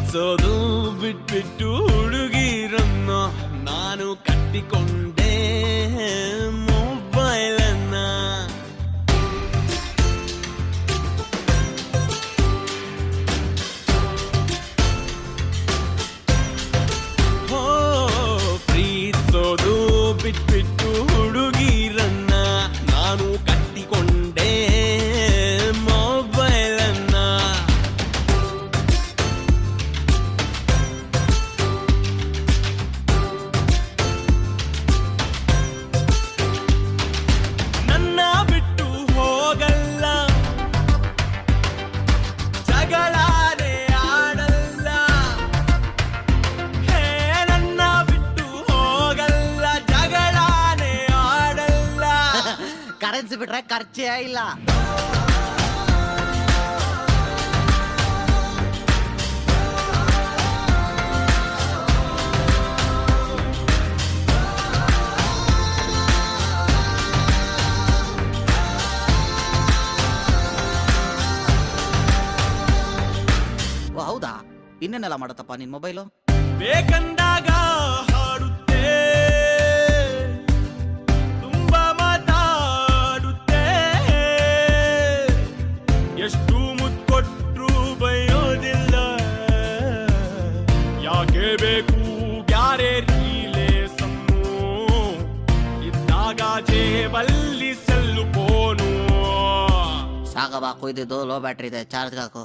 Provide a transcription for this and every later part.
ಪ್ರೀತಿಸೋದು ಬಿಟ್ಬಿಟ್ಟು ಹುಡುಗಿರನ್ನ ನಾನು ಕಟ್ಟಿಕೊಂಡೆ ಮೊಬೈಲನ್ನ. ಓ ಪ್ರೀತಿಸೋದು ಬಿಟ್ಬಿಟ್ಟು ಹುಡುಗಿರನ್ನ ನಾನು ಕಟ್ಟಿಕೊಂಡೆ ಮೊಬೈಲನ್ನ. ನನ್ನ ಬಿಟ್ಟು ಹೋಗಲ್ಲ, ಜಗಳಾನೇ ಆಡಲ್ಲ. ಹೇ ನನ್ನ ಬಿಟ್ಟು ಹೋಗಲ್ಲ, ಜಗಳಾನೇ ಆಡಲ್ಲ. ಕರೆನ್ಸಿ ಬಿಟ್ರೆ ಖರ್ಚೇ ಇಲ್ಲ. ಓ ಹೌದಾ, ಇನ್ನೇನೆಲ್ಲ ಮಾಡತ್ತಪ್ಪ ನಿನ್ ಮೊಬೈಲು? ಬೇಕಂದಾಗ ಹಾಡುತ್ತೆ, ತುಂಬಾ ಮಾತಾಡುತ್ತೆ. ಎಷ್ಟು ಮುತ್ತು ಕೊಟ್ರು ಬಯೋದಿಲ್ಲ. ಯಾಕೆ ಬೇಕು ಬ್ಯಾರೆ ರೀಲೇಸನ್ನು? ಇದ್ದಾಗ ಜೇಬಲ್ಲಿ ಸೆಲ್ಲು ಫೋನು. ಸಾಗಬಾ, ಕುಯ್ದಿದ್ದು ಲೋ ಬ್ಯಾಟ್ರಿ ಇದೆ, ಚಾರ್ಜ್ ಹಾಕು.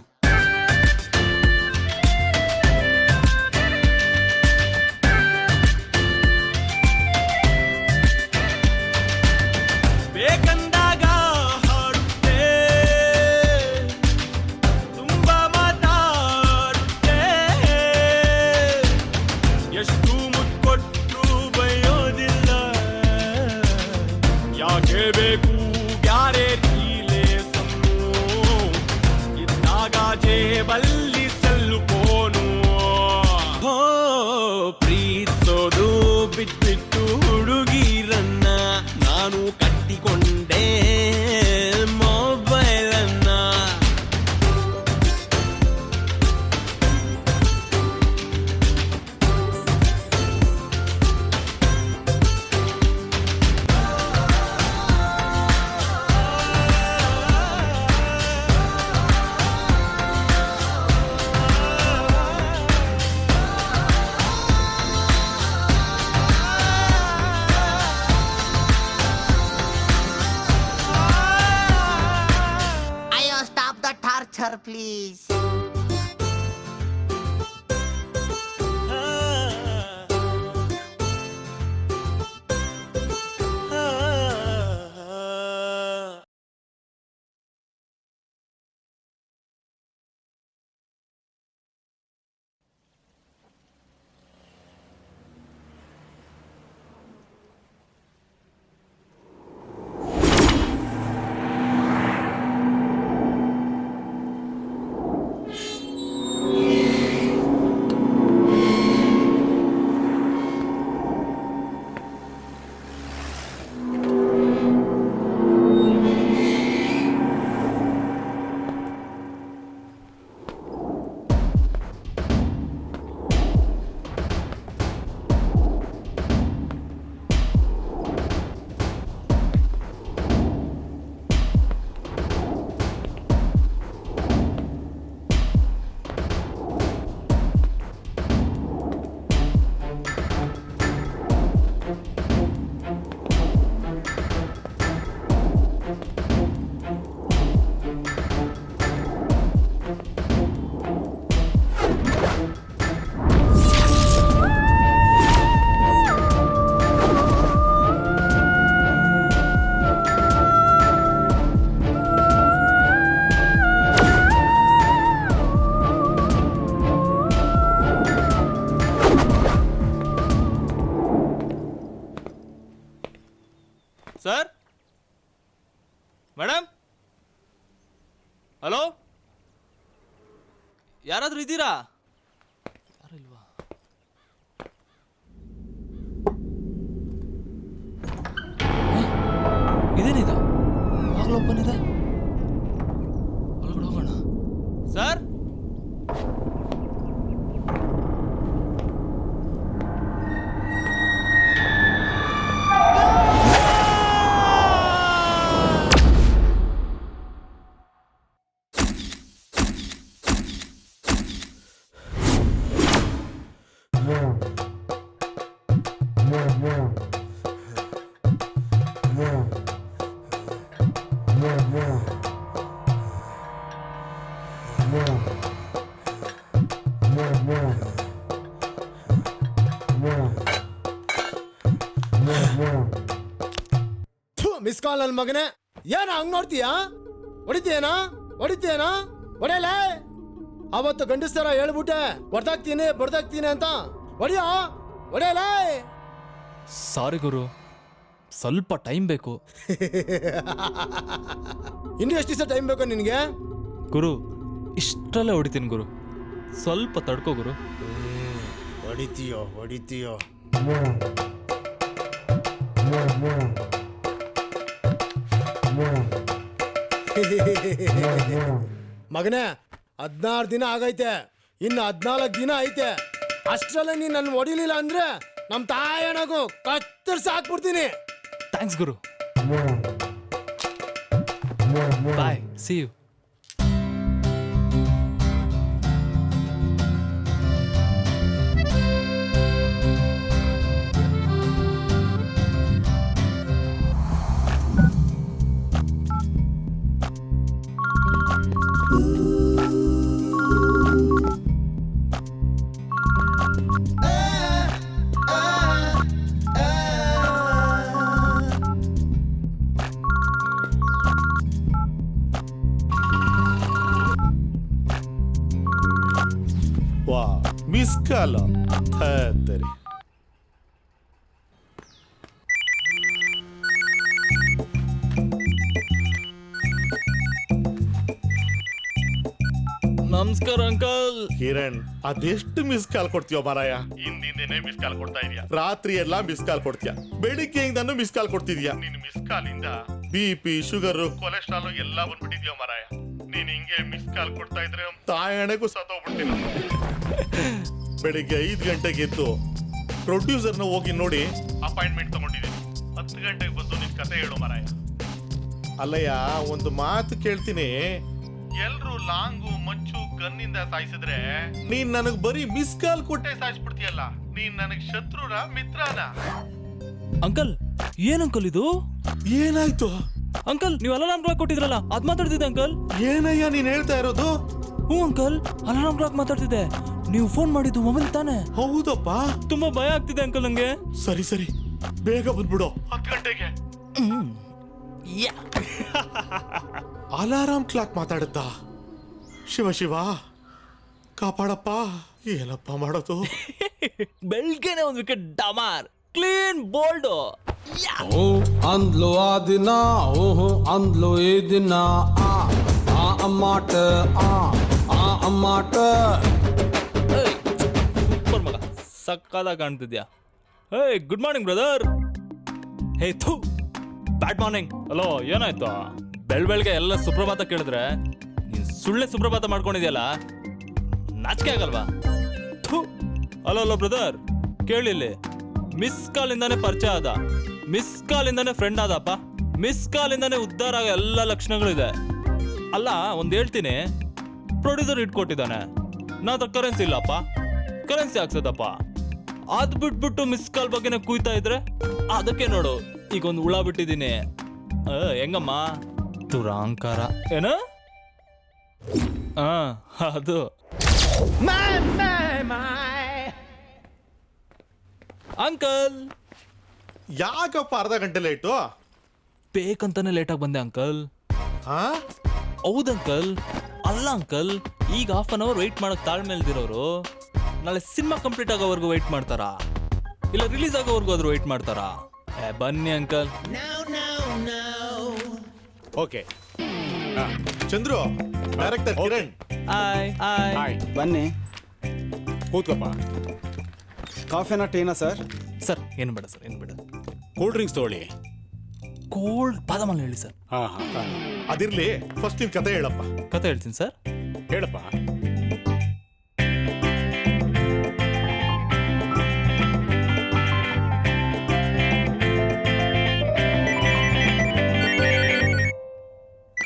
ಬೇಕಂದಾಗ ಹಾಡುತ್ತೆ, ತುಂಬಾ ಮಾತಾಡುತ್ತೆ. ಎಷ್ಟು ಮುತ್ತು ಕೊಟ್ರು ಬಯೋದಿಲ್ಲ. ಯಾಕೆ ಬೇಕು ಬ್ಯಾರೆ ರೀಲೇಸನ್ನು? ಇದ್ದಾಗ ಜೇಬಲ್ಲಿ ಸೆಲ್ಲು ಫೋನು. ಹೋ ಪ್ರೀತಿಸೋದು ಬಿಟ್ಬಿಟ್ಟು ಹುಡುಗಿರನ್ನ ನಾನು ಕಟ್ಟಿಕೊಂಡೆ ಮೊಬೈಲನ್ನ. ಅಯ್ಯೋ, stop the torture please. Sir, madam, hello, ಯಾರಾದ್ರೂ ಇದ್ದೀರಾ? ಯಾರು ಇಲ್ವಾ? ಇದೇನಿದು? ಬಾಗ್ಲು ಓಪನ್ ಇದೆ. ಒಳಗಡೆ ಹೋಗೋಣ. ಸರ್, ಕಾಲ್ ನನ್ ಮಗನೇ, ಏನ ಹಂಗ್ ನೋಡ್ತೀಯಾ? ಹೊಡಿತೀಯನಾ ಹೊಡೆಯಲ್ಲ. ಅವತ್ತು ಗಂಡಸ್ತರ ಹೇಳ್ಬಿಟ್ಟೆ ಹೊಡ್ದಾಕ್ತೀನಿ ಬಡ್ದಾಕ್ತೀನಿ ಅಂತ. ಹೊಡೆಯಲ್ಲ. ಸಾರಿ ಗುರು, ಸ್ವಲ್ಪ ಟೈಮ್ ಬೇಕು. ಇನ್ನು ಎಷ್ಟು ದಿವಸ ಟೈಮ್ ಬೇಕು ನಿನಗೆ? ಗುರು ಇಷ್ಟರಲ್ಲೇ ಹೊಡಿತೀನಿ ಗುರು, ಸ್ವಲ್ಪ ತಡ್ಕೋ ಗುರು. ಹೊಡಿತೀಯೋ ಮಗನೇ, 16 ದಿನ ಆಗೈತೆ, ಇನ್ನು 14 ದಿನ ಐತೆ. ಅಷ್ಟರಲ್ಲೇ ನೀನ್ ನನ್ನ ಹೊಡಿಲಿಲ್ಲ ಅಂದ್ರೆ ನಮ್ ತಾಯಣಗೂ ಕತ್ತರಿಸಿ ಹಾಕ್ಬಿಡ್ತೀನಿ. ಥ್ಯಾಂಕ್ಸ್ ಗುರು, ಬಾಯ್, ಸಿ ಯು. ವಾ ಮಿಸ್ ಕಾಲ್ ತರಿ. ನಮಸ್ಕಾರ ಅಂಕಲ್. ಕಿರಣ್, ಅದೆಷ್ಟು ಮಿಸ್ ಕಾಲ್ ಕೊಡ್ತೀಯೋ ಮಾರಾಯ? ಹಿಂದಿಂದೇನೆ ಮಿಸ್ ಕಾಲ್ ಕೊಡ್ತಾ ಇದೀಯ, ರಾತ್ರಿ ಎಲ್ಲಾ ಮಿಸ್ ಕಾಲ್ ಕೊಡ್ತೀಯ, ಬೆಳಿಗ್ಗೆಯಿಂದಾನು ಮಿಸ್ ಕಾಲ್ ಕೊಡ್ತಿದ್ಯಾ. ನಿನ್ ಮಿಸ್ ಕಾಲ್ ಇಂದ BP, ಶುಗರ್, ಕೊಲೆಸ್ಟ್ರಾಲ್ ಎಲ್ಲ ಬಂದ್ಬಿಟ್ಟಿದ್ಯೋ ಮಾರಾಯ. ನೀನ್ ಹಿಂಗೆ ಮಿಸ್ ಕಾಲ್ ಕೊಡ್ತಾ ಇದ್ರೆ ತಾಯಣೆಗೂ ಸತ್ತೋಗ್ಬಿಡ್ತೀನಿ. ಬೆಳಿಗ್ಗೆ 5 ಗಂಟೆಗೆ ಎದ್ದು ಪ್ರೊಡ್ಯೂಸರ್ನ ಹೋಗಿ ನೋಡಿ ಅಪಾಯಿಂಟ್ಮೆಂಟ್ ತಗೊಂಡಿದ್ದೀನಿ. 10 ಗಂಟೆಗೆ ಬಂದು ನಿನ್ ಕತೆ ಹೇಳು ಮಾರಾಯ. ಅಲ್ಲಯ್ಯ, ಒಂದು ಮಾತು ಕೇಳ್ತೀನಿ, ಎಲ್ರು ಲಾಂಗು ಮಚ್ಚು ಗನ್ನಿಂದ ಸಾಯಿಸಿದ್ರೆ ನೀನ್ ನನಗ್ ಬರೀ ಮಿಸ್ ಕಾಲ್ ಕೊಟ್ಟೆ ಸಾಯಿಸ್ಬಿಡ್ತೀಯಲ್ಲ. ನೀನ್ ನನಗ್ ಶತ್ರುನ ಮಿತ್ರನ? ಅಂಕಲ್, ಏನ್ ಅಂಕಲ್ ಇದು? ಏನಾಯ್ತು ಅಂಕಲ್, ನೀವು ಅಲಾರಾಮ್ ಕ್ಲಾಕ್ ಕೊಟ್ಟಿದ್ರಲ್ಲ, ಅದ್ ಮಾತಾಡ್ತಿದ್ದೆ ಅಂಕಲ್. ಏನಯ್ಯ ನೀನ್ ಹೇಳ್ತಾ ಇರೋದು? ಹ್ಞೂ ಅಂಕಲ್, ಅಲಾರಾಮ್ ಕ್ಲಾಕ್ ಮಾತಾಡ್ತಿದ್ದೆ. ನೀವು ಫೋನ್ ಮಾಡಿದ್ದು ಮೊಬೈಲ್ ತಾನೆ? ಹೌದಪ್ಪ. ತುಂಬಾ ಭಯ ಆಗ್ತಿದೆ ಅಂಕಲ್ ನಂಗೆ. ಸರಿ ಬೇಗ ಬಂದ್ಬಿಡು. 10 ಗಂಟೆಗೆ ಅಲಾರಾಮ್ ಕ್ಲಾಕ್ ಮಾತಾಡುತ್ತಾ? ಶಿವ ಕಾಪಾಡಪ್ಪ. ಏನಪ್ಪ ಮಾಡೋದು? ಬೆಳ್ಗೆನೆ ಒಂದ್ ವಿಕೆಟ್ ಡಮಾರ್, ಕ್ಲೀನ್ ಬೋಲ್ಡ್. ಅಂದ್ಲು ಆ ದಿನ, ಓಹೋ ಅಂದ್ಲು ಈ ದಿನ, ಆ ಅಮ್ಮಾಟ, ಆ ಅಮ್ಮಾಟ. ಸೂಪರ್ ಮಗ, ಸಕ್ಕದಾಗ ಕಾಣ್ತಿದ್ಯಾ. ಹೇಯ್, ಗುಡ್ ಮಾರ್ನಿಂಗ್ ಬ್ರದರ್. ಹೇ ಥೂ, ಬ್ಯಾಡ್ ಮಾರ್ನಿಂಗ್. ಹಲೋ, ಏನಾಯ್ತು? ಬೆಳ್ಬೆಳ್ಗೆ ಎಲ್ಲ ಸುಪ್ರಭಾತ ಕೇಳಿದ್ರೆ ನೀನ್ ಸುಳ್ಳೆ ಸುಪ್ರಭಾತ ಮಾಡ್ಕೊಂಡಿದ್ಯಲ್ಲ, ನಾಚಿಕೆ ಆಗಲ್ವಾ? ಥೂ. ಅಲೋ ಬ್ರದರ್, ಕೇಳಿಲ್ಲಿ, ಮಿಸ್ ಕಾಲ್ ಇಂದಾನೆ ಪರಿಚಯ ಆದ, ಮಿಸ್ ಕಾಲ್ ಇಂದಾನೆ ಫ್ರೆಂಡ್ ಆದಪ್ಪ, ಮಿಸ್ ಕಾಲ್ ಇಂದಾನೆ ಉದ್ಧಾರ ಆಗೋ ಎಲ್ಲ ಲಕ್ಷಣಗಳಿದೆ. ಅಲ್ಲ, ಒಂದ್ ಹೇಳ್ತೀನಿ, ಪ್ರೊಡ್ಯೂಸರ್ ಇಟ್ಕೊಟ್ಟಿದ್ದಾನೆ, ನಾ ಕರೆನ್ಸಿ ಇಲ್ಲಪ್ಪ, ಕರೆನ್ಸಿ ಹಾಕ್ಸದಪ್ಪ. ಅದ್ ಬಿಟ್ಬಿಟ್ಟು ಮಿಸ್ ಕಾಲ್ ಬಗ್ಗೆನೆ ಕೂಯ್ತಾ ಇದ್ರೆ ಅದಕ್ಕೆ ನೋಡು ಈಗ ಒಂದು ಹುಳ ಬಿಟ್ಟಿದ್ದೀನಿ. ಹೆಂಗಮ್ಮ? ದುರಾಂಕಾರ ಏನ? ಅದು ಅಂಕಲ್. ಯಾಕಪ್ಪ ಅರ್ಧ ಗಂಟೆ ಲೇಟು? ಬೇಕಂತಾನೆ ಲೇಟಾಗಿ ಬಂದೆ ಅಂಕಲ್. ಹಾ, ಹೌದಂಕಲ್. ಅಲ್ಲ ಅಂಕಲ್, ಈಗ 1/2 hour ವೆಯ್ಟ್ ಮಾಡಕ್ ತಾಳ್ಮೇಲ್ದಿರೋರು ನಾಳೆ ಸಿನಿಮಾ ಕಂಪ್ಲೀಟ್ ಆಗೋವರೆಗೂ ವೆಯ್ಟ್ ಮಾಡ್ತಾರಾ, ಇಲ್ಲ ರಿಲೀಸ್ ಆಗೋವರೆಗೂ ಆದ್ರೂ ವೆಯ್ಟ್ ಮಾಡ್ತಾರಾ? ಬನ್ನಿ uncle. Okay. Chandru, director Kiran. Hi. ಬನ್ನಿ ಕೂತ್ಕೊಪ್ಪ. ಕಾಫಿನಾ ಟೀನಾ ಸರ್? ಸರ್ ಏನು ಬೇಡ ಸರ್, ಏನು ಬೇಡ. ಕೂಲ್ ಡ್ರಿಂಕ್ಸ್ ತಗೊಳ್ಳಿ. ಕೋಲ್ಡ್ ಬಾದಾಮಲ್ಲಿ ಹೇಳಿ ಸರ್. ಅದಿರ್ಲಿ, ಫಸ್ಟ್ ನಿನ್ ಕತೆ ಹೇಳಪ್ಪ. ಕತೆ ಹೇಳ್ತೀನಿ ಸರ್. ಹೇಳಪ್ಪ.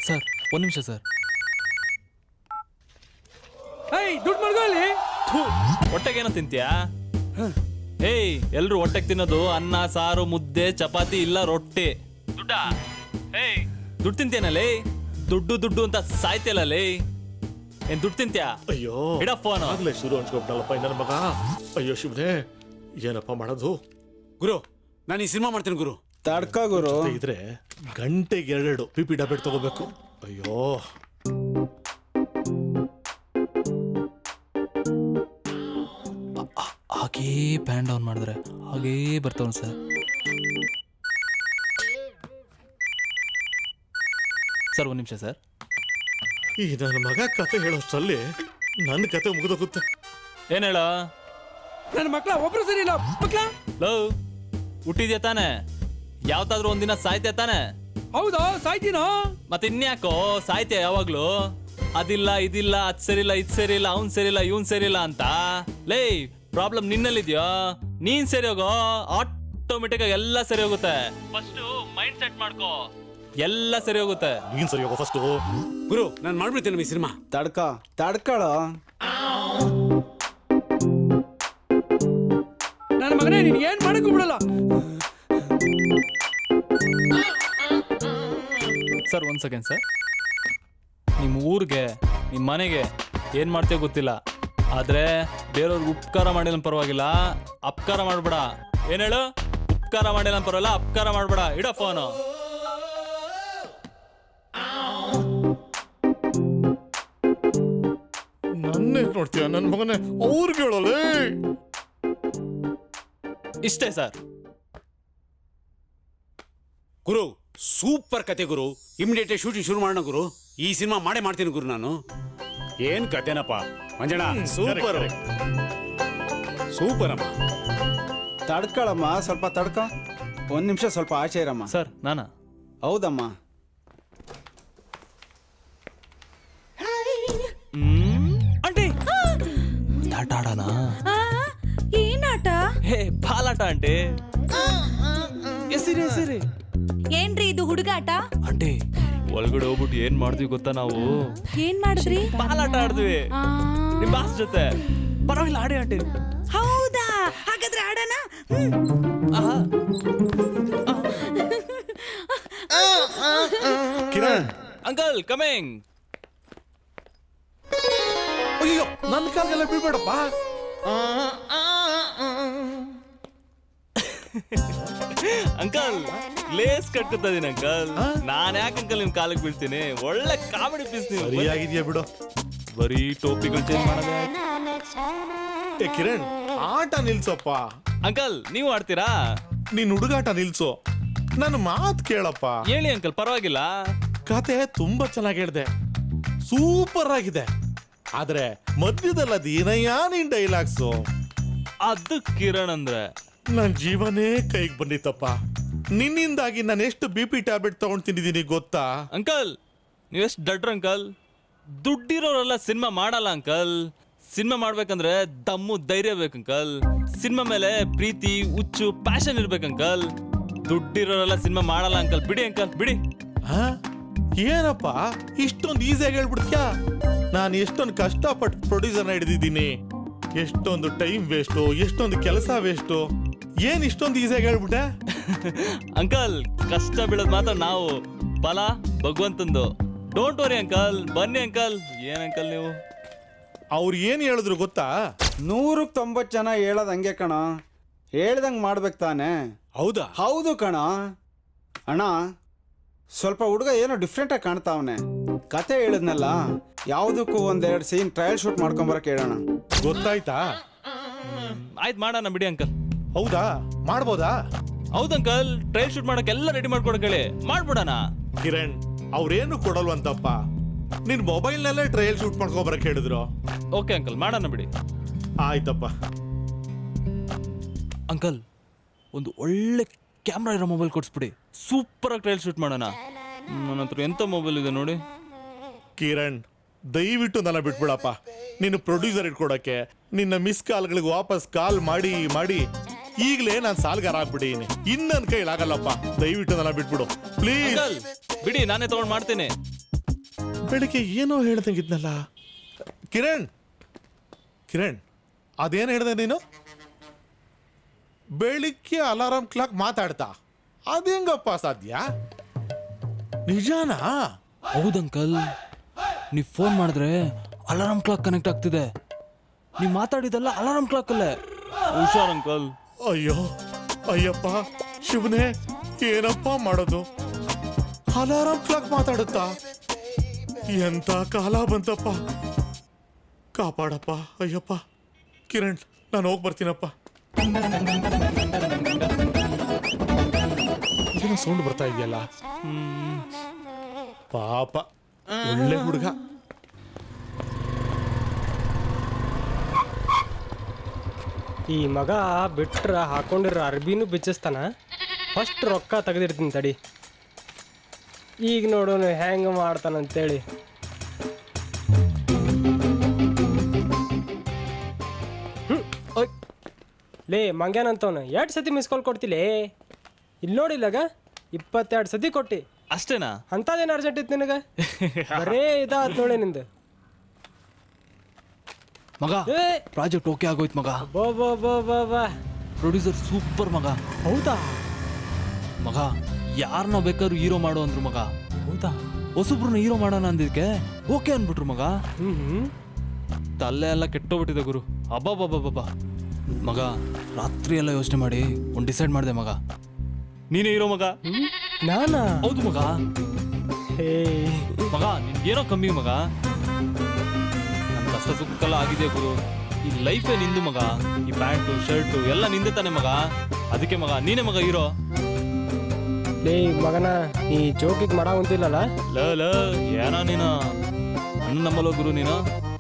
ಸರ್, ಒಂದು ನಿಮಿಷ ಸರ್. ದುಡ್ಡು ಮಡ್ಕೊಳ್ಳಿ. ಹೊಟ್ಟೆಗೇನೋ ತಿಂತೀಯಾ? ಏಯ್, ಎಲ್ರು ಹೊಟ್ಟೆಗೆ ತಿನ್ನೋದು ಅನ್ನ ಸಾರು ಮುದ್ದೆ ಚಪಾತಿ ಇಲ್ಲ ರೊಟ್ಟಿ. ದುಡ್ಡ? ಏಯ್, ದುಡ್ಡು ತಿಂತೇನಲ್ಲೇ? ದುಡ್ಡು ಅಂತ ಸಾಯ್ತಿಯಲ್ಲೇ. ಏನ್ ದುಡ್ಡು ತಿಂತ್ಯಾ? ಅಯ್ಯೋ, ಇಡ ಫೋನ್. ಆಗ್ಲೇ ಶುರು ಹಂಚ್ಕೊಬಿಟ್ಟಲ್ಲಪ್ಪ ನನ್ನ ಮಗ. ಅಯ್ಯೋ ಶಿವನೇ, ಏನಪ್ಪ ಮಾಡೋದು? ಗುರು, ನಾನು ಈ ಸಿನಿಮಾ ಮಾಡ್ತೀನಿ ಗುರು. ತಡ್ಕ ಗುರು ಇದ್ರೆ ಗಂಟೆಗೆ 2 PP ಟ್ಯಾಬ್ಲೆಟ್ ತಗೋಬೇಕು. ಅಯ್ಯೋ ಹಾಗೇ ಪ್ಯಾನ್ ಡೌನ್ ಮಾಡಿದ್ರೆ ಹಾಗೇ ಬರ್ತಾವನ್ ಸರ್. ಸರ್ ಒಂದು ನಿಮಿಷ ಸರ್. ಈ ನನ್ನ ಮಗ ಕತೆ ಹೇಳೋಷ್ಟರಲ್ಲಿ ನನ್ನ ಕತೆ ಮುಗಿದೋಗುತ್ತೆ. ಏನ್ ಹೇಳ ನನ್ನ ಮಕ್ಳ ಒಬ್ರು ಸರಿ ಇಲ್ಲ ಮಕ್ಳ. ಲವ್ ಹುಟ್ಟಿದ್ಯಾ ತಾನೆ, ಯಾವತ್ತಾದ್ರೂ ಒಂದಿನ ಸಾಯ್ತೆ ತಾನೆ. ಹೌದಾ ಸಾಯ್ತೀನೋ? ಮತ್ತೆ ಇನ್ಯಾಕೋ ಸಾಯ್ತೆ ಯಾವಾಗ್ಲೂ. ಅದಿಲ್ಲ ಇದಿಲ್ಲ ಅದ್ ಸರಿಲ್ಲ ಇದ್ ಸರಿಲ್ಲ ಅವ್ನ್ ಸರಿಲ್ಲ ಇವ್ನ್ ಸರಿಲ್ಲ ಅಂತ. ಲೇ ಪ್ರಾಬ್ಲಮ್ ನಿನ್ನಲ್ಲಿದ್ಯೋ, ನೀನ್ ಸರಿ ಹೋಗೋ, ಆಟೋಮೆಟಿಕ್ ಆಗಿ ಎಲ್ಲ ಸರಿ ಹೋಗುತ್ತೆ. ಫಸ್ಟ್ ಮೈಂಡ್ ಸೆಟ್ ಮಾಡ್ಕೋ, ಎಲ್ಲ ಸರಿ ಹೋಗುತ್ತೆ. ನೀನ್ ಸರಿ ಹೋಗೋ ಫಸ್ಟ್. ಗುರು ನಾನು ಮಾಡ್ಬಿಡ್ತೀನಿ ಈ ಸಿನಿಮಾ. ನನ್ನ ತಡ್ಕಳ ಮಗನೇ ನೀನ್ ಏನ್ ಮಾಡಕ್ಕೂ ಬಿಡಲ್ಲ. ಸರ್ ಒಂದ್ ಸೆಕೆಂಡ್ ಸರ್. ನಿಮ್ಮ ಊರಿಗೆ ನಿಮ್ಮ ಮನೆಗೆ ಏನ್ ಮಾಡ್ತೇವೆ ಗೊತ್ತಿಲ್ಲ, ಆದ್ರೆ ಬೇರೆಯವ್ರಿಗೆ ಉಪಕಾರ ಮಾಡಿಲ್ಲ ಪರವಾಗಿಲ್ಲ, ಅಪಕಾರ ಮಾಡ್ಬೇಡ. ಏನ್ ಹೇಳು? ಉಪಕಾರ ಮಾಡಿಲ್ಲ ಪರವಾಗಿಲ್ಲ, ಅಪಕಾರ ಮಾಡ್ಬೇಡ. ಇಡ ಫೋನು. ನನ್ನೇ ನೋಡ್ತೀಯ ನನ್ನ ಮಗನೇ, ಅವ್ರಿಗೆ ಹೇಳೋಲೇ. ಇಷ್ಟೇ ಸರ್. ಗುರು ಸೂಪರ್ ಕತೆ ಗುರು. ಇಮಿಡಿಯೇಟ್ ಶೂಟಿಂಗ್ ಶುರು ಮಾಡೋಣ ಗುರು. ಈ ಸಿನಿಮಾ ಮಾಡೇ ಮಾಡ್ತೀನಿ ಗುರು ನಾನು. ಏನ್ ಕತೆನಪ್ಪ ಮಂಜಣ್ಣ, ಸೂಪರ್ ಸೂಪರ್ ಅಮ್ಮ. ತಡ್ಕೊಳಮ್ಮ, ಸ್ವಲ್ಪ ತಡ್ಕ. ಒಂದ್ ನಿಮಿಷ ಸ್ವಲ್ಪ ಆಚೆ ಇರಮ್ಮ. ಸರ್ ನಾನಾ? ಹೌದಮ್ಮ. ಆಂಟಿ ಆಟ ಆಡೋಣ? ಏನಾಟ? ಹೇ ಬಾಲಾಟ ಆಂಟಿ. ಎಸಿರಿ ಎಸಿರಿ. ಏನ್ರಿ ಇದು ಹುಡುಗಾಟ? ಆಂಟಿ ಒಳಗಡೆ ಹೋಗ್ಬಿಟ್ಟು ಏನ್ ಮಾಡ್ತೀವಿ ಗೊತ್ತಾ ನಾವು? ಏನ್ ಮಾಡಿದ್ರಿ? ಬಾಲಾಟ ಆಡ್ದ್ವಿ ನಿಮ್ ಬಾಸ್ ಜೊತೆ. ಪರವಾಗಿಲ್ಲ ಆಡಿ ಆಂಟಿ. ಹೌದಾ? ಹಾಗಾದ್ರೆ ಆಡೋಣ. Kiran, uncle coming. ಅಯ್ಯೋ ನನ್ನ ಕಾಲಿಗೆಲ್ಲ ಬೀಳ್ಬೇಡಪ್ಪ. ಅಂಕಲ್ ಲೇಸ್ ಕಟ್ಕೊತಾ ಇದೀನಿ ಅಂಕಲ್. ನಾನ್ ಯಾಕೆ ಅಂಕಲ್ ನಿಮ್ ಕಾಲಿಗೆ ಬೀಳ್ತೀನಿ? ಒಳ್ಳೆ ಕಾಮಿಡಿ ಪೀಸ್ ನೀವು. ಸರಿಯಾಗಿದ್ಯಾ ಬಿಡು. ಬರೀ ಟೋಪಿಗಳು ಚೇಂಜ್ ಮಾಡೋದೇ. ಏ ಕಿರಣ್, ಆಟ ನಿಲ್ಸಪ್ಪ. ಅಂಕಲ್ ನೀವು ಆಡ್ತೀರಾ? ನೀನ್ ಹುಡುಗಾಟ ನಿಲ್ಸು, ನನ್ನ ಮಾತ್ ಕೇಳಪ್ಪ. ಹೇಳಿ ಅಂಕಲ್, ಪರವಾಗಿಲ್ಲ. ಕತೆ ತುಂಬಾ ಚೆನ್ನಾಗಿ ಹೇಳ್ದೆ, ಸೂಪರ್ ಆಗಿದೆ. ಆದ್ರೆ ಮಧ್ಯದಲ್ಲಿ ಅದೇನಯ್ಯ ನೀನ್ ಡೈಲಾಗ್ಸು. ಅದು ಕಿರಣ್ ಅಂದ್ರೆ ನನ್ ಜೀವನೇ ಕೈಗೆ ಬಂದಿತ್ತಪ್ಪ. ನಿನ್ನಿಂದಾಗಿ ನಾನು ಎಷ್ಟು BP ಟ್ಯಾಬ್ಲೆಟ್ ತಗೊಂಡ್ ತಿಂದಿದ್ದೀನಿ ಗೊತ್ತಾ? ಅಂಕಲ್ ನೀವೆಷ್ಟು ಡಡ್ರ ಅಂಕಲ್. ದುಡ್ಡಿರೋರೆಲ್ಲ ಸಿನಿಮಾ ಮಾಡಲ್ಲ ಅಂಕಲ್. ಸಿನಿಮಾ ಮಾಡ್ಬೇಕಂದ್ರೆ ದಮ್ಮು ಧೈರ್ಯ ಬೇಕಂಕಲ್. ಸಿನಿಮಾ ಮೇಲೆ ಪ್ರೀತಿ ಹುಚ್ಚು ಪ್ಯಾಷನ್ ಇರ್ಬೇಕಂಕಲ್. ದುಡ್ಡಿರೋರೆಲ್ಲ ಸಿನಿಮಾ ಮಾಡಲ್ಲ ಅಂಕಲ್. ಬಿಡಿ ಅಂಕಲ್ ಬಿಡಿ. ಆ? ಏನಪ್ಪ ಇಷ್ಟೊಂದು ಈಸಿಯಾಗಿ ಹೇಳ್ಬಿಡ್ತೀಯಾ? ನಾನು ಎಷ್ಟೊಂದು ಕಷ್ಟಪಟ್ಟು ಪ್ರೊಡ್ಯೂಸರ್ನ ಹಿಡಿದಿದ್ದೀನಿ. ಎಷ್ಟೊಂದು ಟೈಮ್ ವೇಸ್ಟು, ಎಷ್ಟೊಂದು ಕೆಲಸ ವೇಸ್ಟು. ಏನ್ ಇಷ್ಟೊಂದು ಈಸಿಯಾಗಿ ಹೇಳ್ಬಿಟ್ಟೆ? ಅಂಕಲ್ ಕಷ್ಟ ಬೀಳೋದು ಮಾತ್ರ ನಾವು, ಫಲ ಭಗವಂತಂದು. Don't worry uncle. ಬನ್ನಿ ಅಂಕಲ್. ಏನ್ ಅಂಕಲ್ ನೀವು? ಅವ್ರು ಏನ್ ಹೇಳಿದ್ರು ಗೊತ್ತಾ? 190 ಜನ ಹೇಳೋದ್ ಹಂಗೆ ಕಣ. ಹೇಳ್ದಂಗೆ ಮಾಡ್ಬೇಕು ತಾನೆ. ಹೌದಾ? ಹೌದು ಕಣ. ಅಣ್ಣ ಸ್ವಲ್ಪ ಹುಡುಗ ಏನೋ ಡಿಫ್ರೆಂಟಾಗಿ ಕಾಣ್ತಾವನೆ. ಕತೆ ಹೇಳಿದ್ನಲ್ಲ, ಯಾವುದಕ್ಕೂ 1-2 ಸೀನ್ ಟ್ರಯಲ್ ಶೂಟ್ ಮಾಡ್ಕೊಂಬರಕ್ಕೆ ಹೇಳೋಣ. ಗೊತ್ತಾಯ್ತಾ? ಆಯ್ತು ಮಾಡೋಣ ಬಿಡಿ ಅಂಕಲ್. ಹೌದಾ, ಮಾಡ್ಬೋದಾ? ಹೌದು ಅಂಕಲ್. ಟ್ರಯಲ್ ಶೂಟ್ ಮಾಡಕ್ಕೆ ಎಲ್ಲ ರೆಡಿ ಮಾಡ್ಕೊಡಕ್ಕೆ ಹೇಳಿ ಮಾಡ್ಬಿಡೋಣ. ಕಿರಣ್, ಅವ್ರೇನು ಕೊಡಲ್ವಂತಪ್ಪ. ನಿನ್ ಮೊಬೈಲ್ನಲ್ಲೇ ಟ್ರಯಲ್ ಶೂಟ್ ಮಾಡ್ಕೊಬರಕ್ ಹೇಳಿದ್ರು. ಓಕೆ ಅಂಕಲ್, ಮಾಡೋಣ ಬಿಡಿ. ಆಯ್ತಪ್ಪ. ಅಂಕಲ್ ಒಂದು ಒಳ್ಳೆ ಕ್ಯಾಮ್ರಾ ಇರೋ ಮೊಬೈಲ್ ಕೊಡಿಸ್ಬಿಡಿ. ಸೂಪರ್ ಆಗಿ ಟ್ರಯಲ್ ಶೂಟ್ ಮಾಡೋಣ. ನನ್ನ ಹತ್ರ ಎಂತ ಮೊಬೈಲ್ ಇದೆ ನೋಡಿ. ಕಿರಣ್, ದಯವಿಟ್ಟು ನನ್ನ ಬಿಟ್ಬಿಡಪ್ಪ. ನೀನು ಪ್ರೊಡ್ಯೂಸರ್ ಇಟ್ಕೊಡಕ್ಕೆ ನಿನ್ನ ಮಿಸ್ ಕಾಲ್ಗಳಿಗೆ ವಾಪಸ್ ಕಾಲ್ ಮಾಡಿ ಮಾಡಿ ಈಗಲೇ ನಾನು ಸಾಲ್ಗಾರ ಆಗ್ಬಿಟ್ಟಿನಿ. ಇನ್ನೊಂದ್ ಕೈಲಾಗಲ್ಲಪ್ಪ. ದಯವಿಟ್ಟು ನನ್ನ ಬಿಟ್ಬಿಡು ಪ್ಲೀಸ್. ಅಂಕಲ್ ಬಿಡಿ, ನಾನೇ ತಗೊಂಡ್ ಮಾಡ್ತೇನೆ. ಬೆಳಿಗ್ಗೆ ಏನೋ ಹೇಳ್ದಂಗಿದ್ನಲ್ಲ. ಕಿರಣ್, ಕಿರಣ್, ಅದೇನು ಹೇಳ್ದೆ ನೀನು? ಬೆಳಿಗ್ಗೆ ಅಲಾರಾಮ್ ಕ್ಲಾಕ್ ಮಾತಾಡ್ತಾ ಅದೇಂಗಪ್ಪ ಸಾಧ್ಯ? ನಿಜಾನಾ? ಹೌದಂಕಲ್. ನೀವು ಫೋನ್ ಮಾಡಿದ್ರೆ ಅಲಾರಾಮ್ ಕ್ಲಾಕ್ ಕನೆಕ್ಟ್ ಆಗ್ತಿದೆ. ನೀವು ಮಾತಾಡಿದಲ್ಲ ಅಲಾರಾಮ್ ಕ್ಲಾಕ್ ಅಲ್ಲೇ. ಹುಷಾರ್ ಅಂಕಲ್. ಅಯ್ಯೋ ಅಯ್ಯಪ್ಪ ಶಿವನೇ, ಏನಪ್ಪ ಮಾಡೋದು? ಅಲಾರಾಮ್ ಕ್ಲಾಕ್ ಮಾತಾಡುತ್ತಾ? ಎಂತ ಕಾಲ ಬಂತಪ್ಪ. ಕಾಪಾಡಪ್ಪ ಅಯ್ಯಪ್ಪ. ಕಿರಣ್, ನಾನು ಹೋಗಿ ಬರ್ತೀನಪ್ಪ. ಏನೋ ಸೌಂಡ್ ಬರ್ತಾ ಇದೆಯಲ್ಲ. ಪಾಪ ಒಳ್ಳೆ ಹುಡುಗ. ಈ ಮಗ ಬಿಟ್ರ ಹಾಕೊಂಡಿರೋ ಅರ್ಬಿನೂ ಬಿಚ್ಚಿಸ್ತಾನ. ಫಸ್ಟ್ ರೊಕ್ಕ ತೆಗೆದಿರ್ತೀನಿ ತಡಿ. ಈಗ ನೋಡೋನು ಹೆಂಗೆ ಮಾಡ್ತಾನಂತೇಳಿ. ಲೇ ಮಂಗ್ಯಾನಂತವನು 2 ಸತಿ ಮಿಸ್ ಕಾಲ್ ಕೊಡ್ತಿಲೇ. ಇಲ್ಲಿ ನೋಡಿಲ್ಲಾಗ 22 ಸತಿ ಕೊಟ್ಟಿ. ಅಷ್ಟೇನಾ? ಅಂಥದ್ದೇನು ಅರ್ಜೆಂಟ್ ಇತ್ತು ನಿನಗೆ? ಬರೇ ಇದಾತ್ ನೋಡೆ ನಿಂದು. ಮಗ ಏ ಪ್ರಾಜೆಕ್ಟ್ ಓಕೆ ಆಗೋಯ್ತು ಮಗ. ಬಾ ಬಾ ಬಾ ಬಾ ಬಾ. ಪ್ರೊಡ್ಯೂಸರ್ ಸೂಪರ್ ಮಗ. ಹೌದಾ? ಮಗ ಯಾರನ್ನ ಬೇಕಾದ್ರೂ ಹೀರೋ ಮಾಡು ಅಂದ್ರು ಮಗ. ಹೌದಾ? ಹೊಸಬ್ರನ್ನ ಹೀರೋ ಮಾಡೋಣ ಅಂದಿದ್ಕೆ ಓಕೆ ಅನ್ಬಿಟ್ರು ಮಗ. ಹ್ಞೂ ತಲೆ ಎಲ್ಲ ಕೆಟ್ಟೋಗ್ಬಿಟ್ಟಿದೆ ಗುರು. ಅಬ್ಬಬ್ಬಬ್ಬಬ್ಬ ಮಗ, ರಾತ್ರಿ ಎಲ್ಲ ಯೋಚನೆ ಮಾಡಿ ಒಂದು ಡಿಸೈಡ್ ಮಾಡಿದೆ ಮಗ. ನೀನೇ ಹೀರೋ ಮಗ. ನಾನಾ? ಹೌದು ಮಗ. ಹೇ ಮಗ ನಿನ್ಗೇನೋ ಕಮ್ಮಿ ಮಗ. ನನ್ನ ಕಷ್ಟ ಸುಖಕ್ಕೆಲ್ಲ ಆಗಿದೆ ಗುರು. ಈ ಲೈಫೇ ನಿಂದು ಮಗ. ಈ ಪ್ಯಾಂಟು ಶರ್ಟು ಎಲ್ಲ ನಿಂದೆ ತಾನೆ ಮಗ. ಅದಕ್ಕೆ ಮಗ ನೀನೇ ಮಗ ಹೀರೋ. ಲೇ ಮಗನ, ನೀ ಜೋಕಿಗೆ ಮಾಡ ಹೊಂತಿಲ್ಲಲ್ಲ? ಲ ಏನೋ ನೀನು ನನ್ನ ನಂಬಲ್ಲ ಗುರು. ನೀನು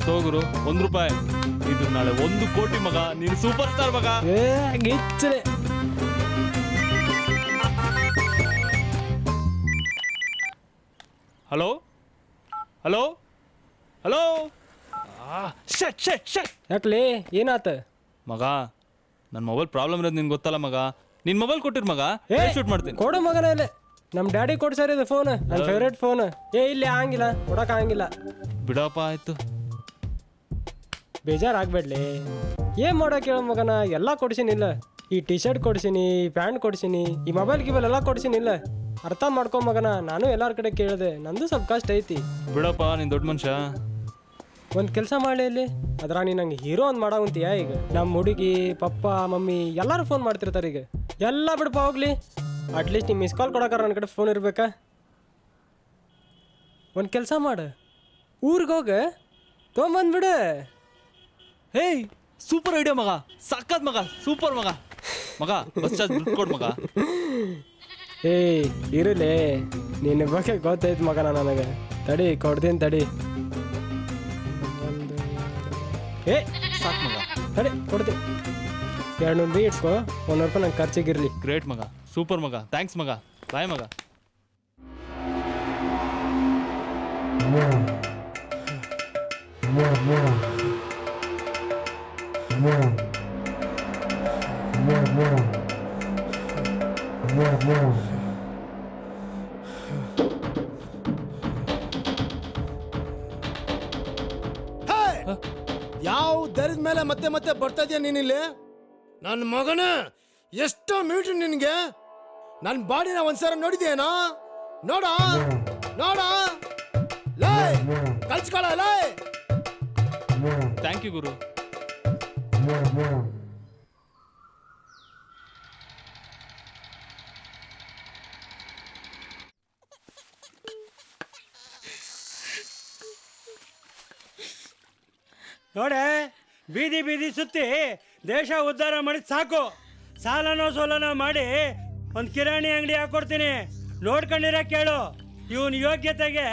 ತೋಗುರು ₹1. ಇದು ನಾಳೆ 1 ಕೋಟಿ ಮಗ. ನೀನು ಸೂಪರ್ ಸ್ಟಾರ್ ಮಗ. ಏ ಗಿಚ್ಚನೆ. Hello hello hello. Shut shut shut. ಯಾಕ್ಲೇ ಏನಾತ? ಮಗ ನನ್ನ ಮೊಬೈಲ್ ಪ್ರಾಬ್ಲಮ್ ಇರೋದು ನಿನ್ಗೆ ಗೊತ್ತಲ್ಲ ಮಗ. ನಿನ್ ಮೊಬೈಲ್ ಕೊಟ್ಟಿರ್ ಮಗ, ಶೂಟ್ ಮಾಡ್ತೀನಿ. ಕೊಡು ಮಗನ ಇಲ್ಲಿ. ನಮ್ಮ ಡ್ಯಾಡಿ ಕೊಡ್ಸಾರ ಇದು ಫೋನ್, ನನ್ನ ಫೇವ್ರೇಟ್ ಫೋನ್. ಇಲ್ಲಿ ಆಗಂಗಿಲ್ಲ, ಕೊಡಕ್ ಆಗಂಗಿಲ್ಲ. ಬಿಡಪ್ಪ ಆಯ್ತು. ಬೇಜಾರಾಗ್ಬೇಡ್ಲಿ. ಏನ್ ಮಾಡೋಕೆ ಹೇಳ ಮಗನ, ಎಲ್ಲ ಕೊಡ್ಸಿನಿಲ್ಲ. ಈ ಟಿ ಶರ್ಟ್ ಕೊಡ್ಸಿನಿ, ಈ ಪ್ಯಾಂಟ್ ಕೊಡ್ಸಿನಿ, ಈ ಮೊಬೈಲ್ ಗಿಬೈಲ್ ಎಲ್ಲ ಕೊಡ್ಸಿನಿಲ್ಲ. ಅರ್ಥ ಮಾಡ್ಕೊ ಮಗನ. ನಾನು ಎಲ್ಲಾರ ಕಡೆ ಕೇಳಿದೆ, ನಂದು ಸ್ವಲ್ಪ ಕಷ್ಟ ಐತಿ. ಬಿಡಪ್ಪ ನೀನ್ ದೊಡ್ಡ ಮನುಷ್ಯ. ಒಂದು ಕೆಲಸ ಮಾಡಲಿ ಇಲ್ಲಿ. ಅದ್ರಾಗ ನೀ ನಂಗೆ ಹೀರೋ ಒಂದು ಮಾಡಾವಂತೀಯ. ಈಗ ನಮ್ಮ ಹುಡುಗಿ ಪಪ್ಪ ಮಮ್ಮಿ ಎಲ್ಲರೂ ಫೋನ್ ಮಾಡ್ತಿರ್ತಾರೆ. ಈಗ ಎಲ್ಲ ಬಿಡಪ್ಪ ಹೋಗ್ಲಿ. ಅಟ್ಲೀಸ್ಟ್ ನೀವು ಮಿಸ್ ಕಾಲ್ ಕೊಡೋಕಾರ ನನ್ನ ಕಡೆ ಫೋನ್ ಇರ್ಬೇಕಾ? ಒಂದು ಕೆಲಸ ಮಾಡು, ಊರಿಗೆ ಹೋಗ ತೊಗೊಂಬಂದ್ಬಿಡು. ಹೇಯ್ ಸೂಪರ್ ಐಡಿಯಾ ಮಗ. ಸಕ್ಕತ್ ಮಗ, ಸೂಪರ್ ಮಗ. ಮಗ ಬಸ್ ಚಾರ್ಜ್ ದುಡ್ಡು ಕೊಡು ಮಗ. ಏಯ್ ಇರಲೇ, ನಿನ್ನ ಬಗ್ಗೆ ಗೊತ್ತೈತೆ ಮಗನ ನನಗೆ. ತಡಿ ಕೊಡ್ತೀನಿ ತಡಿ. ಏ ಸಾಕು ಮಗ. ತಡಿ ಕೊಡ್ತೀನಿ. 200 ಇಟ್ಕೋ, ₹100 ನಂಗೆ ಖರ್ಚಿಗಿರಲಿ. ಗ್ರೇಟ್ ಮಗ, ಸೂಪರ್ ಮಗ. ಥ್ಯಾಂಕ್ಸ್ ಮಗ. ಬಾಯ್ ಮಗ. ಯಾವ ದರಿದ ಮೇಲೆ ಮತ್ತೆ ಮತ್ತೆ ಬರ್ತಾ ಇದೆಯಾ ನೀನಿಲ್ಲಿ? ನನ್ನ ಮಗನ ಎಷ್ಟೋ ಮೀಟ್ರ್ ನಿನ್ಗೆ. ನನ್ನ ಬಾಡಿನ ಒಂದ್ಸಲ ನೋಡಿದ್ಯೇನೋ? ನೋಡ ನೋಡ ಲೇ, ಕಳ್ಸ್ಕೊಳ ಲೇ. ಥ್ಯಾಂಕ್ ಯು ಗುರು. ನೋಡೆ, ಬೀದಿ ಬೀದಿ ಸುತ್ತಿ ದೇಶ ಉದ್ಧಾರ ಮಾಡಿ ಸಾಕು. ಸಾಲನೋ ಸೋಲನೋ ಮಾಡಿ ಒಂದು ಕಿರಾಣಿ ಅಂಗಡಿ ಹಾಕೊಡ್ತೀನಿ. ನೋಡ್ಕೊಂಡಿರ ಕೇಳು. ಇವನ್ ಯೋಗ್ಯತೆಗೆ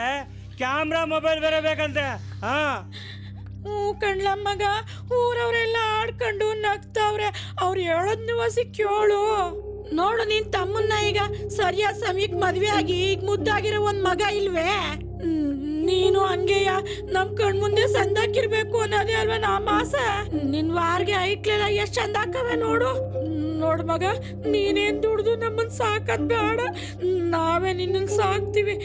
ಕ್ಯಾಮ್ರಾ ಮೊಬೈಲ್ ಬೇರೆ ಬೇಕಂತೆ. ಹಾ ಕಣ್ಲ ಮಗ, ಊರವರೆಲ್ಲ ಆಡ್ಕೊಂಡು ನಗ್ತಾವ್ರೆ. ಅವ್ರು ಹೇಳೋದ್ ವಸಿ ಕೇಳು. ನೋಡು, ನಿನ್ ತಮ್ಮನ್ನ ಈಗ ಸರಿಯಾದ ಸಮಯಕ್ಕೆ ಮದ್ವೆ ಆಗಿ ಈಗ ಮುದ್ದಾಗಿರೋ ಒಂದ್ ಮಗ ಇಲ್ವೇ? ನೀನು ಹಂಗೆಯ ನಮ್ ಕಣ್ ಮುಂದೆ ಸಂದಾಕಿರ್ಬೇಕು ಅನ್ನೋದೇ ಅಲ್ವಾ ನಮ್ಮ ಆಸೆ. ನಿನ್ ವಾರ್ಗೆ ಐಕ್ಲೆಲ್ಲ ಎಷ್ಟ್ ಚಂದ ಹಾಕವೆ ನೋಡು. ನೋಡ್ ಮಗ, ನೀನೇನ್ ದುಡ್ದು ನಮ್ಮನ್ ಸಾಕದ್ ಬೇಡ. ನಾವೇ ನಿನ್ನನ್ ಸಾಕ್ತಿವಿ.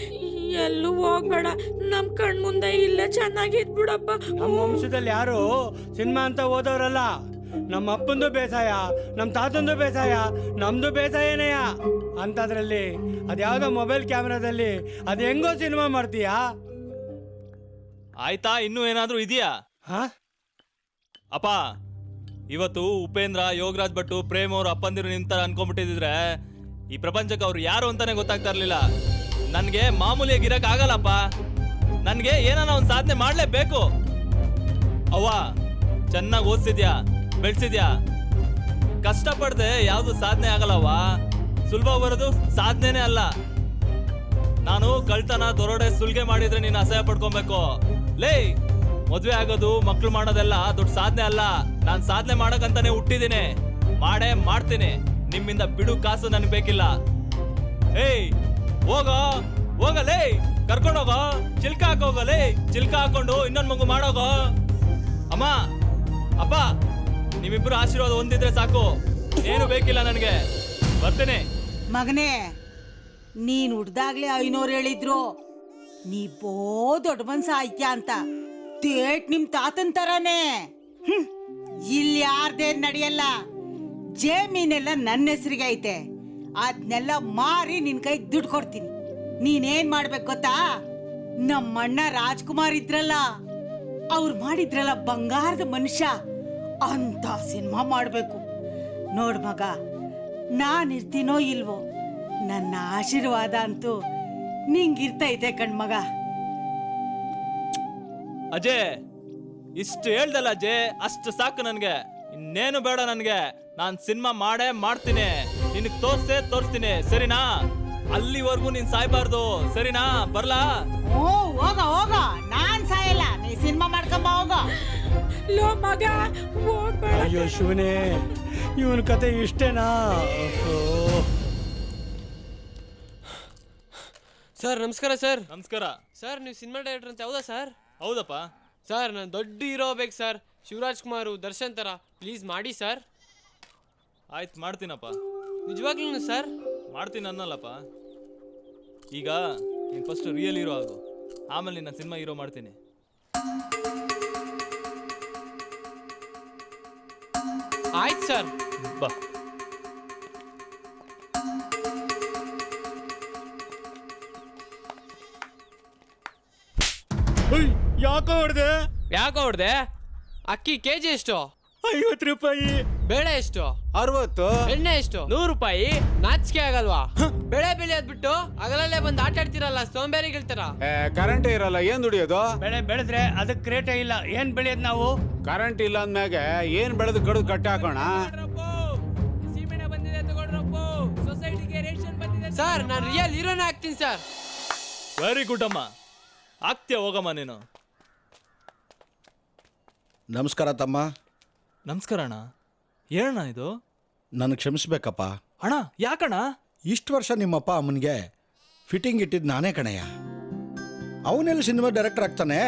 ಎಲ್ಲೂ ಹೋಗ್ಬೇಡ. ನಮ್ ಕಣ್ ಮುಂದೆ ಇಲ್ಲೇ ಚೆನ್ನಾಗಿದ್ಬಿಡಪ್ಪ. ನಮ್ಮ ವಂಶದಲ್ಲಿ ಯಾರು ಸಿನಿಮಾ ಅಂತ ಓದೋರಲ್ಲ. ನಮ್ಮ ಅಪ್ಪಂದು ಬೇಸಾಯ, ನಮ್ಮ ತಾತಂದು ಬೇಸಾಯ, ನಮ್ದು ಬೇಸಾಯನೇಯ. ಅಂತದ್ರಲ್ಲಿ ಅದ್ಯಾವುದೋ ಮೊಬೈಲ್ ಕ್ಯಾಮ್ರಾದಲ್ಲಿ ಅದು ಹೆಂಗೋ ಸಿನಿಮಾ ಮಾಡ್ತೀಯಾ? ಆಯ್ತಾ, ಇನ್ನೂ ಏನಾದ್ರೂ ಇದೆಯಾ? ಹಾ ಅಪ್ಪ, ಇವತ್ತು ಉಪೇಂದ್ರ, ಯೋಗರಾಜ್ ಭಟ್ಟು, ಪ್ರೇಮ್ ಅವರು ಅಪ್ಪಂದಿರು ನಿಂತ ಅನ್ಕೊಂಡ್ಬಿಟ್ಟಿದ್ರೆ ಈ ಪ್ರಪಂಚಕ್ಕೆ ಅವ್ರು ಯಾರು ಅಂತಾನೆ ಗೊತ್ತಾಗ್ತಾ ಇರ್ಲಿಲ್ಲ. ನನ್ಗೆ ಮಾಮೂಲಿಯಾಗಿ ಇರಕ್ ಆಗಲ್ಲಪ್ಪ. ನನ್ಗೆ ಏನಾನ ಒಂದ್ ಸಾಧನೆ ಮಾಡ್ಲೇಬೇಕು. ಅವ್ವ ಚೆನ್ನಾಗಿ ಓದಿಸಿದ್ಯಾ, ಬೆಳೆಸಿದ್ಯಾ. ಕಷ್ಟಪಡ್ದೆ ಯಾವ್ದು ಸಾಧನೆ ಆಗಲ್ಲವ್ವ. ಸುಲಭ ಬರೋದು ಸಾಧನೆನೇ ಅಲ್ಲ. ನಾನು ಕಳ್ತನ ದೊರಡೆ ಸುಲ್ಗೆ ಮಾಡಿದ್ರೆ ನೀನು ಅಸಹ್ಯ ಪಡ್ಕೊಬೇಕು. ಲೇ, ಮದ್ವೆ ಆಗೋದು ಮಕ್ಳು ಮಾಡೋದೆಲ್ಲ ದೊಡ್ಡ ಸಾಧನೆ ಅಲ್ಲ. ನಾನ್ ಸಾಧನೆ ಮಾಡಕಂತಾನೆ ಹುಟ್ಟಿದ್ದೀನಿ, ಮಾಡೇ ಮಾಡ್ತೀನಿ. ನಿಮ್ಮಿಂದ ಬಿಡು ಕಾಸು ನನ್ಗೆ ಬೇಕಿಲ್ಲ. ಏಯ್ ಹೋಗಲೇ, ಕರ್ಕೊಂಡೋಗೋ. ಚಿಲ್ಕ ಹಾಕೋಗಲೇ, ಚಿಲ್ಕ ಹಾಕೊಂಡು ಇನ್ನೊಂದ್ ಮಗು ಮಾಡೋಗೋ. ಅಮ್ಮ ಅಪ್ಪ ನೀವಿಬ್ರು ಆಶೀರ್ವಾದ ಹೊಂದಿದ್ರೆ ಸಾಕು, ಏನು ಬೇಕಿಲ್ಲ ನನಗೆ. ಬರ್ತೀನಿ. ಮಗನೇ, ನೀನ್ ಹುಡ್ದಾಗ್ಲೇ ಐನೋರು ಹೇಳಿದ್ರು ನೀ ಬೋ ದೊಡ್ಡ ಮನ್ಸ ಆಯ್ತ್ಯಾ ಅಂತ. ತೇಟ್ ನಿಮ್ ತಾತನ್ ತರಾನೇ. ಇಲ್ಲಿ ಯಾರ್ದೇನ್ ನಡೆಯಲ್ಲ. ಜಮೀನೆಲ್ಲ ನನ್ನ ಹೆಸರಿಗೆ ಐತೆ. ಅದ್ನೆಲ್ಲ ಮಾರಿ ನಿನ್ ಕೈಗೆ ದುಡ್ಡು ಕೊಡ್ತೀನಿ. ನೀನೇನ್ ಮಾಡ್ಬೇಕು ಗೊತ್ತಾ? ನಮ್ಮಣ್ಣ ರಾಜ್ಕುಮಾರ್ ಇದ್ರಲ್ಲ, ಅವ್ರು ಮಾಡಿದ್ರಲ್ಲ ಬಂಗಾರದ ಮನುಷ್ಯ, ಅಂತ ಸಿನಿಮಾ ಮಾಡ್ಬೇಕು. ನೋಡ್ ಮಗ, ನಾನಿರ್ತೀನೋ ಇಲ್ವೋ, ನನ್ನ ಆಶೀರ್ವಾದ ಅಂತೂ ನಿಂಗಿರ್ತೈತೆ ಕಣ್ಮಗ. ಅಜಯ್, ಇಷ್ಟು ಹೇಳ್ದಲ್ಲ ಅಜಯ್, ಅಷ್ಟು ಸಾಕು ನನ್ಗೆ. ಇನ್ನೇನು ಬೇಡ ನನ್ಗೆ. ನಾನ್ ಸಿನಿಮಾ ಮಾಡೇ ಮಾಡ್ತೀನಿ. ನಿನಗ್ ತೋರಿಸ್ತೀನಿ, ಸರಿನಾ? ಅಲ್ಲಿವರೆಗೂ ನೀನ್ ಸಾಯ್ಬಾರ್ದು, ಸರಿನಾ? ಬರ್ಲಾ? ಓ ಹೋಗ, ನಾನ್ ಸಾಯಲ್ಲ. ನೀ ಸಿನಿಮಾ ಮಾಡ್ಕೊಂಬ ಹೋಗ. ಲೋ ಮಗ ಹೋಗ್ಬೇಡ. ಅಯ್ಯೋ ಶಿವನೇ, ಇವನ್ ಕತೆ ಇಷ್ಟೇನಾ? ಸರ್ ನಮಸ್ಕಾರ. ಸರ್ ನಮಸ್ಕಾರ. ಸರ್ ನೀವು ಸಿನಿಮಾ ಡೈರೆಕ್ಟರ್ ಅಂತ ಹೌದಾ ಸರ್? ಹೌದಪ್ಪ. ಸರ್ ನಾನು ದೊಡ್ಡ ಹೀರೋ ಬೇಕು ಸರ್. ಶಿವರಾಜ್ ಕುಮಾರ್, ದರ್ಶನ್ ಥರ. ಪ್ಲೀಸ್ ಮಾಡಿ ಸರ್. ಆಯ್ತು, ಮಾಡ್ತೀನಪ್ಪ. ನಿಜವಾಗ್ಲೂ ಸರ್? ಮಾಡ್ತೀನಿ ಅನ್ನಲ್ಲಪ್ಪ. ಈಗ ನೀನು ಫಸ್ಟ್ ರಿಯಲ್ ಹೀರೋ ಆಗು, ಆಮೇಲೆ ನಿನ್ನ ಸಿನಿಮಾ ಹೀರೋ ಮಾಡ್ತೀನಿ. ಆಯ್ತು ಸರ್. ಬಾ. ಯಾಕೋ ಹೊಡ್ದೆ? ಅಕ್ಕಿ ಕೆಜಿ ಎಷ್ಟು? 50 ರೂಪಾಯಿ. ಬೇಳೆ ಎಷ್ಟು? 60. ಎಣ್ಣೆ ಎಷ್ಟು? 100 ರೂಪಾಯಿ. ನಾಚಿಕೆ ಆಗಲ್ವಾ? ಬೆಳೆ ಬೆಳೆಯೋದ್ಬಿಟ್ಟು ಅಗಲಲ್ಲೇ ಬಂದು ಆಟ ಆಡ್ತಿರಲ್ಲ, ಸೋಂಬೇರಿಗಿಳ್ತಾರ. ಕರೆಂಟ್ ಇರಲ್ಲ, ಏನ್ ದುಡಿಯೋದು? ಬೆಳೆ ಬೆಳೆದ್ರೆ ಅದಕ್ಕೆ ರೇಟೇ ಇಲ್ಲ. ಏನ್ ಬೆಳೆಯೋದು ನಾವು? ಕರೆಂಟ್ ಇಲ್ಲ ಅಂದ್ಮ್ಯಾಗ ಏನ್ ಬೆಳೆದು ಕಡ್ದು ಕಟ್ಟಿ ಹಾಕೋಣ. ಸರ್ ನಾನು ರಿಯಲ್ ಹೀರೋನೇ ಆಗ್ತೀನಿ ಸರ್. ವೆರಿ ಗುಡ್ ಅಮ್ಮ, ಆಗ್ತೀಯ, ಹೋಗಮ್ಮ ನೀನು. ನಮಸ್ಕಾರ ತಮ್ಮ. ನಮಸ್ಕಾರ ಅಣ್ಣ. ಏನಣ್ಣ ಇದು? ನನ್ನ ಕ್ಷಮಿಸ್ಬೇಕಪ್ಪ. ಅಣ್ಣ ಯಾಕಣ್ಣ? ಇಷ್ಟು ವರ್ಷ ನಿಮ್ಮಪ್ಪ ಅಮ್ಮನಿಗೆ ಫಿಟ್ಟಿಂಗ್ ಇಟ್ಟಿದ್ದು ನಾನೇ ಕಣಯ್ಯ. ಅವನೆಲ್ಲಿ ಸಿನಿಮಾ ಡೈರೆಕ್ಟರ್ ಆಗ್ತಾನೆ,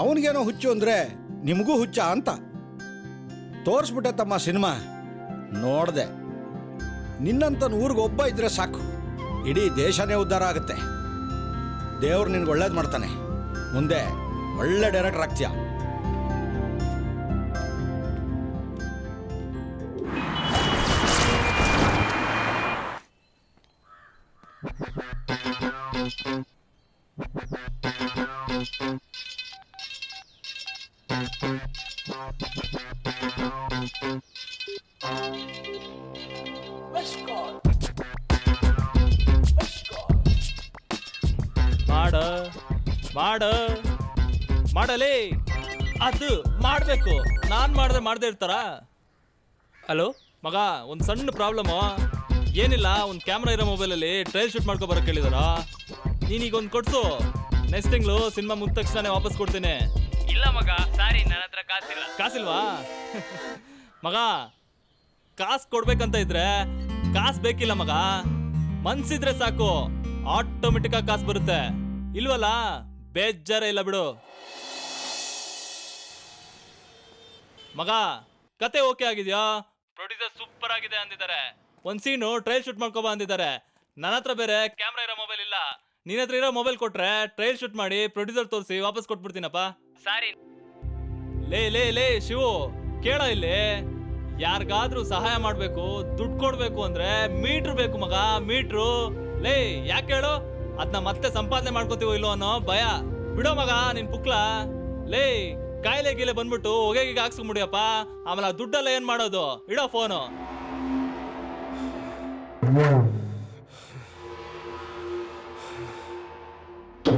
ಅವನಿಗೇನೋ ಹುಚ್ಚು ಅಂದರೆ ನಿಮಗೂ ಹುಚ್ಚ ಅಂತ ತೋರಿಸ್ಬಿಟ್ಟೆ ತಮ್ಮ ಸಿನಿಮಾ. ನೋಡ್ದೆ, ನಿನ್ನಂತ ಊರಿಗೆ ಒಬ್ಬ ಇದ್ರೆ ಸಾಕು, ಇಡೀ ದೇಶನೇ ಉದ್ಧಾರ ಆಗುತ್ತೆ. ದೇವ್ರು ನಿನ್ಗೆ ಒಳ್ಳೇದು ಮಾಡ್ತಾನೆ. ಮುಂದೆ ಒಳ್ಳೆ ಡೈರೆಕ್ಟರ್ ಆಗ್ತೀಯ. ಮಾಡಲೇ, ಅದು ಮಾಡ್ಬೇಕು. ನಾನ್ ಮಾಡದೆ ಇರ್ತಾರ? ಹಲೋ ಮಗ, ಒಂದ್ ಸಣ್ಣ ಪ್ರಾಬ್ಲಮ್. ಏನಿಲ್ಲ, ಒಂದ್ ಕ್ಯಾಮ್ರಾ ಇರೋ ಮೊಬೈಲಲ್ಲಿ ಟ್ರಯಲ್ ಶೂಟ್ ಮಾಡ್ಕೊ ಬರಕ್ ಹೇಳಿದಾರ. ನೀನೀಗ ಒಂದ್ ಕೊಡ್ಸು, ನೆಕ್ಸ್ಟ್ ತಿಂಗಳು ಸಿನಿಮಾ ಮುಗಿದ ತಕ್ಷಣ ವಾಪಸ್ ಕೊಡ್ತೀನಿ. ಇಲ್ಲ ಮಗ, ಸಾರಿ, ನನ್ನ ಹತ್ರ ಕಾಸಿಲ್ಲ. ಕಾಸಿಲ್ವಾ? ಮಗ, ಕಾಸು ಕೊಡ್ಬೇಕಂತ ಇದ್ರೆ ಕಾಸು ಬೇಕಿಲ್ಲ ಮಗ, ಮನ್ಸಿದ್ರೆ ಸಾಕು, ಆಟೋಮೆಟಿಕ್ ಆಗಿ ಕಾಸು ಬರುತ್ತೆ. ಇಲ್ವಲ್ಲ, ಬೇಜಾರ ಇಲ್ಲ ಬಿಡು ಮಗ. ಕತೆ ಓಕೆ ಆಗಿದ್ಯಾ? ಪ್ರೊಡ್ಯೂಸರ್ ಸೂಪರ್ ಆಗಿದೆ ಅಂದಿದ್ದಾರೆ. ಒಂದ್ ಸೀನು ಟ್ರಯಲ್ ಶೂಟ್ ಮಾಡ್ಕೊಬಾ ಅಂದಿದ್ದಾರೆ. ನನ್ನ ಹತ್ರ ಬೇರೆ ಕ್ಯಾಮ್ರಾ ಇರೋ ಮೊಬೈಲ್ ಇಲ್ಲ. ನಿನ್ನ ಹತ್ರ ಇರೋ ಮೊಬೈಲ್ ಕೊಟ್ರೆ ಟ್ರಯಲ್ ಶೂಟ್ ಮಾಡಿ ಪ್ರೊಡ್ಯೂಸರ್ ತೋರಿಸಿ ವಾಪಸ್ ಕೊಟ್ಬಿಡ್ತೀನಪ್ಪ. ಸಾರಿ. ಲೇ ಶಿವು, ಕೇಳ ಇಲ್ಲಿ. ಯಾರಿಗಾದ್ರೂ ಸಹಾಯ ಮಾಡ್ಬೇಕು, ದುಡ್ಡು ಕೊಡ್ಬೇಕು ಅಂದ್ರೆ ಮೀಟ್ರ್ ಬೇಕು ಮಗ, ಮೀಟ್ರು. ಲೇ, ಯಾಕೆ ಹೇಳು? ಅದನ್ನ ಮತ್ತೆ ಸಂಪಾದನೆ ಮಾಡ್ಕೋತೀವೋ ಇಲ್ಲೋ ಅನ್ನೋ ಭಯ. ಬಿಡೋ ಮಗ ನಿನ್ ಪುಕ್ಲ. ಲೇ, ಕಾಯಿಲೆ ಗೀಲೆ ಬಂದ್ಬಿಟ್ಟು ಹೊಗೆಗೆ ಹಾಕ್ಸ್ಕೊಂಬಿಡಿಯಪ್ಪ, ಆಮೇಲೆ ಆ ದುಡ್ಡೆಲ್ಲ ಏನ್ ಮಾಡೋದು? ಇಡೋ ಫೋನು.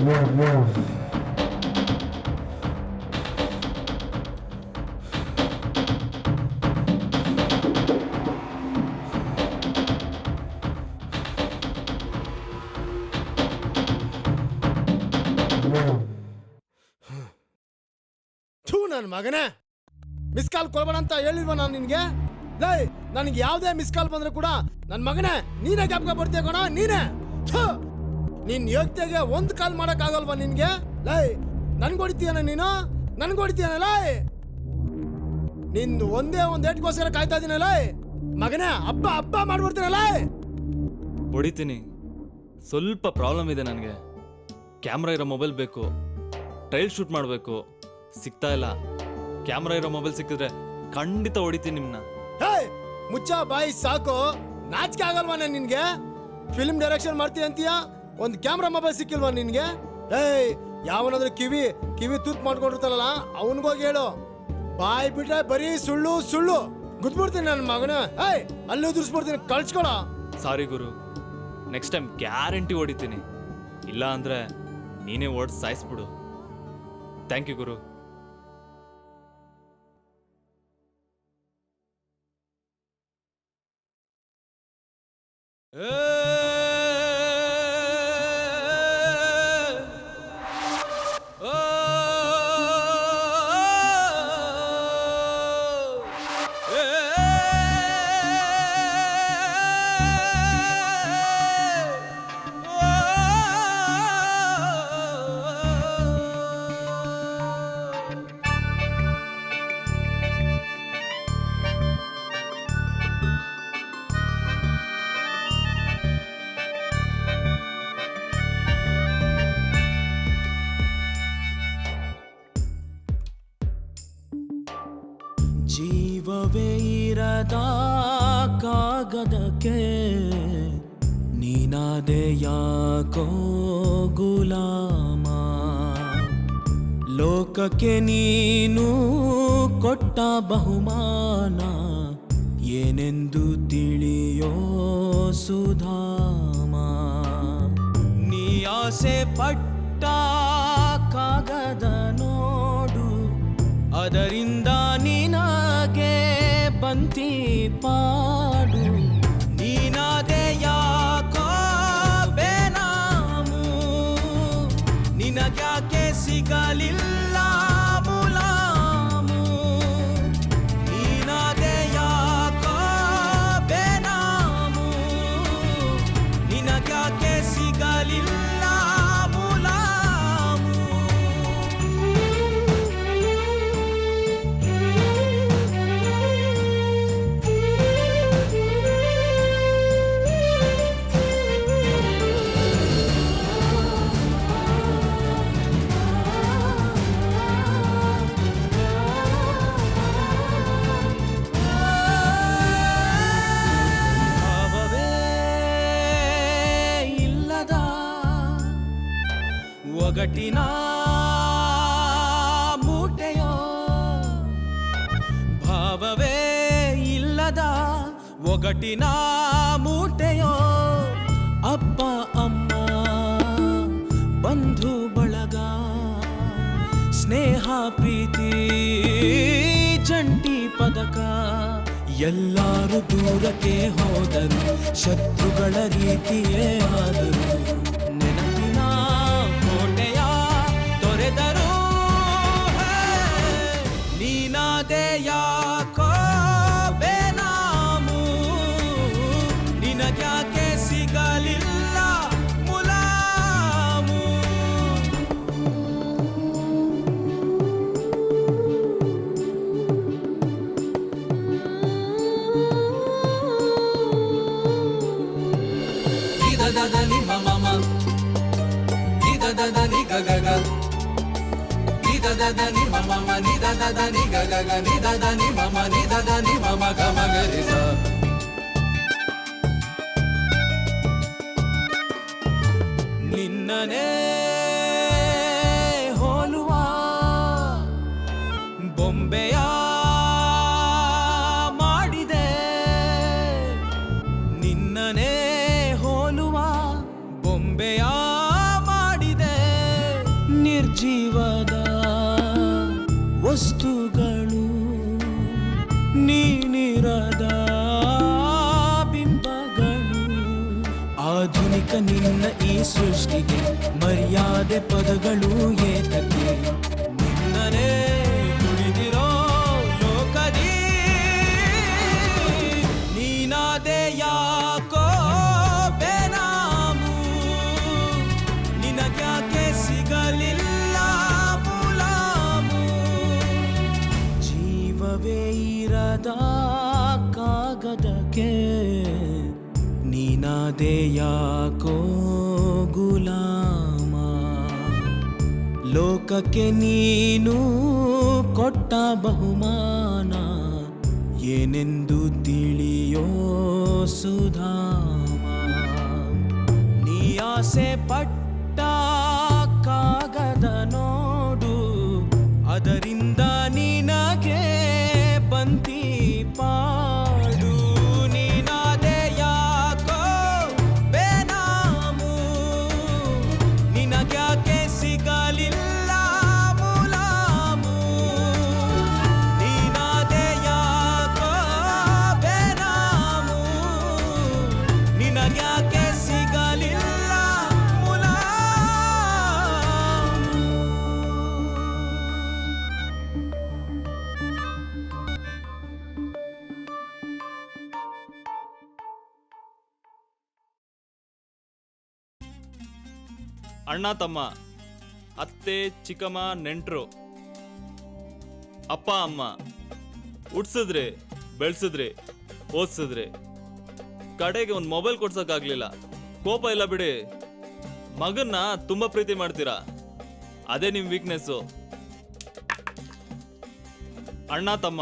ಥೂ ನನ್ನ ಮಗನೇ, ಮಿಸ್ ಕಾಲ್ ಕೊಡ್ಬೇಡ ಅಂತ ಹೇಳಿಲ್ವ ನಾನು ನಿನ್ಗೆ? ಲೈ, ನನಗೆ ಯಾವುದೇ ಮಿಸ್ ಕಾಲ್ ಬಂದ್ರೆ ಕೂಡ ನನ್ನ ಮಗನೇ ನೀನೇ ಜ್ಞಾಪಕ ಬರ್ತೀಯ ಕಣ, ನೀನೇ. ಥು, ನಿನ್ ಯೋಗ್ಯತೆಗೆ ಒಂದು ಕಾಲ್ ಮಾಡಕ್ ಆಗಲ್ವಾ ನಿನ್ಗೆ? ಲೈ, ನನ್ಗೆ ಹೊಡಿತೀಯನ ನೀನು? ನನ್ಗೆ ಹೊಡಿತೀಯನ ಲೈ? ನಿಂದು ಒಂದೇ ಒಂದು ಏಟ್ಗೋಸ್ಕರ ಕಾಯ್ತಾ ಇದೀನಲ್ಲ ಮಗನೇ. ಹಬ್ಬ ಹಬ್ಬ ಮಾಡ್ಬಿಡ್ತೀನಲ್ಲ. ಹೊಡಿತೀನಿ. ಸ್ವಲ್ಪ ಪ್ರಾಬ್ಲಮ್ ಇದೆ ನನಗೆ. ಕ್ಯಾಮ್ರಾ ಇರೋ ಮೊಬೈಲ್ ಬೇಕು, ಟ್ರೈಲ್ ಶೂಟ್ ಮಾಡಬೇಕು, ಸಿಗ್ತಾ ಇಲ್ಲ. ಕ್ಯಾಮ್ರಾ ಇರೋ ಮೊಬೈಲ್ ಸಿಕ್ಕಿದ್ರೆ ಖಂಡಿತ ಹೊಡಿತೀನಿ ನಿಮ್ಮನ್ನ. ಹೇ, ಮುಚ್ಚ ಬಾಯಿ ಸಾಕು. ನಾಚಿಕೆ ಆಗಲ್ವಾ ನಿನ್ಗೆ? ಫಿಲ್ಮ್ ಡೈರೆಕ್ಷನ್ ಮಾಡ್ತೀಯ ಅಂತೀಯ, ಒಂದು ಕ್ಯಾಮ್ರಾ ಮೊಬೈಲ್ ಸಿಕ್ಕಿಲ್ವಾ ನಿನ್ಗೆ? ಏಯ್, ಯಾವನಾದ್ರೂ ಕಿವಿ ತೂತ್ ಮಾಡ್ಕೊಂಡಿರ್ತಾರಲ್ಲ ಅವನಿಗೋಗಿ ಹೇಳು. ಬಾಯಿ ಬಿಟ್ರೆ ಬರೀ ಸುಳ್ಳು ಸುಳ್ಳು ಗುದ್ಬಿಡ್ತೀನಿ ನನ್ನ ಮಗನ. ಏಯ್, ಅಲ್ಲಿ ಉದುರಿಸ್ಬಿಡ್ತೀನಿ, ಕಳ್ಸ್ಕೊಳ. ಸಾರಿ ಗುರು, ನೆಕ್ಸ್ಟ್ ಟೈಮ್ ಗ್ಯಾರಂಟಿ ಹೊಡಿತೀನಿ. ಇಲ್ಲ ಅಂದ್ರೆ ನೀನೇ ಓಡ್ ಸಾಯಿಸ್ಬಿಡು. ಥ್ಯಾಂಕ್ ಯು ಗುರು. ಜೀವವೇ ಇರದ ಕಾಗದಕ್ಕೆ ನೀನಾದೆ ಯಾಕೋ ಗುಲಾಮ. ಲೋಕಕ್ಕೆ ನೀನು ಕೊಟ್ಟ ಬಹುಮಾನ ಏನೆಂದು ತಿಳಿಯೋ ಸುಧಾಮ. ನೀ ಆಸೆ ಪಟ್ಟ ಕಾಗದ ನೋಡು, ಅದರಿಂದ ನಿನಗೆ ಬಂತಿ ಪಾಡು. ನೀನಾದೆ ಯಾಕೋ ಬೇನಾಮು, ನಿನಗ್ಯಾಕೆ ಸಿಗಲಿಲ್ಲ ಮುಲಾಮು. ನೀನಾದೆ ಯಾಕೋ ಬೇನಾಮು, ನಿನಗ್ಯಾಕೆ ಸಿಗಲಿಲ್ಲ ಮುಲಾಮು. ಭಾವವೇ ಇಲ್ಲದ ಒಗಟಿನ ಮೂಟೆಯೋ, ಭಾವವೇ ಇಲ್ಲದ ಒಗಟಿನ ಮೂಟೆಯೋ. ಅಪ್ಪ ಅಮ್ಮ ಬಂಧು ಬಳಗ ಸ್ನೇಹ ಪ್ರೀತಿ ಜಂಟಿ ಪದಕ. ಎಲ್ಲರೂ ದೂರಕ್ಕೆ ಹೋದರು, ಶತ್ರುಗಳ ರೀತಿಯೇ ಆದರು. ನೆನಪಿನ ಕೋಟೆಯ ತೊರೆದರು. ನೀನಾದೆ ಯಾಕೋ ಬೇನಾಮು, ನಿನಗ್ಯಾಕೆ ಸಿಗಲಿಲ್ಲ ಮುಲಾಮು. ನಿ ಮ ಮ ಮ, ನಿ ದ ದ ದ ನಿ ಗ ಗ ಗ, ನಿ ದ ದ ದ ನಿ ಮ ಮ ಮ, ನಿ ದ ದ ದ ನಿ ಗ ಗ ಗ, ನಿ ದ ದ ನಿ ಮ ಮ, ನಿ ದ ದ ನಿ ಮ ಮ ಗ ಮ ಗ ರಿ ಸ. ನಿನ್ನನೇ ಹೋಲುವ ಬೊಂಬೆಯ ಮಾಡಿದೆ, ನಿನ್ನನೇ ಹೋಲುವ ಬೊಂಬೆಯ ಮಾಡಿದೆ. ದೂರದ ಬಿಂಬಗಳು ಆಧುನಿಕ ನಿನ್ನ ಈ ಸೃಷ್ಟಿಗೆ ಮರ್ಯಾದೆ ಪದಗಳು ಏತಕ್ಕೆ ನಿನ್ನನೇ ನುಡಿದಿರೋ ಲೋಕದಿ ನೀನಾದೆ ಯಾಕೋ ಬೇನಾಮು ನಿನಗ್ಯಾಕೆ ಸಿಗಲಿಲ್ಲ ಮುಲಾಮು ಜೀವವೇ ಇರದ ಕಾಗದಕ್ಕೆ ನೀನಾದೆ ಯಾಕೋ ಗುಲಾಮ ಲೋಕಕ್ಕೆ ನೀನು ಕೊಟ್ಟ ಬಹುಮಾನ ಏನೆಂದು ತಿಳಿಯೋ ಸುಧಾಮ ನೀ ಆಸೆ ಪಟ್ಟ ಕಾಗದ ನೋಡು ಅದರಿಂದ ನಿನಗೆ ಬಂತಿ ಪಾಡು ನೀನಾದೆ ಯಾಕೋ ಬೇನಾಮು ನಿನಗ್ಯಾಕೆ ಸಿಗಲಿಲ್ಲ ಮುಲಾಮು ನೀನಾದೆ ಯಾಕೋ ಬೇನಾಮು ನಿನಗ್ಯಾಕೆ ಸಿಗಲಿಲ್ಲ ಮುಲಾಮು ಅಣ್ಣ ತಮ್ಮ, ಅತ್ತೆ ಚಿಕ್ಕಮ್ಮ ನೆಂಟ್ರು, ಅಪ್ಪ ಅಮ್ಮ ಹುಟ್ಸಿದ್ರಿ, ಬೆಳೆಸಿದ್ರಿ, ಓದಿಸಿದ್ರಿ, ಕಡೆಗೆ ಒಂದು ಮೊಬೈಲ್ ಕೊಡ್ಸೋಕ್ಕಾಗ್ಲಿಲ್ಲ. ಕೋಪ ಇಲ್ಲ ಬಿಡಿ, ಮಗನ್ನ ತುಂಬಾ ಪ್ರೀತಿ ಮಾಡ್ತೀರಾ, ಅದೇ ನಿಮ್ ವೀಕ್ನೆಸ್ಸು. ಅಣ್ಣ ತಮ್ಮ,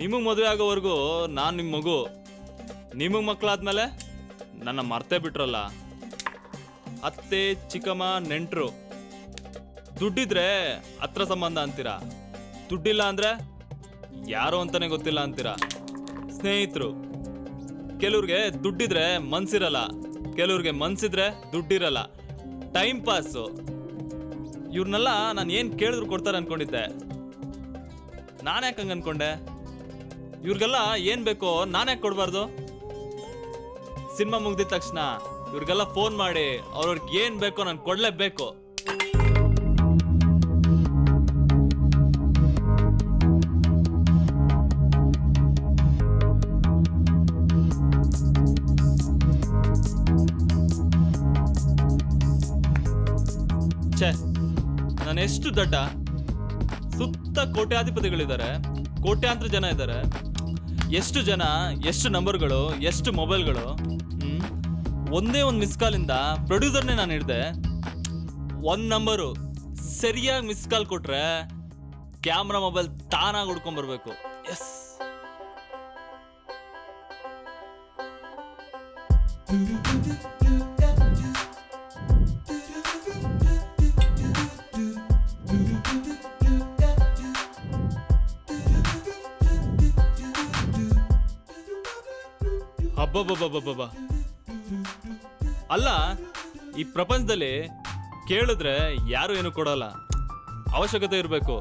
ನಿಮಗೆ ಮದುವೆ ಆಗೋವರೆಗೂ ನಾನು ನಿಮ್ಮ ಮಗು, ನಿಮಗೆ ಮಕ್ಕಳಾದ್ಮೇಲೆ ನನ್ನ ಮರ್ತೇ ಬಿಟ್ರಲ್ಲ. ಅತ್ತೆ ಚಿಕ್ಕಮ್ಮ ನೆಂಟ್ರು, ದುಡ್ಡಿದ್ರೆ ಹತ್ರ ಸಂಬಂಧ ಅಂತೀರಾ, ದುಡ್ಡಿಲ್ಲ ಅಂದ್ರೆ ಯಾರು ಅಂತಾನೆ ಗೊತ್ತಿಲ್ಲ ಅಂತೀರಾ. ಸ್ನೇಹಿತರು, ಕೆಲವ್ರಿಗೆ ದುಡ್ಡಿದ್ರೆ ಮನ್ಸಿರಲ್ಲ, ಕೆಲವ್ರಿಗೆ ಮನ್ಸಿದ್ರೆ ದುಡ್ಡಿರಲ್ಲ. Time pass. ಇವ್ರನ್ನೆಲ್ಲ ನಾನು ಏನು ಕೇಳಿದ್ರು ಕೊಡ್ತಾರೆ ಅನ್ಕೊಂಡಿದ್ದೆ. ನಾನು ಯಾಕೆ ಹಂಗೆ ಅನ್ಕೊಂಡೆ? ಇವ್ರಿಗೆಲ್ಲ ಏನು ಬೇಕೋ ನಾನು ಯಾಕೆ ಕೊಡಬಾರ್ದು? ಸಿನಿಮಾ ಮುಗ್ದಿದ ತಕ್ಷಣ ಇವ್ರಿಗೆಲ್ಲ ಫೋನ್ ಮಾಡಿ ಅವ್ರವ್ರಿಗೆ ಏನು ಬೇಕೋ ನಾನು ಕೊಡಲೇಬೇಕು. ಛೇ, ನಾನು ಎಷ್ಟು ದಡ್ಡ. ಸುತ್ತ ಕೋಟ್ಯಾಧಿಪತಿಗಳಿದ್ದಾರೆ, ಕೋಟ್ಯಾಂತರ ಜನ ಇದ್ದಾರೆ. ಎಷ್ಟು ಜನ, ಎಷ್ಟು ನಂಬರ್ಗಳು, ಎಷ್ಟು ಮೊಬೈಲ್ಗಳು. ಒಂದೇ ಒಂದು ಮಿಸ್ ಕಾಲಿಂದ ಪ್ರೊಡ್ಯೂಸರ್ನೇ ನಾನು ಹಿಡ್ದೆ. ಒಂದು ನಂಬರು ಸರಿಯಾಗಿ ಮಿಸ್ ಕಾಲ್ ಕೊಟ್ರೆ ಕ್ಯಾಮ್ರಾ ಮೊಬೈಲ್ ತಾನಾಗಿ ಹುಡ್ಕೊಂಡ್ಬರ್ಬೇಕು. ಎಸ್. ಹಬ್ಬಬ್ಬಬ್ಬಬ್ಬಬ್ಬ. ಅಲ್ಲ, ಈ ಪ್ರಪಂಚದಲ್ಲಿ ಕೇಳಿದ್ರೆ ಯಾರು ಏನು ಕೊಡಲ್ಲ. ಅವಶ್ಯಕತೆ ಇರಬೇಕು,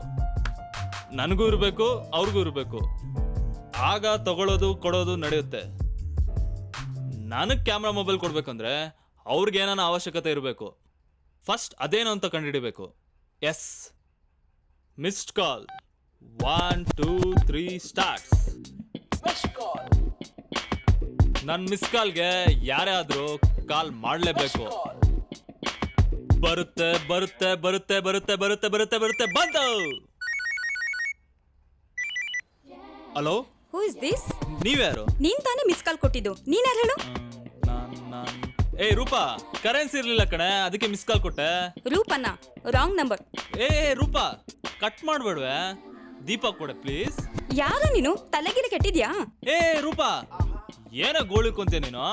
ನನಗೂ ಇರಬೇಕು, ಅವ್ರಿಗೂ ಇರಬೇಕು. ಆಗ ತಗೊಳ್ಳೋದು ಕೊಡೋದು ನಡೆಯುತ್ತೆ. ನನಗೆ ಕ್ಯಾಮ್ರಾ ಮೊಬೈಲ್ ಕೊಡ್ಬೇಕಂದ್ರೆ ಅವ್ರಿಗೆ ಏನಾನ ಅವಶ್ಯಕತೆ ಇರಬೇಕು. ಫಸ್ಟ್ ಅದೇನು ಅಂತ ಕಂಡುಹಿಡಿಬೇಕು. Yes, missed call. 1 2 3 ಸ್ಟಾರ್ಟ್ಸ್. ನನ್ನ ಮಿಸ್ ಕಾಲ್ಗೆ ಯಾರೇ ಆದ್ರೂ ಕಾಲ್ ಮಾಡಲೇಬೇಕು. ಬರುತ್ತೆ ಬರುತ್ತೆ ಬರುತ್ತೆ ಬರುತ್ತೆ ಬರುತ್ತೆ ಬರುತ್ತೆ ಬರುತ್ತೆ ಬಂತು. Hello, who is this? ನೀವ್ಯಾರು? ನೀನ್ ತಾನೇ ಮಿಸ್ ಕಾಲ್ ಕೊಟ್ಟಿದ್ದು. ನೀನ್ ಯಾರು ಹೇಳು? ಏ ರೂಪಾ, ಕರೆನ್ಸಿ ಇರ್ಲಿಲ್ಲ ಕಣೆ, ಅದಕ್ಕೆ ಮಿಸ್ ಕಾಲ್ ಕೊಟ್ಟೆ. ರೂಪನ ರಾಂಗ್ ನಂಬರ್. ಏ ರೂಪಾ, ಕಟ್ ಮಾಡ್ಬೇಡ್ವೆ. ದೀಪಾ ಕೊಡೆ ಪ್ಲೀಸ್. ಯಾರು ನೀನು? ತಲೆಗಿರಿ ಕೆಟ್ಟಿದ್ಯಾ? ಏ ರೂಪಾ, ಏನೋ ಗೋಳಿಕೊಂತೀಯ ನೀನು?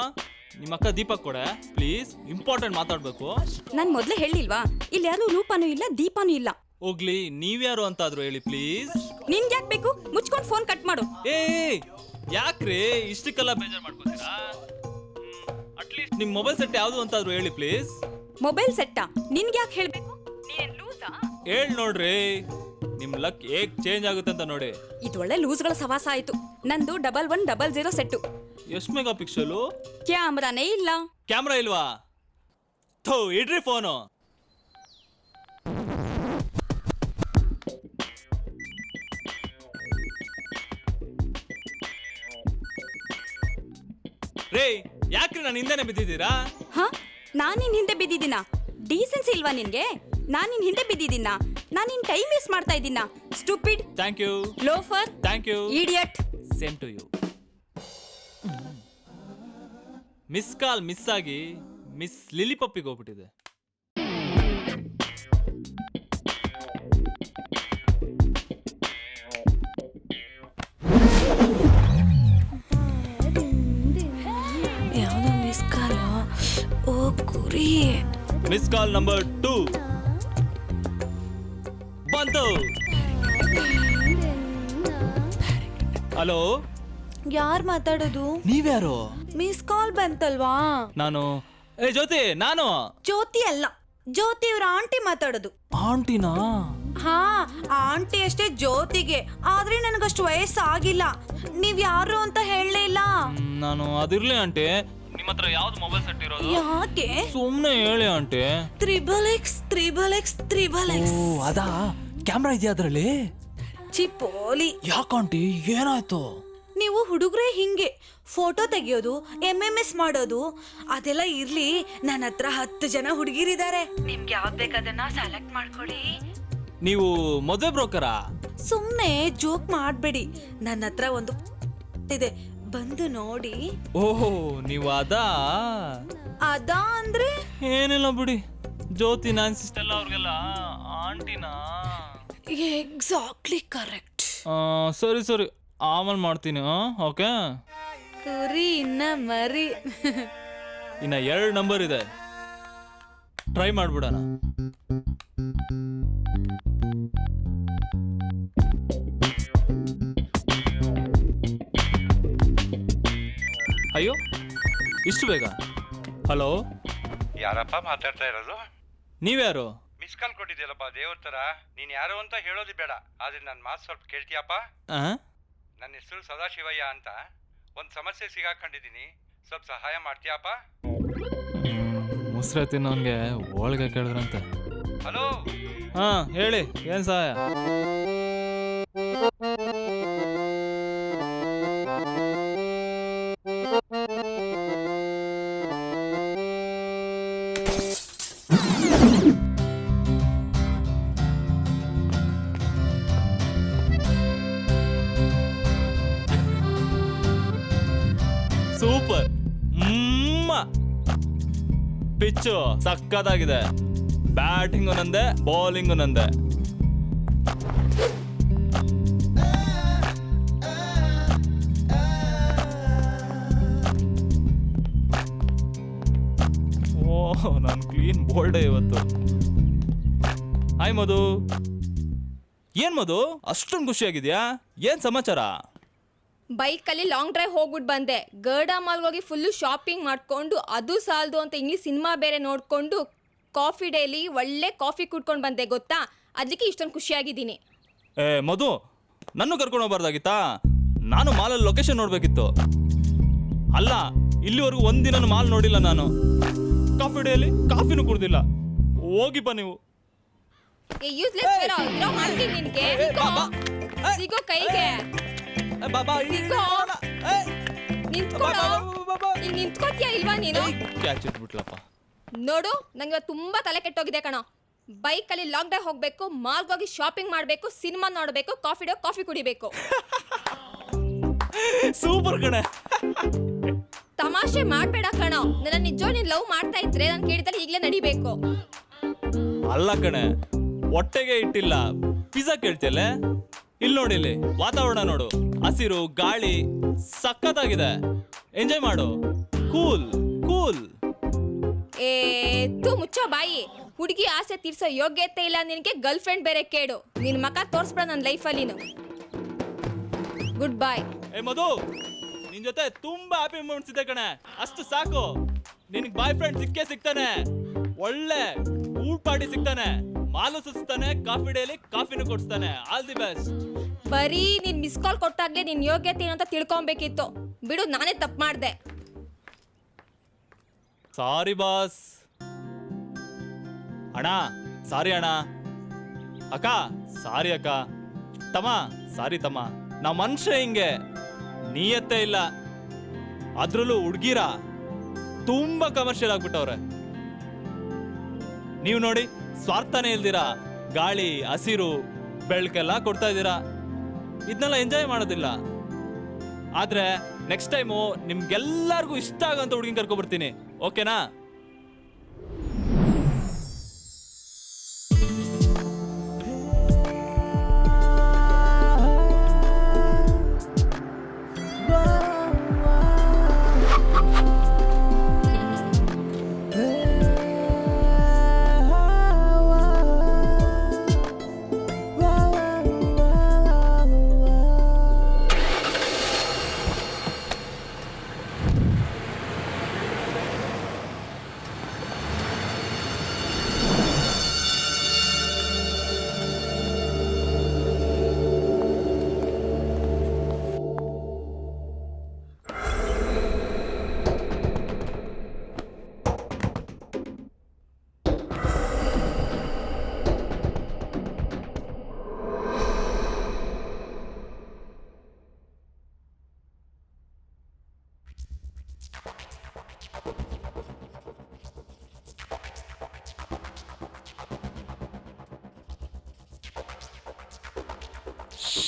ನಿಮ್ಮ ಅಕ್ಕ ದೀಪಕ್ ಕೊಡೆ ಪ್ಲೀಸ್, ಇಂಪಾರ್ಟೆಂಟ್ ಮಾತಾಡ್ಬೇಕು. ನಾನ್ ಮೊದ್ಲೇ ಹೇಳಿಲ್ವಾ, ಇಲ್ಲಿ ಯಾರು ರೂಪಾನೂ ಇಲ್ಲ ದೀಪಾನೂ ಇಲ್ಲ. ಹೋಗ್ಲಿ, ನೀವ್ಯಾರು ಅಂತಾದ್ರು ಹೇಳಿ ಪ್ಲೀಸ್. ನಿನ್ಗೆ ಯಾಕೆ ಬೇಕು? ಮುಚ್ಕೊಂಡು ಫೋನ್ ಕಟ್ ಮಾಡು. ಏ ಯಾಕ್ರಿ ಇಷ್ಟಕ್ಕೆಲ್ಲ ಬೇಜಾರ್ ಮಾಡ್ಕೊತೀರಾ? ಅಟ್ಲೀಸ್ಟ್ ನಿಮ್ ಮೊಬೈಲ್ ಸೆಟ್ ಯಾವ್ದು ಅಂತಾದ್ರು ಹೇಳಿ ಪ್ಲೀಸ್. ಮೊಬೈಲ್ ಸೆಟ್ಟಾ? ನಿನ್ಗೆ ಯಾಕೆ ಹೇಳ್ಬೇಕು? ನೀನ್ ಲೂಸಾ? ಹೇಳ್ ನೋಡ್ರಿ, ನಿಮ್ ಲಕ್ ಹೇಗ್ ಚೇಂಜ್ ಆಗುತ್ತೆ ಅಂತ ನೋಡಿ. ಇದು ಒಳ್ಳೆ ಲೂಸ್ಗಳ ಸವಾಸ ಆಯ್ತು. ನಂದು 1100 ಸೆಟ್ಟು. ಎಷ್ಟು ಮೆಗಾ ಪಿಕ್ಸೆಲು? ಕ್ಯಾಮ್ರಾನೇ ಇಲ್ಲ. ಕ್ಯಾಮ್ರಾ ಇಲ್ವಾ? ಥೋ ಇಡ್ರಿ ಫೋನು. ರೇ ಯಾಕ್ರಿ ನಾನು ಹಿಂದೆನೆ ಬಿದ್ದಿದ್ದೀರಾ? ಹಾ, ನಾನ್ ನಿನ್ ಹಿಂದೆ ಬಿದ್ದಿದ್ದೀನ? ಡೀಸೆನ್ಸಿ ಇಲ್ವಾ ನಿನ್ಗೆ? ನಾನ್ ನಿನ್ ಹಿಂದೆ ಬಿದ್ದಿದ್ದೀನ? ನಾನ್ ನಿನ್ ಟೈಮ್ ವೇಸ್ಟ್ ಮಾಡ್ತಾ ಇದ್ದೀನ? Stupid. Thank you. Loafer. Thank you. Idiot. Same to you. Miss call miss ಆಗಿ ಮಿಸ್ ಲಿಲಿಪಪ್ಪಿಗೆ ಹೋಗ್ಬಿಟ್ಟಿದೆ. ಯಾವ್ದೋ ಮಿಸ್ ಕಾಲ್. ಓ ಕುರಿ. ಮಿಸ್ ಕಾಲ್ ನಂಬರ್ 2 ಬಂತು. ಹಲೋ, ಯಾರ್ ಮಾತಾಡೋದು? ನೀವ್ಯಾರು? ಮಿಸ್ ಕಾಲ್ ಬಂತಲ್ವಾ? ನಾನು ಜ್ಯೋತಿ. ನಾನು ಜ್ಯೋತಿ ಅಲ್ಲ, ಜ್ಯೋತಿ ಇವ್ರ ಆಂಟಿ ಮಾತಾಡೋದು. ಆಂಟಿನಾ? ಹಾ, ಆಂಟಿ ಅಷ್ಟೇ ಜ್ಯೋತಿಗೆ, ಆದ್ರೆ ನನಗಷ್ಟು ವಯಸ್ಸಾಗಿಲ್ಲ. ನೀವ್ ಯಾರು ಅಂತ ಹೇಳಲೇ ಇಲ್ಲ. ನಾನು ಅದಿರ್ಲಿ ಆಂಟಿ. ನಿಮ್ಮ ಹತ್ರ ಯಾವ್ದು ಮೊಬೈಲ್ ಸೆಟ್ ಇರೋದು? ಯಾಕೆ? ಸುಮ್ನೆ ಹೇಳಿ ಆಂಟಿ. XXXXXX. ಓ ಅದಾ? ಕ್ಯಾಮ್ರಾ ಇದೆಯಾ ಅದ್ರಲ್ಲಿ? ಚಿಪೋಲಿ. ಯಾಕಂಟಿ ಏನಾಯ್ತು? ನೀವು ಹುಡುಗ್ರೆ ಹಿಂಗೆ ಫೋಟೋ ತೆಗಿಯೋದು, MMS ಮಾಡೋದು ಅದೆಲ್ಲ ಇರ್ಲಿ. ನನ್ನ ಹತ್ರ 10 ಜನ ಹುಡುಗಿರಿದ್ದಾರೆ. ನಿಮ್ಗೆ ಯಾವ್ದು ಬೇಕದನ್ನ ಸೆಲೆಕ್ಟ್ ಮಾಡ್ಕೊಳ್ಳಿ. ನೀವು ಮದುವೆ ಬ್ರೋಕರಾ? ಸುಮ್ನೆ ಜೋಕ್ ಮಾಡ್ಬೇಡಿ. ನನ್ನ ಹತ್ರ ಒಂದು ಇದೆ, ಬಂದು ನೋಡಿ. ಓಹೋ, ನೀವು ಅದಾ? ಅದಾ ಅಂದ್ರೆ ಏನಿಲ್ಲ ಬಿಡಿ. ಜ್ಯೋತಿ ನಾನ್ ಸಿಸ್ಟರ್ ಅವ್ರಿಗೆಲ್ಲ ಆಂಟಿನಾ? Exactly correct. ಸರಿ ಸರಿ, ಆಮೇಲೆ ಮಾಡ್ತೀನಿ. ಓಕೆ. ಕುರಿ ಇನ್ನ ಮರಿ. ಇನ್ನ 2 ನಂಬರ್ ಇದೆ, ಟ್ರೈ ಮಾಡ್ಬಿಡೋಣ. ಅಯ್ಯೋ, ಇಷ್ಟು ಬೇಗ? ಹಲೋ, ಯಾರಪ್ಪ ಮಾತಾಡ್ತಾ ಇರೋದು? ನೀವ್ಯಾರು? ಮಿಸ್ ಕಾಲ್ ಕೊಟ್ಟಿದ್ಯಲ್ಲಪ್ಪ ದೇವ್ರ ತರ. ನೀನ್ ಯಾರು ಅಂತ ಹೇಳೋದು ಬೇಡ, ಆದ್ರೆ ನನ್ನ ಮಾತು ಸ್ವಲ್ಪ ಕೇಳ್ತೀಯಪ್ಪ? ನನ್ನ ಹೆಸರು ಸದಾಶಿವಯ್ಯ ಅಂತ. ಒಂದು ಸಮಸ್ಯೆ ಸಿಗಾಕೊಂಡಿದ್ದೀನಿ, ಸ್ವಲ್ಪ ಸಹಾಯ ಮಾಡ್ತೀಯಪ್ಪ? ಮುಸ್ರೆ ತಿನ್ನೋನ್ಗೆ ಹೋಳಿಗೆ ಕೇಳಿದ್ರಂತೆ. ಹಲೋ. ಹಾ ಹೇಳಿ, ಏನ್ ಸಹಾಯ? ಸೂಪರ್. ಪಿಚ್ಚು ಸಕ್ಕದಾಗಿದೆ. ಬ್ಯಾಟಿಂಗು ನಂದೆ, ಬೌಲಿಂಗು ನಂದೆ. ಓಹ್, ನಾನು ಕ್ಲೀನ್ ಬೋಲ್ಡೇ ಇವತ್ತು. ಹಾಯ್ ಮಧು. ಏನ್ ಮಧು ಅಷ್ಟೊಂದು ಖುಷಿಯಾಗಿದ್ಯಾ? ಏನ್ ಸಮಾಚಾರ? ಬೈಕಲ್ಲಿ ಲಾಂಗ್ ಡ್ರೈವ್ ಹೋಗ್ಬಿಟ್ಟು ಬಂದೆ. ಗರ್ಡಾ ಮಾಲ್ಗೆ ಹೋಗಿ ಫುಲ್ಲು ಶಾಪಿಂಗ್ ಮಾಡ್ಕೊಂಡು, ಅದು ಸಾಲದು ಅಂತ ಇಂಗ್ಲೀಷ್ ಸಿನಿಮಾ ಬೇರೆ ನೋಡ್ಕೊಂಡು, ಕಾಫಿ ಡೇಲಿ ಒಳ್ಳೆ ಕಾಫಿ ಕುಡ್ಕೊಂಡು ಬಂದೆ ಗೊತ್ತಾ. ಅದಕ್ಕೆ ಇಷ್ಟೊಂದು ಖುಷಿಯಾಗಿದ್ದೀನಿ. ಏ ಮಧು, ನನ್ನ ಕರ್ಕೊಂಡು ಹೋಗ್ಬಾರ್ದಾಗಿತ್ತಾ? ನಾನು ಮಾಲಲ್ಲಿ ಲೊಕೇಶನ್ ನೋಡ್ಬೇಕಿತ್ತು. ಅಲ್ಲ, ಇಲ್ಲಿವರೆಗೂ ಒಂದಿನ ಮಾಲ್ ನೋಡಿಲ್ಲ ನಾನು. Coffee daily ಕಾಫಿನೂ ಕುಡ್ದಿಲ್ಲ. ಹೋಗಿಪ್ಪ ನೀವು. ಸಿಗೋ ಕೈಗೆ ನಿಂತ್ಕೋತೀಯ ಇಲ್ವಾ ನೀನು? ಕ್ಯಾಚ್ ಇಟ್ಬಿಟ್ಲಪ್ಪ. ನೋಡು, ನಂಗೆ ತುಂಬಾ ತಲೆ ಕೆಟ್ಟೋಗಿದೆ ಕಣೋ. ಬೈಕಲ್ಲಿ ಲಾಂಗ್ ಡ್ರೈವ್ ಹೋಗ್ಬೇಕು, ಮಾಲ್ಗೆ ಹೋಗಿ ಶಾಪಿಂಗ್ ಮಾಡ್ಬೇಕು, ಸಿನಿಮಾ ನೋಡ್ಬೇಕು, ಕಾಫಿ ಕುಡಿಬೇಕು. ಸೂಪರ್ ಕಣೆ. ತಮಾಷೆ ಮಾಡ್ಬೇಡ ಕಣೋ. ನನ್ನ ನಿಜ ನೀನ್ ಲವ್ ಮಾಡ್ತಾ ಇದ್ರೆ ನಾನು ಕೇಳಿದಲ್ಲಿ ಈಗಲೇ ನಡಿಬೇಕು. ಅಲ್ಲ ಕಣೆ, ಹೊಟ್ಟೆಗೆ ಇಟ್ಟಿಲ್ಲ, ಪಿಜ್ಜಾ ಕೇಳ್ತಿಯಲ್ಲ. ಇಲ್ಲಿ ನೋಡಿಲ್ಲಿ ವಾತಾವರಣ ನೋಡು, ಹಸಿರು ಗಾಳಿ ಸಖತ್ತಾಗಿದೆ. ಎಂಜಾಯ್ ಮಾಡು. Cool cool. ಮುಚ್ಚೋ ಬಾಯಿ. ಹುಡುಗಿ ಆಸೆ ತೀರ್ಸೋ ಯೋಗ್ಯತೆ ಇಲ್ಲ ನಿನಗೆ, ಗರ್ಲ್ ಫ್ರೆಂಡ್ ಬೇರೆ ಕೇಡು. ನಿನ್ ಮಕ ತೋರ್ಸ್ಬಿಡ ನನ್ನ ಲೈಫಲ್ಲಿ. ಗುಡ್ ಬಾಯ್. ಏ ಮಧು, ನಿನ್ ಜೊತೆ ತುಂಬಾ ಹ್ಯಾಪಿ ಮೂಮೆಂಟ್ಸ್ ಇದೆ ಕಣೆ. ಅಷ್ಟು ಸಾಕು. ನಿನಗೆ ಬಾಯ್ ಫ್ರೆಂಡ್ ಸಿಕ್ಕೇ ಸಿಗ್ತಾನೆ. ಒಳ್ಳೆ ಊಟ ಪಾರ್ಟಿ ಸಿಗ್ತಾನೆ. ಮಾಲು ಸುಸ್ತಾನೆ, ಕಾಫಿ ಡೇಲಿ ಕಾಫಿನೂ ಕೊಡ್ತಾನೆ. All the best. ಬರೀ ನೀನ್ ಮಿಸ್ ಕಾಲ್ ಕೊಟ್ಟಾಗ್ಲೇ ನಿನ್ ಯೋಗ್ಯತೆ ಏನು ಅಂತ ತಿಳ್ಕೊಬೇಕಿತ್ತು. ಬಿಡು, ನಾನೇ ತಪ್ಪು ಮಾಡ್ದೆ. Sorry boss. ಅಣ್ಣ ಸಾರಿ ಅಣ್ಣ. ಅಕ್ಕ ಸಾರಿ ಅಕ್ಕ. ತಮ್ಮ ಸಾರಿ ತಮ್ಮ. ನಮ್ಮ ಮನುಷ್ಯ ಹಿಂಗೆ ನೀಯತ್ತೇ ಇಲ್ಲ. ಅದ್ರಲ್ಲೂ ಹುಡ್ಗಿರ ತುಂಬಾ ಕಮರ್ಷಿಯಲ್ ಆಗ್ಬಿಟ್ಟವ್ರೆ. ನೀವು ನೋಡಿ, ಸ್ವಾರ್ಥನೇ ಇಲ್ದಿರಾ ಗಾಳಿ, ಹಸಿರು, ಬೆಳಕೆಲ್ಲ ಕೊಡ್ತಾ ಇದ್ದೀರಾ. ಇದನ್ನೆಲ್ಲ ಎಂಜಾಯ್ ಮಾಡೋದಿಲ್ಲ. ಆದ್ರೆ ನೆಕ್ಸ್ಟ್ ಟೈಮು ನಿಮ್ಗೆಲ್ಲರಿಗೂ ಇಷ್ಟ ಆಗಂತ ಹುಡುಗಿನ ಕರ್ಕೊಬರ್ತೀನಿ. ಓಕೆನಾ?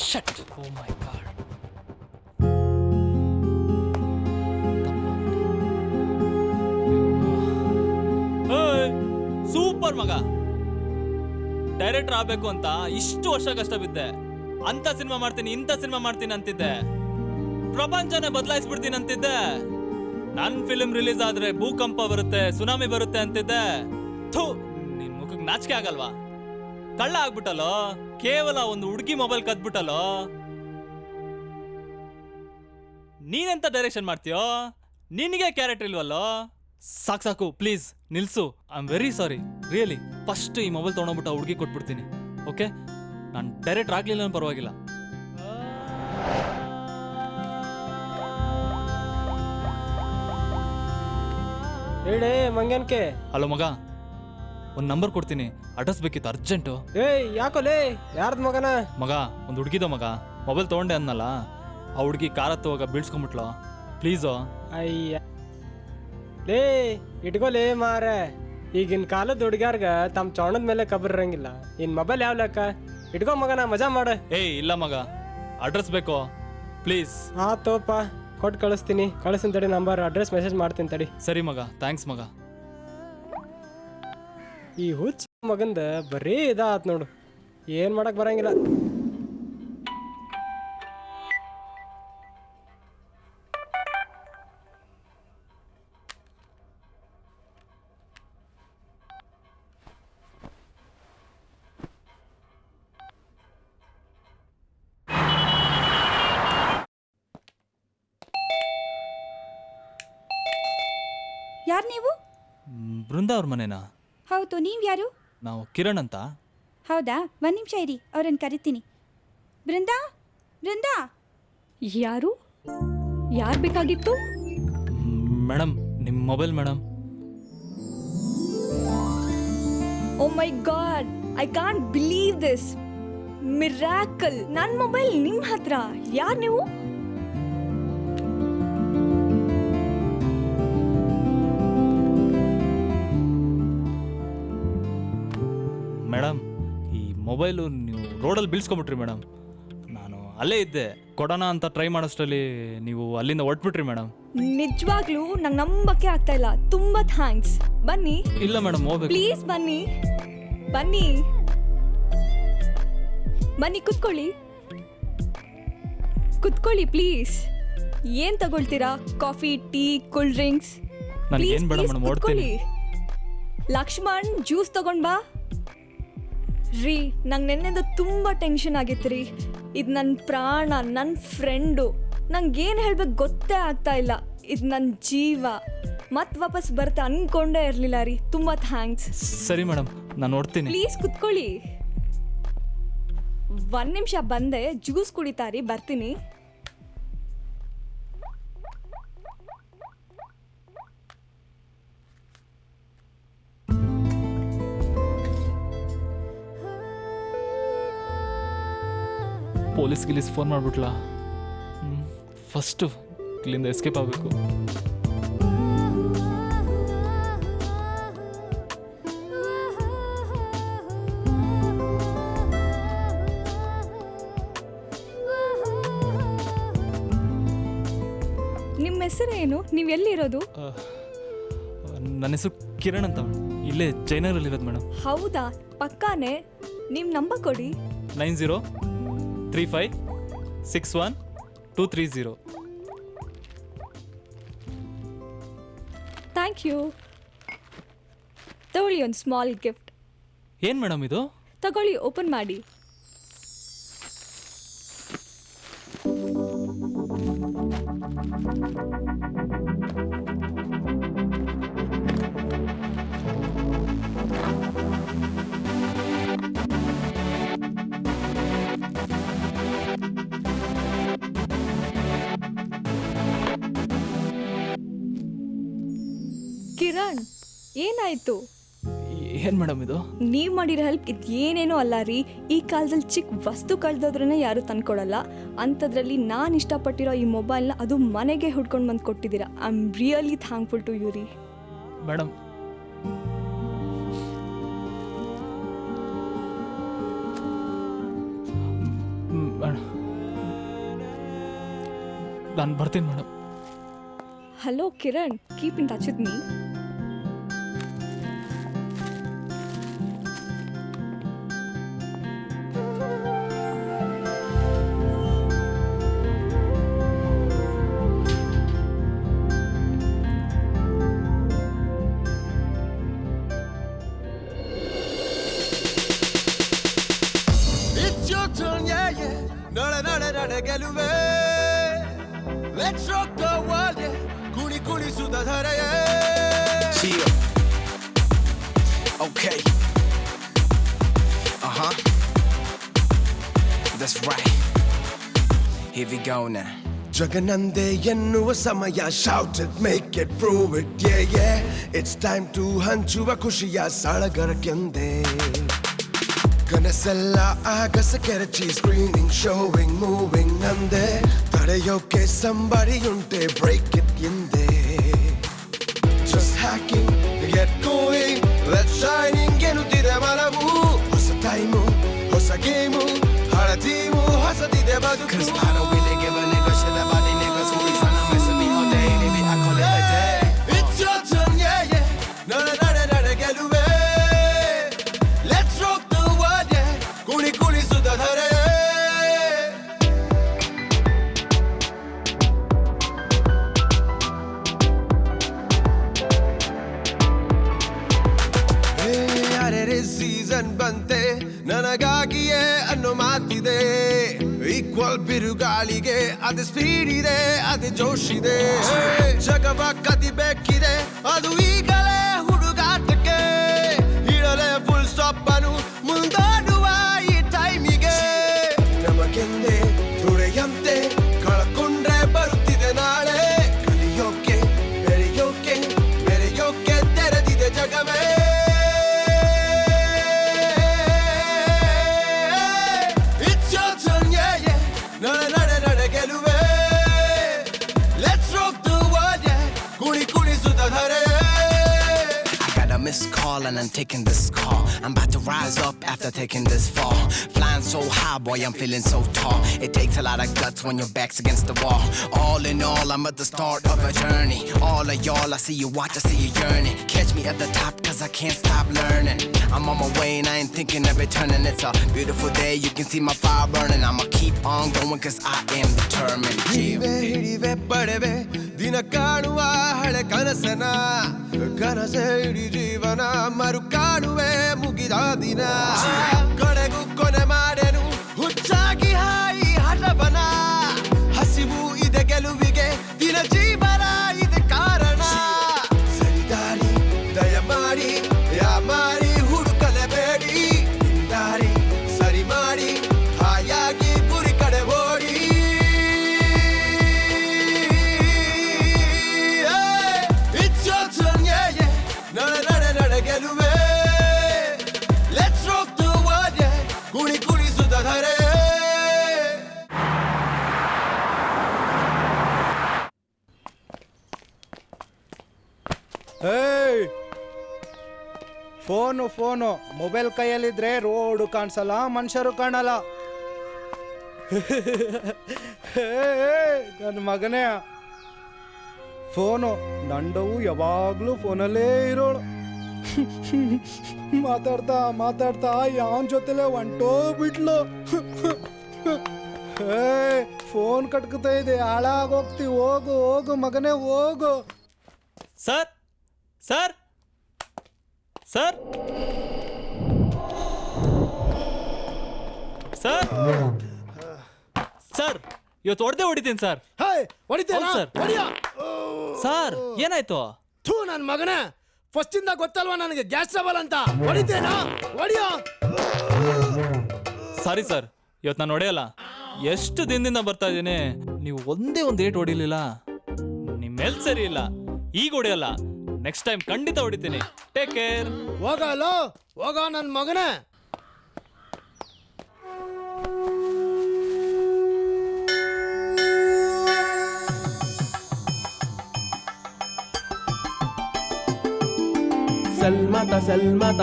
Shit. Oh my god. Super ಮಗ. ಡೈರೆಕ್ಟರ್ ಆಗ್ಬೇಕು ಅಂತ ಇಷ್ಟು ವರ್ಷ ಕಷ್ಟ ಬಿದ್ದೆ. ಅಂತ ಸಿನಿಮಾ ಮಾಡ್ತೀನಿ, ಇಂಥ ಸಿನಿಮಾ ಮಾಡ್ತೀನಿ ಅಂತಿದ್ದೆ. ಪ್ರಪಂಚನೇ ಬದಲಾಯಿಸ್ಬಿಡ್ತೀನಿ ಅಂತಿದ್ದೆ. ನನ್ ಫಿಲ್ಮ್ ರಿಲೀಸ್ ಆದ್ರೆ ಭೂಕಂಪ ಬರುತ್ತೆ, ಸುನಾಮಿ ಬರುತ್ತೆ ಅಂತಿದ್ದೆ. ಥೂ, ನಿನ್ ಮುಖಕ್ಕೆ ನಾಚಿಕೆ ಆಗಲ್ವಾ? ಕಳ್ಳ ಆಗ್ಬಿಟ್ಟಲ್ಲೋ. ಕೇವಲ ಒಂದು ಹುಡುಗಿ ಮೊಬೈಲ್ ಕದ್ಬಿಟ್ಟಲ್ಲೋ. ನೀನೆಂತ ಡೈರೆಕ್ಷನ್ ಮಾಡ್ತೀಯೋ? ನಿನಗೆ ಕ್ಯಾರೆಕ್ಟರ್ ಇಲ್ವಲ್ಲೋ? ಸಾಕು ಪ್ಲೀಸ್ ನಿಲ್ಸು. I am very sorry, really. First ಈ ಮೊಬೈಲ್ ತೊಗೊಂಡೋಗ್ಬಿಟ್ಟು ಹುಡುಗಿ ಕೊಟ್ಬಿಡ್ತೀನಿ. ಓಕೆ? ನಾನು ಡೈರೆಕ್ಟರ್ ಆಗ್ಲಿಲ್ಲ ಪರವಾಗಿಲ್ಲ. ಹೇಳೇ ಮಂಗನ್ಕೆ. ಹಲೋ ಮಗ, ಒಂದು ನಂಬರ್ ಕೊಡ್ತೀನಿ, ಅಡ್ರೆಸ್ ಬೇಕಿತ್ತು ಅರ್ಜೆಂಟು. ಏಯ್ ಯಾಕೋಲೇ, ಯಾರ್ದು ಮಗನ? ಮಗ, ಒಂದು ಹುಡುಗಿದ ಮಗ. ಮೊಬೈಲ್ ತೊಗೊಂಡೆ ಅನ್ನಲ್ಲ, ಆ ಹುಡುಗಿ ಕಾರ ತಗೋಗ ಬೀಳ್ಸ್ಕೊಂಬಿಟ್ಲು. ಪ್ಲೀಸು. ಅಯ್ಯ ಲೇ ಇಟ್ಕೋಲೇ ಮಾರೆ. ಈಗಿನ ಕಾಲದ ಹುಡುಗ್ಯಾರ್ಗ ತಮ್ಮ ಚೌಣದ ಮೇಲೆ ಕಬರ್ರಂಗಿಲ್ಲ. ಇನ್ ಮೊಬೈಲ್ ಯಾವ ಲೆಕ್ಕ? ಇಟ್ಕೋ ಮಗನ, ಮಜಾ ಮಾಡ. ಏಯ್ ಇಲ್ಲ ಮಗ, ಅಡ್ರೆಸ್ ಬೇಕೋ ಪ್ಲೀಸ್. ಹಾ ತೋಪ, ಕೊಟ್ಟು ಕಳಿಸ್ತೀನಿ. ಕಳಿಸ್ತೀನಿ ತಡಿ, ನಂಬರ್ ಅಡ್ರೆಸ್ ಮೆಸೇಜ್ ಮಾಡ್ತೀನಿ ತಡಿ. ಸರಿ ಮಗ, ಥ್ಯಾಂಕ್ಸ್ ಮಗ. ಈ ಹುಚ್ಚ ಮಗಂದ ಬರೀ ಇದಾತ್ ನೋಡು, ಏನ್ ಮಾಡಕ್ ಬರಂಗಿಲ್ಲ. ಯಾರು ನೀವು? ಬೃಂದಾ ಅವ್ರ ಮನೆನಾ? ಹೌದು, ನೀವು ಯಾರು? ನಾವು ಕಿರಣ್ ಅಂತ. ಹೌದಾ, ಒಂದು ನಿಮಿಷ ಇರಿ, ಅವ್ರನ್ನ ಕರಿತೀನಿ. ಬೃಂದಾ, ಬೃಂದಾ. ಯಾರು? ಯಾರು ಬೇಕಾಗಿತ್ತು? ಮೇಡಮ್, ನಿಮ್ಮ mobile madam. Oh my god, I can't believe this. Miracle. ನನ್ನ ಮೊಬೈಲ್ ನಿಮ್ಮ ಹತ್ರ. ಯಾರು ನೀವು? ಮೇಡಮ್, ಈ ಮೊಬೈಲು ನೀವು ರೋಡಲ್ಲಿ ಬೀಳ್ಸ್ಕೊಂಬಿಟ್ರಿ ಮೇಡಮ್. ನಾನು ಅಲ್ಲೇ ಇದ್ದೆ, ಕೊಡೋಣ ಅಂತ ಟ್ರೈ ಮಾಡೋಷ್ಟರಲ್ಲಿ ನೀವು ಅಲ್ಲಿಂದ ಹೊರಟ್ಬಿಟ್ರಿ ಮೇಡಮ್. ನಿಜವಾಗ್ಲೂ ನಂಗೆ ನಂಬಕ್ಕೆ ಆಗ್ತಾ ಇಲ್ಲ. ತುಂಬಾ ಥ್ಯಾಂಕ್ಸ್. ಬನ್ನಿ. ಇಲ್ಲ ಮೇಡಮ್, ಹೋಗ್ಬೇಕು. ಪ್ಲೀಸ್ ಬನ್ನಿ, ಬನ್ನಿ ಬನ್ನಿ, ಕುತ್ಕೊಳ್ಳಿ ಕುತ್ಕೊಳ್ಳಿ ಪ್ಲೀಸ್. ಏನ್ ತಗೊಳ್ತೀರಾ? Coffee, tea, cool drinks? ನನಗೇನು ಬೇಡ ಮೇಡಮ್, ಓಡ್ತೀನಿ. ಲಕ್ಷ್ಮಣ್, ಜ್ಯೂಸ್ ತಗೊಂಡ್ ಬಾ. ರೀ, ನಂಗೆ ನೆನ್ನೆದು ತುಂಬ ಟೆನ್ಷನ್ ಆಗಿತ್ತು ರೀ. ಇದು ನನ್ನ ಪ್ರಾಣ, ನನ್ನ ಫ್ರೆಂಡು. ನಂಗೇನು ಹೇಳ್ಬೇಕು ಗೊತ್ತೇ ಆಗ್ತಾ ಇಲ್ಲ. ಇದು ನನ್ನ ಜೀವ. ಮತ್ತೆ ವಾಪಸ್ ಬರ್ತಾ ಅನ್ಕೊಂಡೇ ಇರಲಿಲ್ಲ ರೀ. ತುಂಬ ಥ್ಯಾಂಕ್ಸ್. ಸರಿ ಮೇಡಮ್, ನಾನು ನೋಡ್ತೀನಿ. ಪ್ಲೀಸ್ ಕುತ್ಕೊಳ್ಳಿ. 1 ನಿಮಿಷ ಬಂದೆ, ಜ್ಯೂಸ್ ಕುಡಿತಾರಿ, ಬರ್ತೀನಿ. ಪೊಲೀಸ್ ಗಿಲೀಸ್ ಫೋನ್ ಮಾಡಿಬಿಟ್ಲಾ? ಫಸ್ಟು ಇಲ್ಲಿಂದ ಎಸ್ಕೇಪ್ ಆಗಬೇಕು. ನಿಮ್ಮ ಹೆಸರೇನು? ನೀವು ಎಲ್ಲಿರೋದು? ನನ್ನ ಹೆಸರು ಕಿರಣ್ ಅಂತ. ಇಲ್ಲೇ ಜೈನಗರಲ್ಲಿರೋದು ಮೇಡಮ್. ಹೌದಾ? ಪಕ್ಕಾನೆ. ನಿಮ್ಮ ನಂಬರ್ ಕೊಡಿ. 9035612330. Thank you. ತಗೊಳ್ಳಿ ಒಂದು ಸ್ಮಾಲ್ ಗಿಫ್ಟ್. ಏನು ಮೇಡಮ್ ಇದು? ತಗೊಳ್ಳಿ, ಓಪನ್ ಮಾಡಿ. ಕಿರಣ್, ಏನಾಯ್ತು? ಏನು ಮೇಡಮ್ ಇದು? ನೀವು ಮಾಡಿರೋ ಹೆಲ್ಪ್ ಇದು ಏನೇನೋ ಅಲ್ಲ ರೀ. ಈ ಕಾಲದಲ್ಲಿ ಚಿಕ್ಕ ವಸ್ತು ಕಳೆದೋದ್ರೇ ಯಾರು ತಂದ್ಕೊಡಲ್ಲ. ಅಂಥದ್ರಲ್ಲಿ ನಾನು ಇಷ್ಟಪಟ್ಟಿರೋ ಈ ಮೊಬೈಲ್ನ ಅದು ಮನೆಗೆ ಹುಡ್ಕೊಂಡು ಬಂದು ಕೊಟ್ಟಿದ್ದೀರಾ. I am really thankful to you ರೀ. ಮೇಡಮ್, ನಾನು ಬರ್ತೀನಿ madam. Hello Kiran, keep in touch with me. It's your turn, yeah, yeah. ನಡೆ ಗೆಲುವೆ. Let's rock the world, yeah. ಕುಣಿ ಸುಧಾಧರೆ. Okay. That's right. Here we go now. ಜಗನಂದೆ ಎನ್ನುವ ಸಮಯ, shout it, make it, prove it, yeah, yeah. It's time to ಹಂಚುವ ಖುಷಿಯ ಸಳಗರಕ್ಕೆಂದೇ. ಕನಸೆಲ್ಲ ಆಗಸ ಕೆರಚಿ, screening, sowing, moving ಅಂದೆ. ತಡೆಯೋಕೆ ಸಂಬರಿಯುಂಟೆ, break it ಎಂದೆ. Just hacking, get going, let's shining ಎನ್ನುತ್ತಿದೆ ಮನವು. ಹೊಸ time, ಹೊಸ ಗೇಮು, ಹಳ ಟೀಮು, ಹೊಸದಿದೆ ಬದುಕು. 'Cause I don't really give a nigga shit about the niggas who be tryna mess with me all day. Baby, I call it a day. It's your turn, yeah, yeah. ನಡೆ ಗೆಲುವೆ. Let's rock the world, yeah. ಕುಣಿ ಸುಧಾಧರೆ. Season ಬಂತೆ ನನಗಾಗಿಯೇ ಅನ್ನೋ ಮಾತಿದೆ. Equal ಬಿರುಗಾಳಿಗೆ ಅದು speed ಇದೆ, ಅದು ಜೋಶ್ ಇದೆ. ಜಗವ ಕದಿಬೇಕಿದೆ, ಅದು ಈಗಲೇ ಹುಡುಗಾಟಕ್ಕೆ. ಇಡಲೇ ಫುಲ್ ಸ್ಟಾಪ್ ಅನ್ನು ಮುಂದಾಡುವ ಈ ಟೈಮಿಗೆ. ನಮಗೆಂದೇ ತುಳೆಯಂತೆ ಕಳ್ಕೊಂಡ್ರೆ ಬರುತ್ತಿದೆ ನಾಳೆ. ಕಲಿಯೋಕೆ ಬೆರೆಯೋಕೆ ತೆರೆದಿದೆ ಜಗವೇ. ನಡೆ ಗೆಲುವೆ. Let's rock the world, yeah. ಕುಣಿ ಸುಧಾಧರೆ. I got a missed call and I'm taking this call. I'm about to rise up after taking this fall. Flying so high, boy, I'm feeling so tall. It takes a lot of guts when your back's against the wall. All in all, I'm at the start of a journey. All of y'all, I see you watch, I see you yearning. Catch me at the top, 'cause I can't stop learning. I'm on my way and I ain't thinking of returning. It's a beautiful day, you can see my fire burning. I'ma keep on going 'cause I am determined. ಹಿಡಿವೆ ಪಡೆವೆ ದಿನ ಕಾಣುವ ಹಳೆ ಕನಸನ. ಕನಸೆ ಇಡೀ ಜೀವನ, ಮರು ಕಾಣುವೆ ಮುಗಿದ ದಿನ. ಕೊನೆಗೂ ಕೊನೆ ಮಾಡೆನು ಹುಚ್ಚಾಗಿ ಹಾಯಿ ಹಠವನ. ಹಸಿವು ಇದೆ ಗೆಲುವಿಗೆ, ದಿನ ಜೀವನ ಇದೆ ಕಾರಣ. ಸರಿದಾರಿ ದಯಮಾಡಿ ಯಾಮಾರಿ ಹುಡುಕಲೇಬೇಕು. ಏಯ್ ಫೋನು ಮೊಬೈಲ್ ಕೈಯಲ್ಲಿದ್ರೆ ರೋಡು ಕಾಣಿಸಲ್ಲ ಮನುಷ್ಯರು ಕಾಣಲ್ಲ. ನನ್ನ ಮಗನೇ ಫೋನು ನಂಡವು ಯಾವಾಗಲೂ ಫೋನಲ್ಲೇ ಇರೋಳು. ಮಾತಾಡ್ತಾ ಯಾವನ್ ಜೊತೆಲೆ ಹೊಂಟೋಗ್ಬಿಟ್ಲು. ಫೋನ್ ಕಟ್ಕೊತಾ ಇದೆ, ಹಾಳಾಗೋಗ್ತಿ. ಹೋಗು ಮಗನೇ ಹೋಗು. Sir sir sir sir sir ಇವತ್ತು ಹೊಡಿತೀನಿ ಸರ್. ಹೊಡಿತೇನಾ? ಹೌದ್ ಸರ್. ಹೊಡಿಯೋ. ಸರ್ ಏನಾಯ್ತು? ಥೂ ನನ್ನ ಮಗನೇ, ಫಸ್ಟ್ ಇಂದ ಗೊತ್ತಲ್ವಾ ನನಗೆ ಗ್ಯಾಸ್ ಟ್ರಬಲ್ ಅಂತ. ಹೊಡಿತೇನಾ? ಹೊಡಿಯೋ. ಸಾರಿ ಸರ್, ಇವತ್ತು ನಾನು ಹೊಡೆಯಲ್ಲ. ಎಷ್ಟು ದಿನದಿಂದ ಬರ್ತಾ ಇದ್ದೀನಿ, ನೀವು ಒಂದೇ ಒಂದು ಏಟ್ ಹೊಡಿಲಿಲ್ಲ. ನಿಮ್ಮೆಲ್ ಸರಿ ಇಲ್ಲ. ಈಗ ಹೊಡೆಯಲ್ಲ, ನೆಕ್ಸ್ಟ್ ಟೈಮ್ ಖಂಡಿತ ಹೊಡಿತೀನಿ. Take care. ಹೋಗ ನನ್ನ ಮಗನೇ. ಸಲ್ಮತ ಸಲ್ಮತ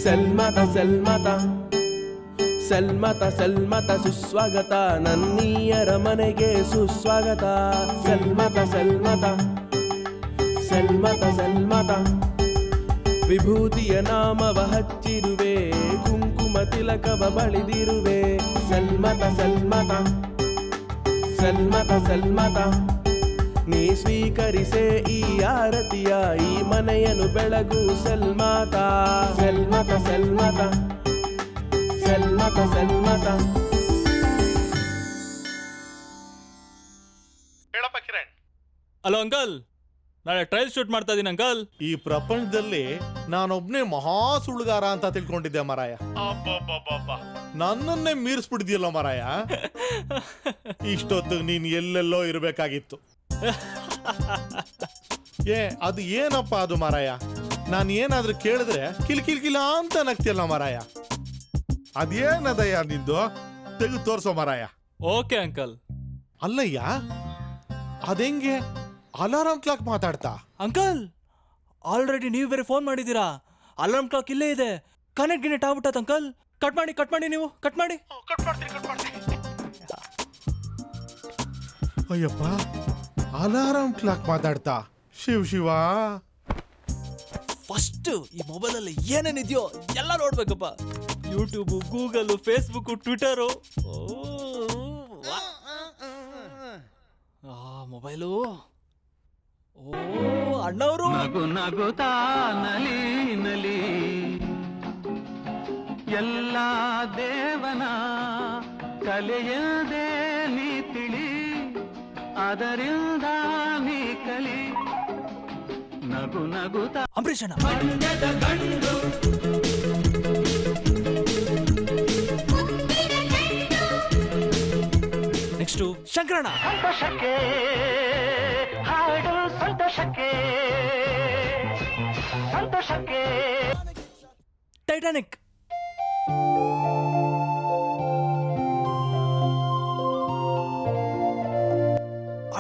ಸಲ್ಮತ ಸಲ್ಮತ ಸಲ್ಮತ ಸಲ್ಮತ ಸುಸ್ವಾಗತ, ನನ್ನೀಯರ ಮನೆಗೆ ಸುಸ್ವಾಗತ. ಸಲ್ಮತ ಸಲ್ಮತ ಸಲ್ಮತ ಸಲ್ಮತ, ವಿಭೂತಿಯ ನಾಮವ ಹಚ್ಚಿರುವೆ, ಕುಂಕುಮ ತಿಲಕವ ಬಳಿದಿರುವೆ. ಸಲ್ಮತ ಸಲ್ಮತ ಸಲ್ಮತ ಸಲ್ಮತ, ನೀ ಸ್ವೀಕರಿಸೆ ಈ ಆರತಿಯ, ಈ ಮನೆಯನ್ನು ಬೆಳಗು ಸಲ್ಮಾತ. ಸಲ್ಮತ ಸಲ್ಮತ ಸಲ್ಮತ ಸಲ್ಮತ. ಹೇಳಪ್ಪ ಕಿರಣ್. ಹಲೋ ಅಂಕಲ್, ನಾಳೆ ಟ್ರಯಲ್ ಶೂಟ್ ಮಾಡ್ತಾ ಇದೀನಿ ಅಂಕಲ್. ಈ ಪ್ರಪಂಚದಲ್ಲಿ ನಾನೊಬ್ನೇ ಮಹಾ ಸುಳ್ಳುಗಾರ ಅಂತ ತಿಳ್ಕೊಂಡಿದ್ದೆ ಮಾರಾಯ. ನನ್ನನ್ನೇ ಮೀರಿಸ್ಬಿಡ್ದಿಯಲ್ಲ ಮಾರಾಯ. ಇಷ್ಟೊತ್ತಿಗೆ ನೀನ್ ಎಲ್ಲೆಲ್ಲೋ ಇರ್ಬೇಕಾಗಿತ್ತು. ಅದು ಏನಪ್ಪ ಅದು ಮಾರಾಯ? ನಾನು ಏನಾದ್ರೂ ಕೇಳಿದ್ರೆ ಕಿಲ ಅಂತ ನಗ್ತಿಯಲ್ಲ ಮಾರಾಯ. ಅದೇನದಯ್ಯ ನಿಂದು? ತೆಗೆದು ತೋರ್ಸೋ ಮಾರಾಯ. Okay uncle. ಅಲ್ಲಯ್ಯ, ಅದೆಂಗೆ ಅಲಾರಾಮ್ ಕ್ಲಾಕ್ ಮಾತಾಡ್ತಾ? ಅಂಕಲ್, ಆಲ್ರೆಡಿ ನೀವು ಬೇರೆ ಫೋನ್ ಮಾಡಿದ್ದೀರಾ. ಅಲಾರ್ಮ್ ಕ್ಲಾಕ್ ಇಲ್ಲೇ ಇದೆ. Connect ಆಗ್ಬಿಟ್ಟತ್ uncle. ಕಟ್ ಮಾಡಿ ನೀವು ಕಟ್ ಮಾಡಿ. ಅಯ್ಯಪ್ಪ, ಅಲಾರಾಮ್ ಕ್ಲಾಕ್ ಮಾತಾಡ್ತಾ? ಶಿವ ಫಸ್ಟ್ ಈ ಮೊಬೈಲಲ್ಲಿ ಏನೇನಿದೆಯೋ ಎಲ್ಲ ನೋಡ್ಬೇಕಪ್ಪ. YouTube, Google, Facebook, Twitter. Mobile. ಓ ಅಣ್ಣವರು. ನಗು ನಗುತ್ತಾ ನಲಿ ನಲಿ, ಎಲ್ಲ ದೇವನ ಕಲೆಯದೇ ನೀ ತಿಳಿ, ಅದರಿಂದ ನೀ ಕಲಿ. ನಗು ನಗುತ್ತಾ ಅಂಬರೀಷ್ ಅಣ್ಣ. ಮಂಡ್ಯದ ಗಂಡು, ನೆಕ್ಸ್ಟು ಶಂಕರಣ್ಣ. ಸಂತೋಷಕ್ಕೆ ಹಾಡು, ಸಂತೋಷಕ್ಕೆ ಸಂತೋಷಕ್ಕೆ. ಟೈಟಾನಿಕ್.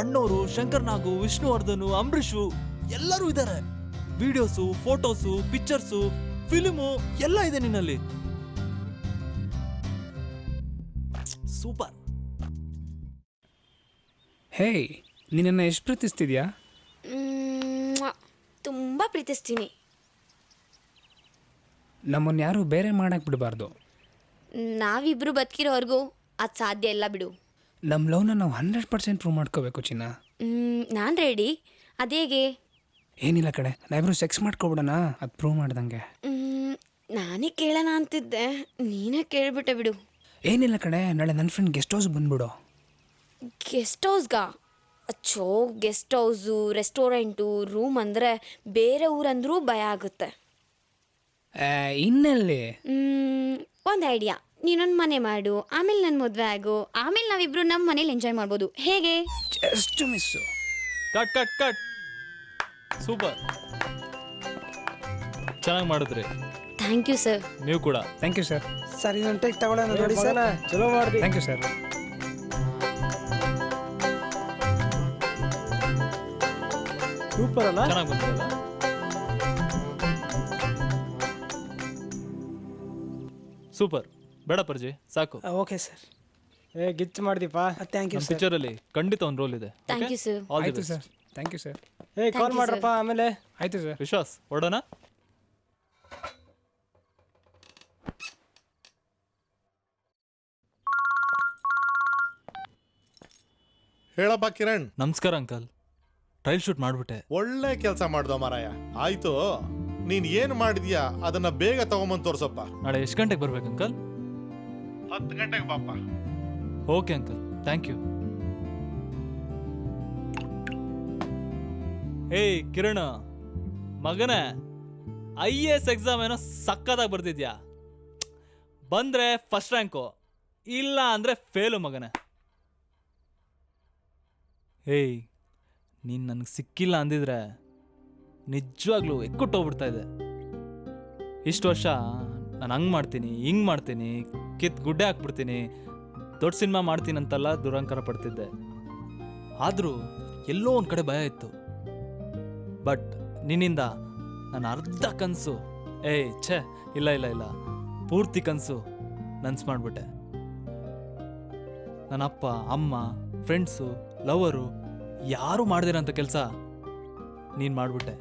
ಅಣ್ಣವರು, ಶಂಕರ್ನಾಗು, ವಿಷ್ಣುವರ್ಧನ್, ಅಂಬರೀಷು ಎಲ್ಲರೂ ಇದ್ದಾರೆ. ವಿಡಿಯೋಸು, ಫೋಟೋಸು, ಪಿಕ್ಚರ್ಸು, ಫಿಲ್ಮು ಎಲ್ಲ ಇದೆ ನಿನ್ನಲ್ಲಿ. ಸೂಪರ್. ಹೇ, ನಿನ್ನನ್ನು ಎಷ್ಟು ಪ್ರೀತಿಸ್ತಿದ್ಯಾ? ತುಂಬ ಪ್ರೀತಿಸ್ತೀನಿ. ನಮ್ಮನ್ನು ಯಾರು ಬೇರೆ ಮಾಡಕ್ಕೆ ಬಿಡಬಾರ್ದು. ನಾವಿಬ್ರು ಬದುಕಿರೋವರೆಗೂ ಅದು ಸಾಧ್ಯ ಇಲ್ಲ ಬಿಡು. ನಮ್ಮ ಲವ್ನ ನಾವು 100% ಪ್ರೂವ್ ಮಾಡ್ಕೋಬೇಕು ಚಿನ್ನ. ನಾನು ರೆಡಿ. ಅದೇಗೆ? ಏನಿಲ್ಲ ಕಡೆ, ನಾವಿಬ್ರು ಸೆಕ್ಸ್ ಮಾಡ್ಕೊಬಿಡೋಣ, ಅದು ಪ್ರೂವ್ ಮಾಡ್ದಂಗೆ. ನಾನೇ ಕೇಳೋಣ ಅಂತಿದ್ದೆ, ನೀನೇ ಕೇಳ್ಬಿಟ್ಟೆ ಬಿಡು. ಏನಿಲ್ಲ ಕಡೆ, ನಾಳೆ ನನ್ನ ಫ್ರೆಂಡ್ ಗೆಸ್ಟ್ ಹೌಸ್ ಬಂದ್ಬಿಡು. ಗೆಸ್ಟ್ ಹೌಸ್ಗಾ? ಅಚ್ಚೋ, ಗೆಸ್ಟ್ ಹೌಸು, ರೆಸ್ಟೋರೆಂಟು, ರೂಮ್ ಅಂದರೆ ಬೇರೆ ಊರಂದ್ರೂ ಭಯ ಆಗುತ್ತೆ. ಇನ್ನೆಲ್ಲಿ? ಒಂದು ಐಡಿಯಾ, ನೀನೊಂದು ಮನೆ ಮಾಡು, ಆಮೇಲೆ ನನ್ನ ಮದುವೆ ಆಗು, ಆಮೇಲೆ ನಾವಿಬ್ರು ನಮ್ಮ ಮನೇಲಿ ಎಂಜಾಯ್ ಮಾಡ್ಬೋದು. ಹೇಗೆ? Just miss. Cut cut cut. Super, ಚೆನ್ನಾಗಿ ಮಾಡಿದ್ರಿ. Thank you sir. ನೀವು ಕೂಡ. Thank you sir. ಸರಿ, ನಾನು ಟೇಕ್ ತಗೊಳ್ಳೋಣ ನೋಡಿ ಸರ್. ಚಲೋ ಮಾಡ್ದಿ. Thank you sir. ಸೂಪರ್ ಅಲ್ಲ? ಚೆನ್ನಾಗಿ ಬಂದಿರಲ್ಲ? ಸೂಪರ್. ಬೇಡ ಪರ್ಜಿ, ಸಾಕು. Okay sir. ಏ ಗಿಚ್ ಮಾಡ್ದೀಪ. ಥ್ಯಾಂಕ್ ಯು ನಮ್ಮ ಸರ್. ಪಿಕ್ಚರಲ್ಲಿ ಖಂಡಿತ ಒಂದು ರೋಲ್ ಇದೆ. Thank you sir. All the ಆಯಿತು best. Sir. Thank you sir. ಏ ಕಾಲ್ ಮಾಡ್ರಪ್ಪ ಆಮೇಲೆ. ಆಯಿತು ಸರ್. ವಿಶ್ವಾಸ್, ಹೊರಡೋಣ? ಹೇಳಪ್ಪ ಕಿರಣ್. ನಮಸ್ಕಾರ ಅಂಕಲ್. ಟ್ರಯಲ್ ಶೂಟ್ ಮಾಡ್ಬಿಟ್ಟೆ. ಒಳ್ಳೆ ಕೆಲಸ ಮಾಡ್ದೋ ಮಾರಾಯ. ಆಯ್ತು, ನೀನ್ ಏನ್ ಮಾಡಿದ್ಯಾ ಅದನ್ನ ಬೇಗ ತಗೊಂಬಂದ್ ತೋರ್ಸಪ್ಪ. ನಾಳೆ ಎಷ್ಟು ಗಂಟೆಗೆ ಬರ್ಬೇಕು ಅಂಕಲ್? 10 ಗಂಟೆಗೆ ಪಾಪ. Okay uncle, thank you. ಏಯ್ ಕಿರಣ್ ಮಗನೇ, IAS ಎಕ್ಸಾಮ್ ಏನೋ ಸಕ್ಕದಾಗಿ ಬರ್ತಿದ್ಯಾ. ಬಂದ್ರೆ ಫಸ್ಟ್ ರ್ಯಾಂಕು, ಇಲ್ಲ ಅಂದ್ರೆ ಫೇಲು ಮಗನೇ. ಏಯ್ ನೀನು ನನಗೆ ಸಿಕ್ಕಿಲ್ಲ ಅಂದಿದ್ರೆ ನಿಜವಾಗ್ಲೂ ಎಕ್ಕುಟ್ಟೋಗ್ಬಿಡ್ತಾ ಇದೆ. ಇಷ್ಟು ವರ್ಷ ನಾನು ಹಂಗೆ ಮಾಡ್ತೀನಿ, ಹಿಂಗೆ ಮಾಡ್ತೀನಿ, ಗುಡ್ಡೆ ಹಾಕ್ಬಿಡ್ತೀನಿ, ದೊಡ್ಡ ಸಿನಿಮಾ ಮಾಡ್ತೀನಿ ಅಂತೆಲ್ಲ ದುರಂಕಾರ ಪಡ್ತಿದ್ದೆ. ಆದರೂ ಎಲ್ಲೋ ಒಂದು ಕಡೆ ಭಯ ಇತ್ತು. ಬಟ್ ನಿನ್ನಿಂದ ನನ್ನ ಅರ್ಧ ಕನಸು, ಛೇ ಇಲ್ಲ ಇಲ್ಲ ಇಲ್ಲ, ಪೂರ್ತಿ ಕನಸು ನನ್ಸು ಮಾಡಿಬಿಟ್ಟೆ. ನನ್ನ ಅಪ್ಪ ಅಮ್ಮ ಫ್ರೆಂಡ್ಸು ಲವರು ಯಾರು ಮಾಡ್ದಿರಂಥ ಕೆಲಸ ನೀನು ಮಾಡಿಬಿಟ್ಟೆ.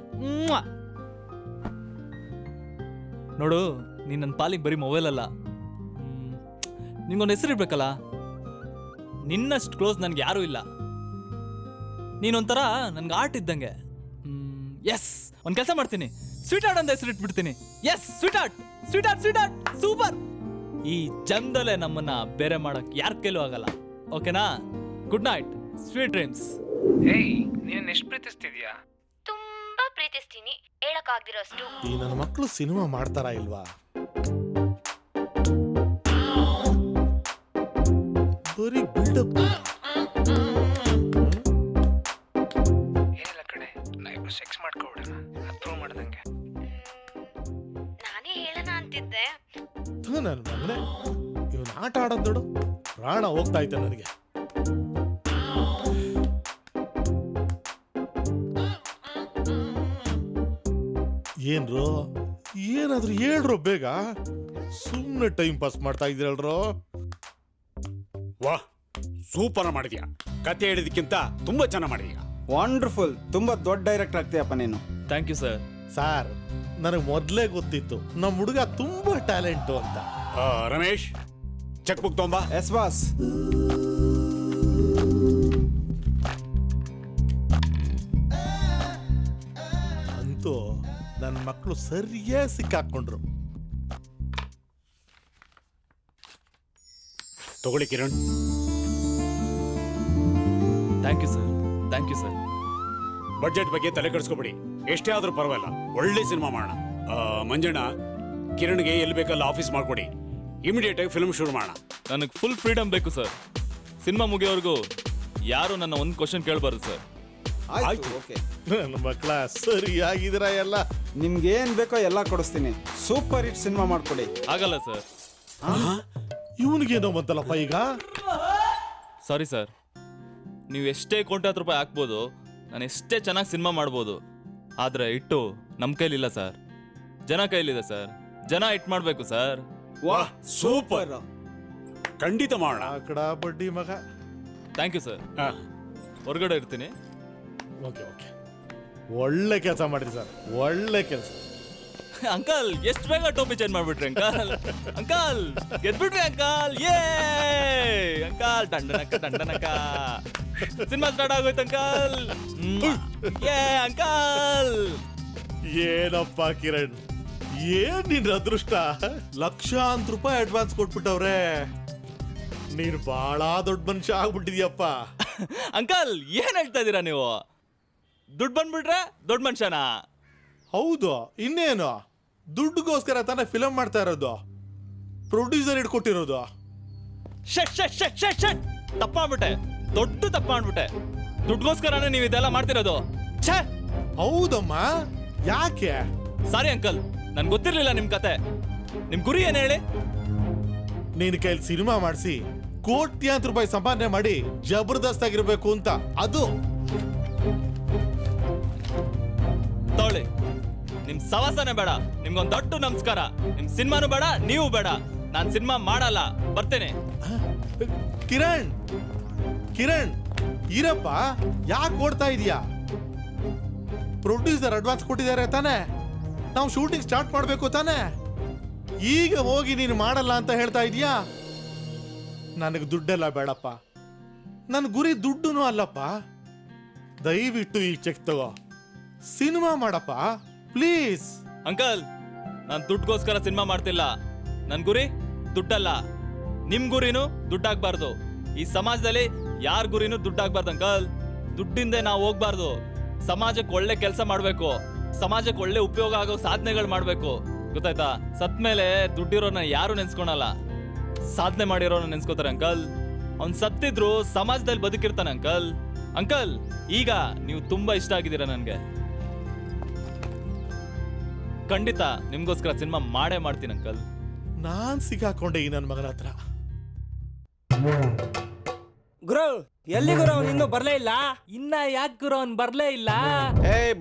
ನೋಡು, ನೀನು ನನ್ನ ಪಾಲಿಗೆ ಬರೀ ಮೊಬೈಲ್ ಅಲ್ಲ, ನಿನ್ಗೊಂದು ಹೆಸರು ಇರ್ಬೇಕಲ್ಲ. ನಿನ್ನಷ್ಟು ಕ್ಲೋಸ್ ನನಗೆ ಯಾರೂ ಇಲ್ಲ. ನೀನೊಂಥರ ನನ್ಗೆ ಆರ್ಟ್ ಇದ್ದಂಗೆ. ಎಸ್, ಒಂದು ಕೆಲಸ ಮಾಡ್ತೀನಿ, ಸ್ವೀಟ್ ಆರ್ಟ್ ಅಂತ ಹೆಸರು ಇಟ್ಬಿಡ್ತೀನಿ. Yes, sweetheart, sweetheart, sweetheart, super. ಈ ಜನ್ಮದಲ್ಲೇ ನಮ್ಮನ್ನ ಬೇರೆ ಮಾಡಕ್ ಯಾರ ಕೈಲೂ ಆಗಲ್ಲ. ಓಕೆನಾ? Good night, sweet dreams. ಏಯ್, ನೀನು ಎಷ್ಟು ಪ್ರೀತಿಸ್ತಿದ್ಯಾ? ತುಂಬಾ ಪ್ರೀತಿಸ್ತೀನಿ, ಹೇಳಕ್ಕಾಗ್ದಿರೋಷ್ಟು. ಈ ನನ್ನ ಮಕ್ಕಳು ಸಿನಿಮಾ ಮಾಡ್ತಾರಾ ಇಲ್ವಾ? ಬರೀ ಬಿಲ್ಡಪ್. ಏನಿಲ್ಲ ಕಡೆ, ನಾವಿಬ್ರು ಸೆಕ್ಸ್ ಮಾಡ್ಕೊಬಿಡೋಣ, ಅಪ್ರೂವ್ ಮಾಡ್ದಂಗೆ. ನಾನೇ ಹೇಳೋಣ ಅಂತಿದ್ದೆ. ನನ್ನ ಮಗನೇ, ಇವನ್ ಆಟ ಆಡೋದ್ ನೋಡು, ಪ್ರಾಣ ಹೋಗ್ತಾ ಐತೆ ನನಗೆ. ಏನ್ರೋ, ಏನಾದ್ರೂ ಹೇಳ್ರೋ ಬೇಗ. ಸುಮ್ಮನೆ ಟೈಮ್ ಪಾಸ್ ಮಾಡ್ತಾ ಇದ್ದೀರಲ್ರೋ. ವಾಹ್, ಸೂಪರ್ ಮಾಡಿದ್ಯಾ. ಕತೆ ಹೇಳಿದಕ್ಕಿಂತ ತುಂಬಾ ಚೆನ್ನಾಗಿ ಮಾಡಿದ್ಯಾ. ವಂಡರ್ಫುಲ್. ತುಂಬಾ ದೊಡ್ಡ ಡೈರೆಕ್ಟರ್ ಆಗ್ತೀಯಪ್ಪ ನೀನು. Thank you sir. ಸಾರ್, ನನಗೆ ಮೊದಲೇ ಗೊತ್ತಿತ್ತು ನಮ್ಮ ಹುಡುಗ ತುಂಬಾ ಟ್ಯಾಲೆಂಟು ಅಂತ. ರಮೇಶ್, ಚೆಕ್ ಬುಕ್ ತೊಂಬಾ. Yes boss. ಅಂತೂ ನನ್ನ ಮಕ್ಕಳು ಸರಿಯೇ ಸಿಕ್ಕಾಕೊಂಡ್ರು. ತಗೊಳ್ಳಿ Kiran. Thank you sir, thank you sir. Budget ಬಗ್ಗೆ ತಲೆ ಕೆಡಿಸ್ಕೊಬೇಡಿ, ಎಷ್ಟೇ ಆದ್ರೂ ಪರವಾಗಿಲ್ಲ, ಒಳ್ಳೆ ಸಿನಿಮಾ ಮಾಡೋಣ. ಮಂಜಣ್ಣ, ಕಿರಣ್ಗೆ ಎಲ್ಲಿ ಬೇಕಲ್ಲ ಆಫೀಸ್ ಮಾಡ್ಕೊಡಿ, ಇಮಿಡಿಯೇಟ್ ಆಗಿ ಫಿಲ್ಮ್ ಶುರು ಮಾಡೋಣ. ನನಗೆ ಫುಲ್ ಫ್ರೀಡಮ್ ಬೇಕು ಸರ್. ಸಿನಿಮಾ ಮುಗಿಯೋವರೆಗೂ ಯಾರು ನನ್ನ ಒಂದು ಕ್ವಶನ್ ಕೇಳಬಾರ್ದು ಸರ್. ಆಯ್ತು, ಓಕೆ. ನನ್ನ ಮಕ್ಕಳ ಸರಿಯಾಗಿದ್ದೀರಾ ಎಲ್ಲ? ನಿಮ್ಗೆ ಏನ್ ಬೇಕೋ ಎಲ್ಲ ಕೊಡಿಸ್ತೀನಿ. ಸೂಪರ್ ಹಿಟ್ ಸಿನಿಮಾ ಮಾಡ್ಕೊಡಿ. ಆಗಲ್ಲ ಸರ್. ಇವನಿಗೇನೋ ಬಂತಲ್ಲಪ್ಪ ಈಗ. ಸಾರಿ ಸರ್, ನೀವು ಎಷ್ಟೇ ₹1,00,000 ಹಾಕ್ಬೋದು, ನಾನು ಎಷ್ಟೇ ಚೆನ್ನಾಗಿ ಸಿನಿಮಾ ಮಾಡ್ಬೋದು, ಆದರೆ ಇಟ್ಟು ನಮ್ಮ ಕೈಲಿಲ್ಲ ಸರ್, ಜನ ಕೈಲಿದೆ ಸರ್. ಜನ ಇಟ್ ಮಾಡಬೇಕು ಸರ್. ವಾಹ್, ಸೂಪರ್. ಖಂಡಿತ ಮಾಡೋಣ. ಆಕಡ ಬಡ್ಡಿ ಮಗ. Thank you sir. ಹೊರಗಡೆ ಇರ್ತೀನಿ. ಓಕೆ ಓಕೆ, ಒಳ್ಳೆ ಕೆಲಸ ಮಾಡಿರಿ ಸರ್, ಒಳ್ಳೆ ಕೆಲಸ. ಅಂಕಲ್, ಎಷ್ಟು ಬೇಗ ಟೋಪಿ ಚೇಂಜ್ ಮಾಡ್ಬಿಟ್ರಿ ಅಂಕಲ್. ಅಂಕಲ್ ಗೆದ್ಬಿಟ್ರಿ ಅಂಕಲ್. ಯೇ ಅಂಕಲ್, ಟಂಡನಕ್ಕ ಟಂಡನಕ್ಕ. ಸಿನಿಮಾ ಸ್ಟಾರ್ಟ್ ಆಗೋಯ್ತು ಅಂಕಲ್. ಯೇ ಅಂಕಲ್. ಏನಪ್ಪ ಕಿರಣ್, ಏನ್ ನಿನ್ ಅದೃಷ್ಟ. ₹1,00,000 ಅಡ್ವಾನ್ಸ್ ಕೊಟ್ಬಿಟ್ಟವ್ರೆ. ನೀನು ಬಹಳ ದೊಡ್ಡ ಮನುಷ್ಯ ಆಗ್ಬಿಟ್ಟಿದ್ಯಪ್ಪ. ಅಂಕಲ್, ಏನ್ ಹೇಳ್ತಾ ಇದೀರಾ ನೀವು? ದುಡ್ಡು ಬಂದ್ಬಿಟ್ರೆ ದೊಡ್ಡ ಮನುಷ್ಯನಾ? ಹೌದು, ಇನ್ನೇನು. ದುಡ್ಡುಗೋಸ್ಕರ ತಾನೇ ಫಿಲಮ್ ಮಾಡ್ತಾ ಇರೋದು, ಪ್ರೊಡ್ಯೂಸರ್ ಇಟ್ಕೊಟ್ಟಿರೋದು. ತಪ್ಪ ಮಾಡ್ಬಿಟ್ಟೆ, ದೊಡ್ಡ ತಪ್ಪ ಮಾಡ್ಬಿಟ್ಟೆ. ದುಡ್ಡುಗೋಸ್ಕರನೇ ನೀವು ಇದೆಲ್ಲ ಮಾಡ್ತಿರೋದು. ಛೇ. ಹೌದಮ್ಮ, ಯಾಕೆ? ಸಾರಿ ಅಂಕಲ್, ನನ್ಗೆ ಗೊತ್ತಿರ್ಲಿಲ್ಲ ನಿಮ್ ಕತೆ. ನಿಮ್ ಗುರಿ ಏನ್ ಹೇಳಿ? ನಿನ್ ಕೈಲಿ ಸಿನಿಮಾ ಮಾಡಿಸಿ ₹1,00,000 ಸಂಪಾದನೆ ಮಾಡಿ ಜಬರ್ದಸ್ತ್ ಆಗಿರ್ಬೇಕು ಅಂತ. ಅದು ತಗೊಳ್ಳಿ. ನಿಮ್ ಸವಾಸನೆ ಬೇಡ, ನಿಮ್ಗೊಂದ್ ದೊಡ್ಡ ನಮಸ್ಕಾರ. ನಿಮ್ ಸಿನಿಮಾನು ಬೇಡ, ನೀವು ಬೇಡ. ನಾನ್ ಸಿನಿಮಾ ಮಾಡಲ್ಲ, ಬರ್ತೇನೆ. ಕಿರಣ್ ಕಿರಣ್ ಈರಪ್ಪ, ಯಾಕೆ ಓಡ್ತಾ ಇದೀಯಾ? ಪ್ರೊಡ್ಯೂಸರ್ ಅಡ್ವಾನ್ಸ್ ಕೊಟ್ಟಿದ್ದಾರೆ ತಾನೆ, ನಾವು ಶೂಟಿಂಗ್ ಸ್ಟಾರ್ಟ್ ಮಾಡ್ಬೇಕು ತಾನೆ. ಈಗ ಹೋಗಿ ನೀನು ಮಾಡಲ್ಲ ಅಂತ ಹೇಳ್ತಾ ಇದೀಯಾ? ನನಗೆ ದುಡ್ಡೆಲ್ಲ ಬೇಡಪ್ಪ, ನನ್ನ ಗುರಿ ದುಡ್ಡುನೂ ಅಲ್ಲಪ್ಪ. ದಯವಿಟ್ಟು ಈ ಚೆಕ್ ತಗೋ, ಸಿನಿಮಾ ಮಾಡಪ್ಪ ಪ್ಲೀಸ್. ಅಂಕಲ್, ನಾನ್ ದುಡ್ಗೋಸ್ಕರ ಸಿನಿಮಾ ಮಾಡ್ತಿಲ್ಲ. ನನ್ ಗುರಿ ದುಡ್ಡಲ್ಲ. ನಿಮ್ ಗುರಿನೂ ದುಡ್ಡಾಗ್ಬಾರ್ದು. ಈ ಸಮಾಜದಲ್ಲಿ ಯಾರ ಗುರಿನೂ ದುಡ್ಡಾಗ್ಬಾರ್ದು ಅಂಕಲ್. ದುಡ್ಡಿಂದ ನಾವು ಹೋಗ್ಬಾರ್ದು. ಸಮಾಜಕ್ಕೆ ಒಳ್ಳೆ ಕೆಲಸ ಮಾಡ್ಬೇಕು, ಸಮಾಜಕ್ಕೆ ಒಳ್ಳೆ ಉಪಯೋಗ ಆಗೋ ಸಾಧನೆಗಳು ಮಾಡ್ಬೇಕು, ಗೊತ್ತಾಯ್ತಾ? ಸತ್ ಮೇಲೆ ದುಡ್ಡಿರೋನ ಯಾರು ನೆನ್ಸ್ಕೊಳಲ್ಲ, ಸಾಧನೆ ಮಾಡಿರೋನ ನೆನ್ಸ್ಕೋತಾರೆ ಅಂಕಲ್. ಅವ್ನ್ ಸತ್ತಿದ್ರು ಸಮಾಜದಲ್ಲಿ ಬದುಕಿರ್ತಾನೆ ಅಂಕಲ್. ಅಂಕಲ್, ಈಗ ನೀವು ತುಂಬಾ ಇಷ್ಟ ಆಗಿದ್ದೀರಾ ನನ್ಗೆ. ಖಂಡಿತ ನಿಮ್ಗೋಸ್ಕರ ಸಿನಿಮಾ ಮಾಡೇ ಮಾಡ್ತೀನಿ ಅಂಕಲ್. ನಾನ್ ಸಿಕ್ಕಾಕೊಂಡೆ ಈ ನನ್ನ ಮಗನ ಹತ್ರ. ಗುರು ಎಲ್ಲಿ ಗುರು ಅವ್ನು ಇನ್ನೂ ಬರ್ಲೇ ಇಲ್ಲ? ಇನ್ನ ಯಾಕೆ ಗುರು ಅವ್ನ್ ಬರ್ಲೇ ಇಲ್ಲ?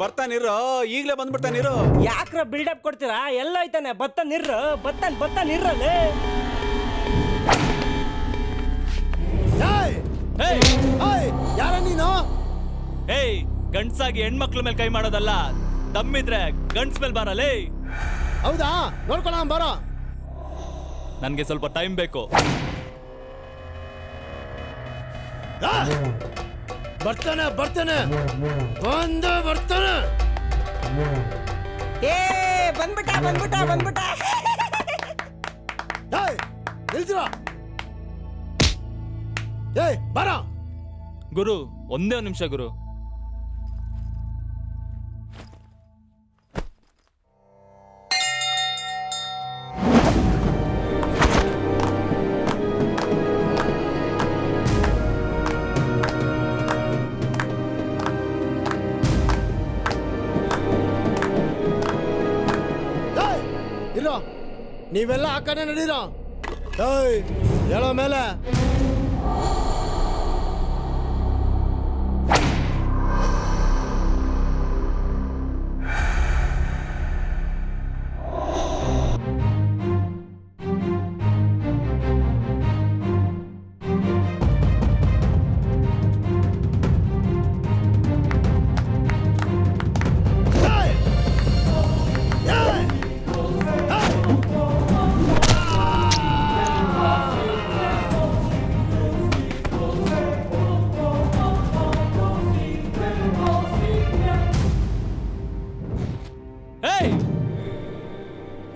ಬರ್ತಾನಿರೋ, ಈಗ್ಲೇ ಬಂದ್ಬಿಡ್ತಾನಿರೋ. ಯಾಕ್ರ ಬಿಲ್ಡಪ್ ಕೊಡ್ತೀರಾ? ಎಲ್ಲ ಐತಾನೆ, ಬತ್ತಾನಿರ್ರು, ಬತ್ತಾನಿರ್ರಲ್ಲಿ. ಯಾರ ನೀನು? ಏಯ್, ಗಂಡ್ಸಾಗಿ ಹೆಣ್ಮಕ್ಳ ಮೇಲೆ ಕೈ ಮಾಡೋದಲ್ಲ, ದಮ್ಮಿದ್ರೆ ಗಂಡ್ಸ್ ಮೇಲೆ ಬಾರಲೇ. ಹೌದಾ? ನೋಡ್ಕೊಳ್ಳ ಬರೋ. ನನ್ಗೆ ಸ್ವಲ್ಪ ಟೈಮ್ ಬೇಕು. ಬರ್ತಾನೆ ಬರ್ತಾನೆ ಬರ್ತಾನೆ. ಬಂದ್ಬಿಟ್ಟ ನಿಲ್ಸಿರ. ಏಯ್ ಬರ ಗುರು, ಒಂದೇ ಒಂದು ನಿಮಿಷ ಗುರು. ಇರೋ, ನೀವೆಲ್ಲ ಆ ಕಡೆ ನಡೀರೋ. ಏಯ್ ಹೇಳೋ ಮೇಲೆ.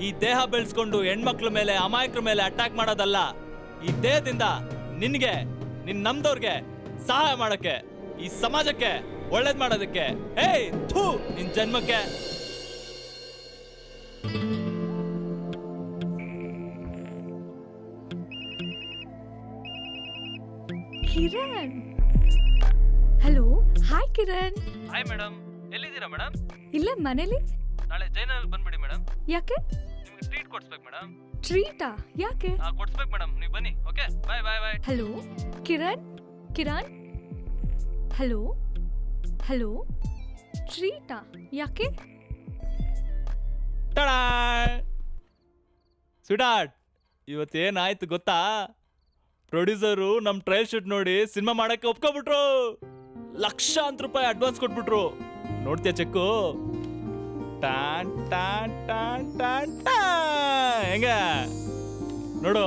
ಈ ದೇಹ ಬೆಳೆಸ್ಕೊಂಡು ಹೆಣ್ಮಕ್ಳ ಮೇಲೆ, ಅಮಾಯಕರ ಮೇಲೆ ಅಟ್ಯಾಕ್ ಮಾಡೋದಲ್ಲ. ಈ ದೇಹದಿಂದ ನಿನ್ಗೆ, ನಿನ್ ನಮ್ದವ್ರಿಗೆ ಸಹಾಯ ಮಾಡಕ್ಕೆ, ಈ ಸಮಾಜಕ್ಕೆ ಒಳ್ಳೇದ್ ಮಾಡೋದಕ್ಕೆ. ಏಯ್ ಥೂ, ನಿನ್ ಜನ್ಮಕ್ಕೆ. Kiran, hello. Hi Kiran. Hi madam, ಎಲ್ಲಿದ್ದೀರಾ ಮೇಡಮ್? ಇಲ್ಲ, ಮನೇಲಿ. ನಾಳೆ ಜೈನಲ್ಲಿ ಬಂದ್ಬಿಡಿ ಮೇಡಮ್. ಯಾಕೆ? ನಿಮ್ಗೆ ಟ್ರೀಟ್ ಕೊಡ್ಸ್ಬೇಕು ಮೇಡಮ್. ಟ್ರೀಟಾ? ಯಾಕೆ? ಕೊಡ್ಸ್ಬೇಕು ಮೇಡಮ್, ನೀವು ಬನ್ನಿ. Okay, bye bye bye. Hello Kiran, Kiran. Hello hello. ಟ್ರೀಟಾ? ಯಾಕೆ? ಸ್ವೀಟಾರ್ಟ್, ಇವತ್ತೇನಾಯ್ತು ಗೊತ್ತಾ? ಪ್ರೊಡ್ಯೂಸರು ನಮ್ ಟ್ರಯಲ್ ಶೂಟ್ ನೋಡಿ ಸಿನಿಮಾ ಮಾಡಕ್ಕೆ ಒಪ್ಕೊಬಿಟ್ರು. ಲಕ್ಷಾಂತರ ರೂಪಾಯಿ ಅಡ್ವಾನ್ಸ್ ಕೊಟ್ಬಿಟ್ರು. ನೋಡ್ತೀಯ ಚೆಕ್ಕು? ಟಾನ್ ಟಾನ್ ಟಾನ್ ಟಾನ್ ಟಾನ್. ಹೆಂಗ ನೋಡು,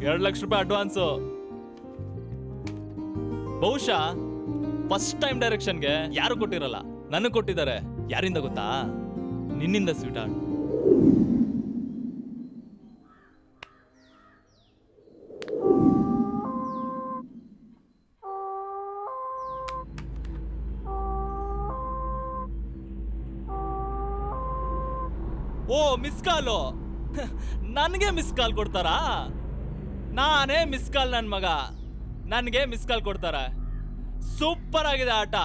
2 ಲಕ್ಷ ರೂಪಾಯಿ ಅಡ್ವಾನ್ಸು. ಬಹುಶಃ ಫಸ್ಟ್ ಟೈಮ್ ಡೈರೆಕ್ಷನ್ಗೆ ಯಾರು ಕೊಟ್ಟಿರಲ್ಲ, ನನಗೆ ಕೊಟ್ಟಿದ್ದಾರೆ. ಯಾರಿಂದ ಗೊತ್ತಾ? ನಿನ್ನಿಂದ ಸ್ವೀಟಾರ್ಟ್. ಓ, ಮಿಸ್ ಕಾಲು. ನನಗೆ ಮಿಸ್ ಕಾಲ್ ಕೊಡ್ತಾರಾ? ನಾನೇ ಮಿಸ್ ಕಾಲ್ ನನ್ನ ಮಗ. ನನಗೆ ಮಿಸ್ ಕಾಲ್ ಕೊಡ್ತಾರೆ. ಸೂಪರ್ ಆಗಿದೆ ಆಟ.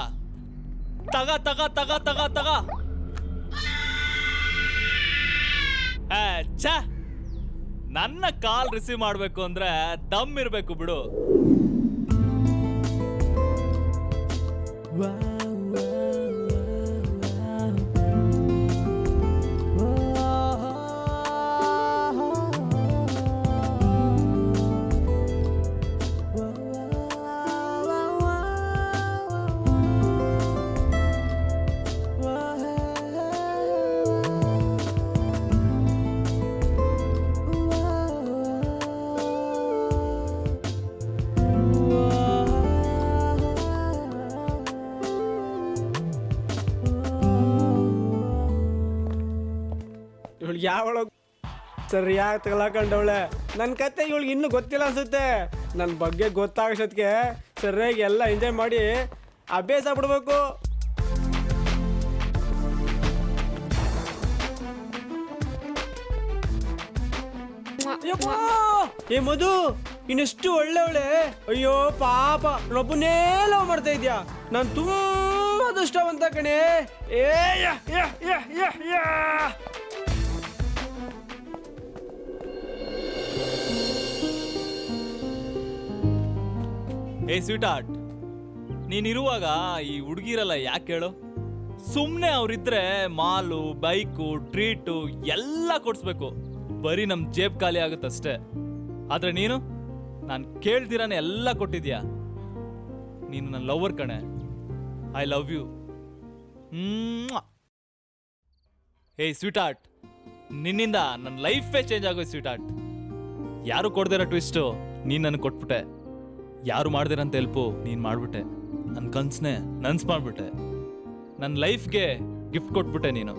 ತಗ ತಗ ತಗ ತಗ ತಗ. ಛ, ನನ್ನ ಕಾಲ್ ರಿಸೀವ್ ಮಾಡ್ಬೇಕು ಅಂದ್ರೆ ದಮ್ ಇರ್ಬೇಕು ಬಿಡು. ಯಾವಳ ಸರಿಯಾಗಿ ತಗೊಳಕಂಡವಳೆ. ನನ್ನ ಕತೆ ಇವಳಿಗೆ ಇನ್ನೂ ಗೊತ್ತಿಲ್ಲ ಅನ್ಸುತ್ತೆ. ನನ್ನ ಬಗ್ಗೆ ಗೊತ್ತಾಗೋಷ್ಟೊತ್ತಿಗೆ ಸರಿಯಾಗಿ ಎಲ್ಲ ಎಂಜಾಯ್ ಮಾಡಿ ಅಭ್ಯಾಸ ಬಿಡ್ಬೇಕು. ಏ ಮಧು, ಇನ್ನೆಷ್ಟು ಒಳ್ಳೆವಳೆ. ಅಯ್ಯೋ ಪಾಪ, ನನ್ನೊಬ್ಬನೇ ಲವ್ ಮಾಡ್ತಾ ಇದ್ಯಾ. ನಾನು ತುಂಬಾ ದುಷ್ಟವಂತ ಕಣೆ. ಏ ಸ್ವೀಟ್ ಆರ್ಟ್, ನೀನಿರುವಾಗ ಈ ಹುಡುಗಿರಲ್ಲ ಯಾಕೆ ಹೇಳು? ಸುಮ್ಮನೆ ಅವರಿದ್ರೆ ಮಾಲು, ಬೈಕು, ಟ್ರೀಟು ಎಲ್ಲ ಕೊಡಿಸ್ಬೇಕು. ಬರೀ ನಮ್ಮ ಜೇಬ್ ಖಾಲಿ ಆಗುತ್ತಷ್ಟೇ. ಆದ್ರೆ ನೀನು ನಾನು ಕೇಳ್ದಿರಾನೆ ಎಲ್ಲ ಕೊಟ್ಟಿದ್ಯಾ. ನೀನು ನನ್ನ ಲವರ್ ಕಣೆ. I love you. ಏಯ್ ಸ್ವೀಟ್ ಆರ್ಟ್, ನಿನ್ನಿಂದ ನನ್ನ ಲೈಫೇ ಚೇಂಜ್ ಆಗೋಯ್ತು ಸ್ವೀಟ್ ಆರ್ಟ್. ಯಾರು ಕೊಡ್ದಿರೋ ಟ್ವಿಸ್ಟು ನೀನು ನನಗೆ ಕೊಟ್ಬಿಟ್ಟೆ. ಯಾರು ಮಾಡ್ದಿರಂತ ಹೆಲ್ಪು ನೀನು ಮಾಡಿಬಿಟ್ಟೆ. ನನ್ನ ಕನ್ಸನ್ನೇ ನನ್ಸ್ ಮಾಡಿಬಿಟ್ಟೆ. ನನ್ನ ಲೈಫ್ಗೆ ಗಿಫ್ಟ್ ಕೊಟ್ಬಿಟ್ಟೆ ನೀನು.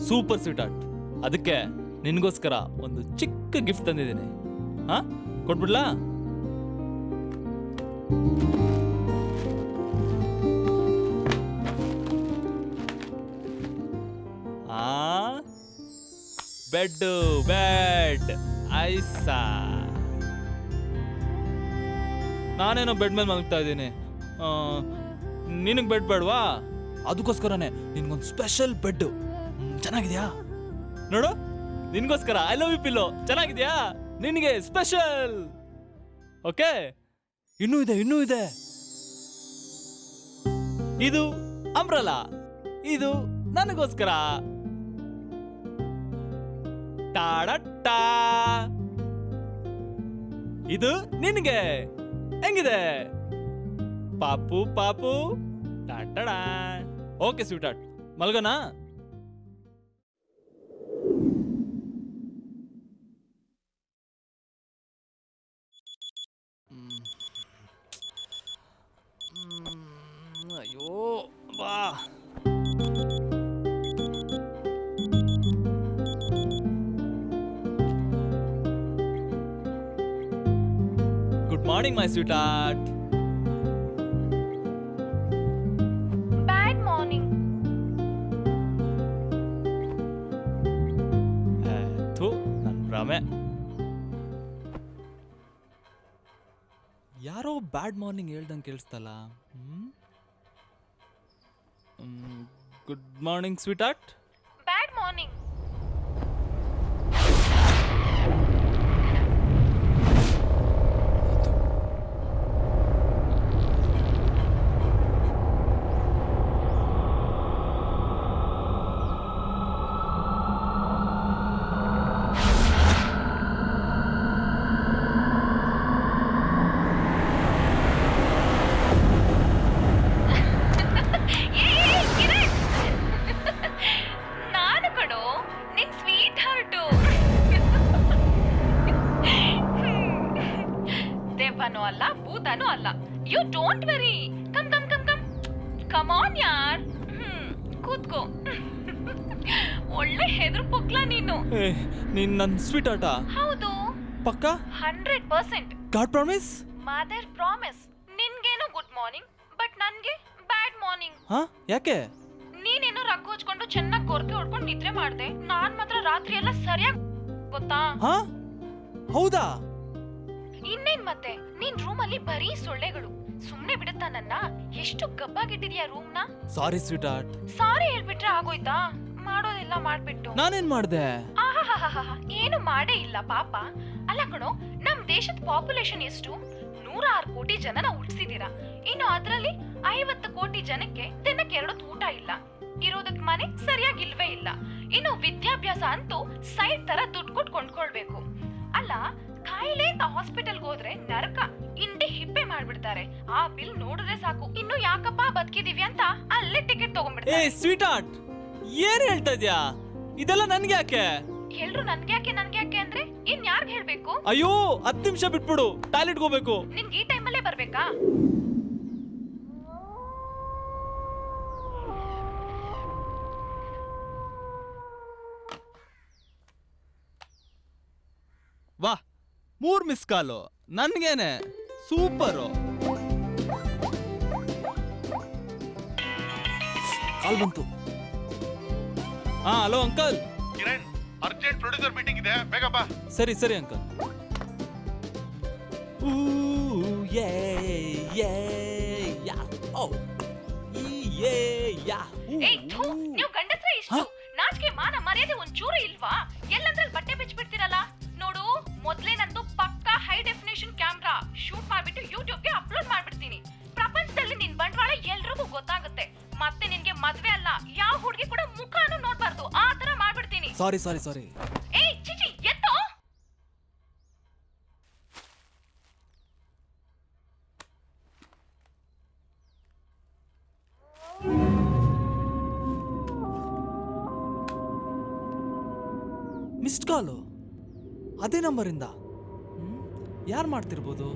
Super sweet art. ಅದಕ್ಕೆ ನಿನಗೋಸ್ಕರ ಒಂದು ಚಿಕ್ಕ ಗಿಫ್ಟ್ ತಂದಿದ್ದೀನಿ. ಹಾ, ಕೊಟ್ಬಿಡ್ಲಾ? ಬೆಡ್ ಐಸಾ. ನಾನೇನೋ ಬೆಡ್ ಮೇಲೆ ಮಲಗ್ತಾ ಇದ್ದೀನಿ. ನಿನಗೆ ಬೆಡ್ ಬೇಡವಾ? ಅದಕ್ಕೋಸ್ಕರನೇ ನಿನ್ಗೊಂದು ಸ್ಪೆಷಲ್ ಬೆಡ್. ಚೆನ್ನಾಗಿದ್ಯಾ ನೋಡು, ನಿನ್ಗೋಸ್ಕರ ಐ ಲವ್ ಯು ಪಿಲ್ಲೋ. ಚೆನ್ನಾಗಿದ್ಯಾ? ನಿನಗೆ ಸ್ಪೆಷಲ್. ಓಕೆ, ಇನ್ನೂ ಇದೆ. ಇದು ಅಂಬ್ರಲಾ. ಇದು ನನಗೋಸ್ಕರ. ಟಾಡಟ್ಟಾ. ಇದು ನಿನಗೆ. ಹೆಂಗಿದೆ ಪಾಪು ಪಾಪು? ಟಾಟಡಾ. ಓಕೆ ಸ್ವೀಟ್ ಆರ್ಟ್, ಮಲ್ಗೋನಾ? ಅಯ್ಯೋ ಬಾ. Good morning my sweetheart. Bad morning. ನನ್ನ ಭ್ರಮೆ. ಯಾರೋ ಬ್ಯಾಡ್ ಮಾರ್ನಿಂಗ್ ಹೇಳ್ದಂಗೆ ಕೇಳಿಸ್ತಲ್ಲ. Good morning sweetheart. Bad morning. ಅಲ್ಲ, ಭೂತನೂ ಅಲ್ಲ. You don't worry. Come come come come come on ಯಾರ್. ಕೂತ್ಕೋ. ಒಳ್ಳೆ ಹೆದ್ರು ಪುಕ್ಲ ನೀನು. ನೀನ್ ನನ್ ಸ್ವೀಟ್ ಆಟ? ಹೌದು. ಪಕ್ಕ 100%. God promise? Mother promise. ನಿನ್ಗೇನೋ ಗುಡ್ ಮಾರ್ನಿಂಗ್, ಬಟ್ ನನ್ಗೆ ಬ್ಯಾಡ್ ಮಾರ್ನಿಂಗ್. ಹಾ, ಯಾಕೆ? ನೀನೇನೋ ರಗ್ ಹೊಚ್ಕೊಂಡು ಚೆನ್ನಾಗಿ ಕೊರ್ಕೆ ಹೊಡ್ಕೊಂಡು ನಿದ್ರೆ ಮಾಡ್ದೆ. ನಾನ್ ಮಾತ್ರ ರಾತ್ರಿ ಎಲ್ಲ ಸರಿಯಾಗಿ ಗೊತ್ತಾ? ಹಾ, ಹೌದಾ? ಇನ್ನೇನ್ ಮತ್ತೆ, ನೀನ್ ರೂಮ್ ಅಲ್ಲಿ ಬರೀ ಸೊಳ್ಳೆಗಳು. ಸುಮ್ನೆ ಬಿಡುತ್ತಾ ನನ್ನ? ಎಷ್ಟು ಗಬ್ಬಾಗಿಟ್ಟಿದ್ಯಾ ರೂಮ್ ನ. ಸಾರಿ ಸ್ವೀಟ್ ಆರ್ಟ್. ಸಾರಿ ಹೇಳ್ಬಿಟ್ರೆ ಆಗೋಯ್ತಾ? ಮಾಡೋದೆಲ್ಲ ಮಾಡ್ಬಿಟ್ಟು ನಾನೇನ್ ಮಾಡ್ದೆ? ಏನು ಮಾಡೇ ಇಲ್ಲ ಪಾಪ. ಅಲ್ಲ ಕಣೋ, ನಮ್ ದೇಶದ ಪಾಪ್ಯುಲೇಷನ್ ಎಷ್ಟು? 106 ಕೋಟಿ ಜನನ ಹುಟ್ಟಿಸಿದೀರಾ. ಇನ್ನು ಅದ್ರಲ್ಲಿ 50 ಕೋಟಿ ಜನಕ್ಕೆ ದಿನಕ್ಕೆ 2 ಊಟ ಇಲ್ಲ. ಇರೋದಕ್ ಮನೆ ಸರಿಯಾಗಿಲ್ವೇ ಇಲ್ಲ. ಇನ್ನು ವಿದ್ಯಾಭ್ಯಾಸ ಅಂತೂ ಸೈಡ್ ತರ ದುಡ್ಡು ಕೊಟ್ಟು ಕೊಂಡ್ಕೊಳ್ಬೇಕು. ಅಲ್ಲ, ಕಾಯಿಲೆ ಅಂತ ಹಾಸ್ಪಿಟಲ್ಗೆ ಹೋದ್ರೆ ನರಕ, ಇಂಡಿ ಹಿಪ್ಪೆ ಮಾಡ್ಬಿಡ್ತಾರೆ. ಆ ಬಿಲ್ ನೋಡಿದ್ರೆ ಸಾಕು, ಇನ್ನು ಯಾಕಪ್ಪ ಬದುಕಿದೀವಿ ಅಂತ ಅಲ್ಲೇ ಟಿಕೆಟ್ ತಗೊಂಡ್ಬಿಡ್ತಾರೆ. ಏ ಸ್ವೀಟ್ ಆರ್ಟ್, ಏನ್ ಹೇಳ್ತಾ ಇದ್ಯಾ? ಇದೆಲ್ಲ ನನ್ಗೆ ಯಾಕೆ? ಎಲ್ರು ನನ್ಗೆ ಯಾಕೆ ಅಂದ್ರೆ ಇನ್ ಯಾರ್ಗ್ ಹೇಳ್ಬೇಕು? ಅಯ್ಯೋ 10 ನಿಮಿಷ ಬಿಟ್ಬಿಡು, ಟಾಯ್ಲೆಟ್ ಹೋಗ್ಬೇಕು. ನಿನ್ಗೆ ಈ ಟೈಮಲ್ಲೇ ಬರ್ಬೇಕಾ? 3 ಮಿಸ್ ಕಾಲು ನನ್ಗೇನೆ ಸೂಪರು. ಕಾಲ್ ಬಂತು. ಹಾ hello uncle. Kiran, urgent producer meeting ಇದೆ, ಬೇಗ ಬಾ. ಸರಿ ಸರಿ ಅಂಕಲ್. ನೀವು ಗಂಡಸ್ರ ಇಷ್ಟು ನಾಚಿಕೆ ಮಾನ ಮರ್ಯಾದೆ ಒಂಚೂರು ಇಲ್ವಾ? ಎಲ್ಲಂದ್ರಲ್ಲಿ ಬಟ್ಟೆ ಬಿಚ್ಚಿಬಿಡ್ತೀರಲ್ಲ. ನೋಡು, ಮೊದ್ಲೇ ನಂದು ಪಕ್ಕಾ ಹೈ ಡೆಫಿನೇಷನ್ ಕ್ಯಾಮ್ರಾ ಶೂಟ್ ಮಾಡ್ಬಿಟ್ಟು ಯೂಟ್ಯೂಬ್ಗೆ ಅಪ್ಲೋಡ್ ಮಾಡ್ಬಿಡ್ತೀನಿ. ಪ್ರಪಂಚದಲ್ಲಿ ನಿನ್ ಬಂಡವಾಳ ಎಲ್ರಿಗೂ ಗೊತ್ತಾಗುತ್ತೆ. ಮತ್ತೆ ನಿನ್ಗೆ ಮದ್ವೆ ಅಲ್ಲ, ಯಾವ ಹುಡುಗಿ ಕೂಡ ಮುಖಾನು ನೋಡ್ಬಾರ್ದು, ಆ ತರ ಮಾಡ್ಬಿಡ್ತೀನಿ. ಸಾರಿ ಸಾರಿ ಸಾರಿ. ಏಯ್ ಚಿಚಿ, ಎತ್ತೋ. ಮಿಸ್ಡ್ ಕಾಲು ಅದೇ ನಂಬರಿಂದ. ಯಾರು ಮಾಡ್ತಿರ್ಬೋದು?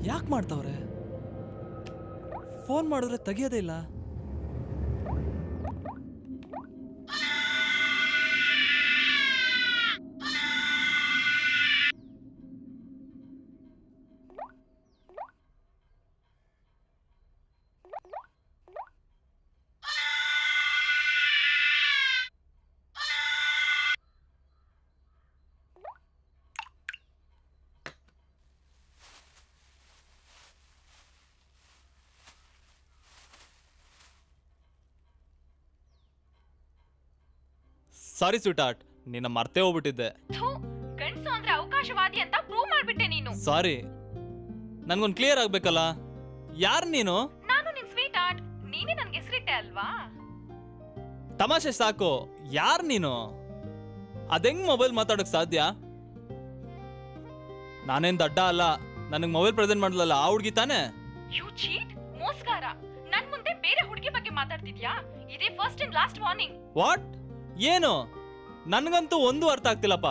ಯಾಕೆ ಮಾಡ್ತಾವ್ರೆ? ಫೋನ್ ಮಾಡಿದ್ರೆ ತೆಗಿಯೋದೇ ಇಲ್ಲ. ಸಾರಿ ಸ್ವೀಟ್ ಆರ್ಟ್, ನಿನ್ನ ಮರ್ತೇ ಹೋಗ್ಬಿಟ್ಟಿದ್ದೆ. ಗಂಡಸು ಅಂದ್ರೆ ಅವಕಾಶವಾದಿ ಅಂತ ಪ್ರೂವ್ ಮಾಡ್ಬಿಟ್ಟೆ ನೀನು. ಸಾರಿ, ನನ್ಗೊಂದು ಕ್ಲಿಯರ್ ಆಗ್ಬೇಕಲ್ಲ. ಯಾರು ನೀನು? ನಾನು ನಿನ್ ಸ್ವೀಟ್ ಆರ್ಟ್, ನೀನೇ ನನ್ಗೆ ಹೆಸರಿಟ್ಟೆ ಅಲ್ವಾ? ತಮಾಷೆ ಸಾಕು. ಯಾರು ನೀನು? ಅದೆಂಗ್ ಮೊಬೈಲ್ ಮಾತಾಡಕ್ ಸಾಧ್ಯ? ನಾನೇನ್ ದಡ್ಡ ಅಲ್ಲ, ನನಗ್ ಮೊಬೈಲ್ ಪ್ರೆಸೆಂಟ್ ಮಾಡಲಲ್ಲ ಆ ಹುಡ್ಗಿ ತಾನೆ? ಯು ಚೀಟ್, ಮೋಸ್ಗಾರ. ನನ್ ಮುಂದೆ ಬೇರೆ ಹುಡುಗಿ ಬಗ್ಗೆ ಮಾತಾಡ್ತಿದ್ಯಾ? ಇದೇ first and last warning. What? ಏನು? ನನ್ಗಂತೂ ಒಂದು ಅರ್ಥ ಆಗ್ತಿಲ್ಲಪ್ಪ.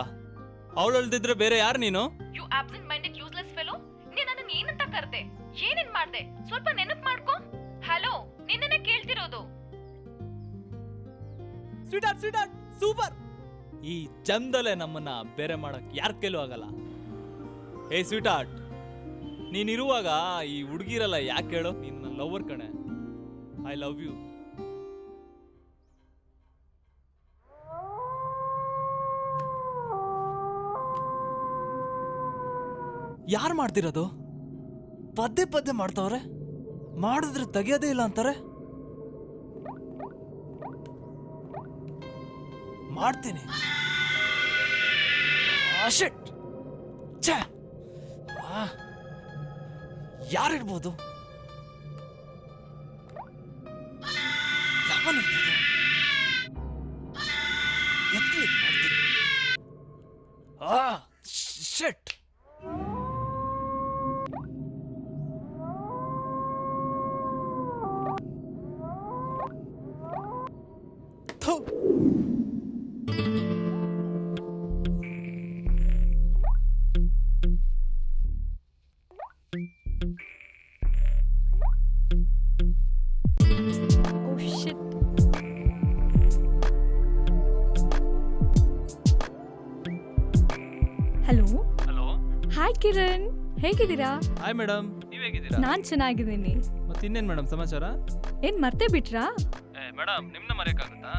ಅವಳಲ್ದಿದ್ರೆ ಬೇರೆ ಯಾರು ನೀನು? You absent minded useless fellow. ನೀನ್ ನನ್ನ ಏನಂತ ಕರ್ದೆ? ಏನೇನ್ ಮಾಡ್ದೆ? ಸ್ವಲ್ಪ ನೆನಪು ಮಾಡ್ಕೋ. ಹಲೋ, ನಿನ್ನನ್ನೇ ಕೇಳ್ತಿರೋದು. Sweetheart super. ಈ ಚಂದಲೆ ನಮ್ಮನ್ನ ಬೇರೆ ಮಾಡಕ್ ಯಾರ ಕೈಲೂ ಆಗಲ್ಲ. ಏ ಸ್ವೀಟ್ ಆರ್ಟ್, ನೀನಿರುವಾಗ ಈ ಹುಡುಗಿರಲ್ಲ ಯಾಕೆ ಹೇಳೋ? ನೀನು ನನ್ನ ಲವರ್ ಕಣೆ. I love you. ಯಾರು ಮಾಡ್ತಿರೋದು? ಪದೇ ಪದೇ ಮಾಡ್ತಾವ್ರೆ, ಮಾಡಿದ್ರೆ ತೆಗಿಯೋದೇ ಇಲ್ಲ ಅಂತಾರೆ. ಮಾಡ್ತೀನಿ. ಯಾರಿರ್ಬೋದು? ಯಾವನಿರ್ಬೋದು? ಎತ್ಲಿ ಮಾಡ್ತೀನಿ. ಶಿಟ್. ಹಲೋ. ಹಾಯ್ ಕಿರಣ್, ಹೇಗಿದ್ದೀರಾ? ಹಾಯ್ ಮೇಡಮ್, ನೀವ್ ಹೇಗಿದ್ದೀರಾ? ನಾನ್ ಚೆನ್ನಾಗಿದ್ದೀನಿ. ಮತ್ತೆ ಇನ್ನೇನ್ ಮೇಡಮ್ ಸಮಾಚಾರ? ಏನ್ ಮರ್ತೇ ಬಿಟ್ರಾ? ಮೇಡಮ್, ನಿಮ್ನ ಮರೆಯಕ್ಕಾಗುತ್ತಾ?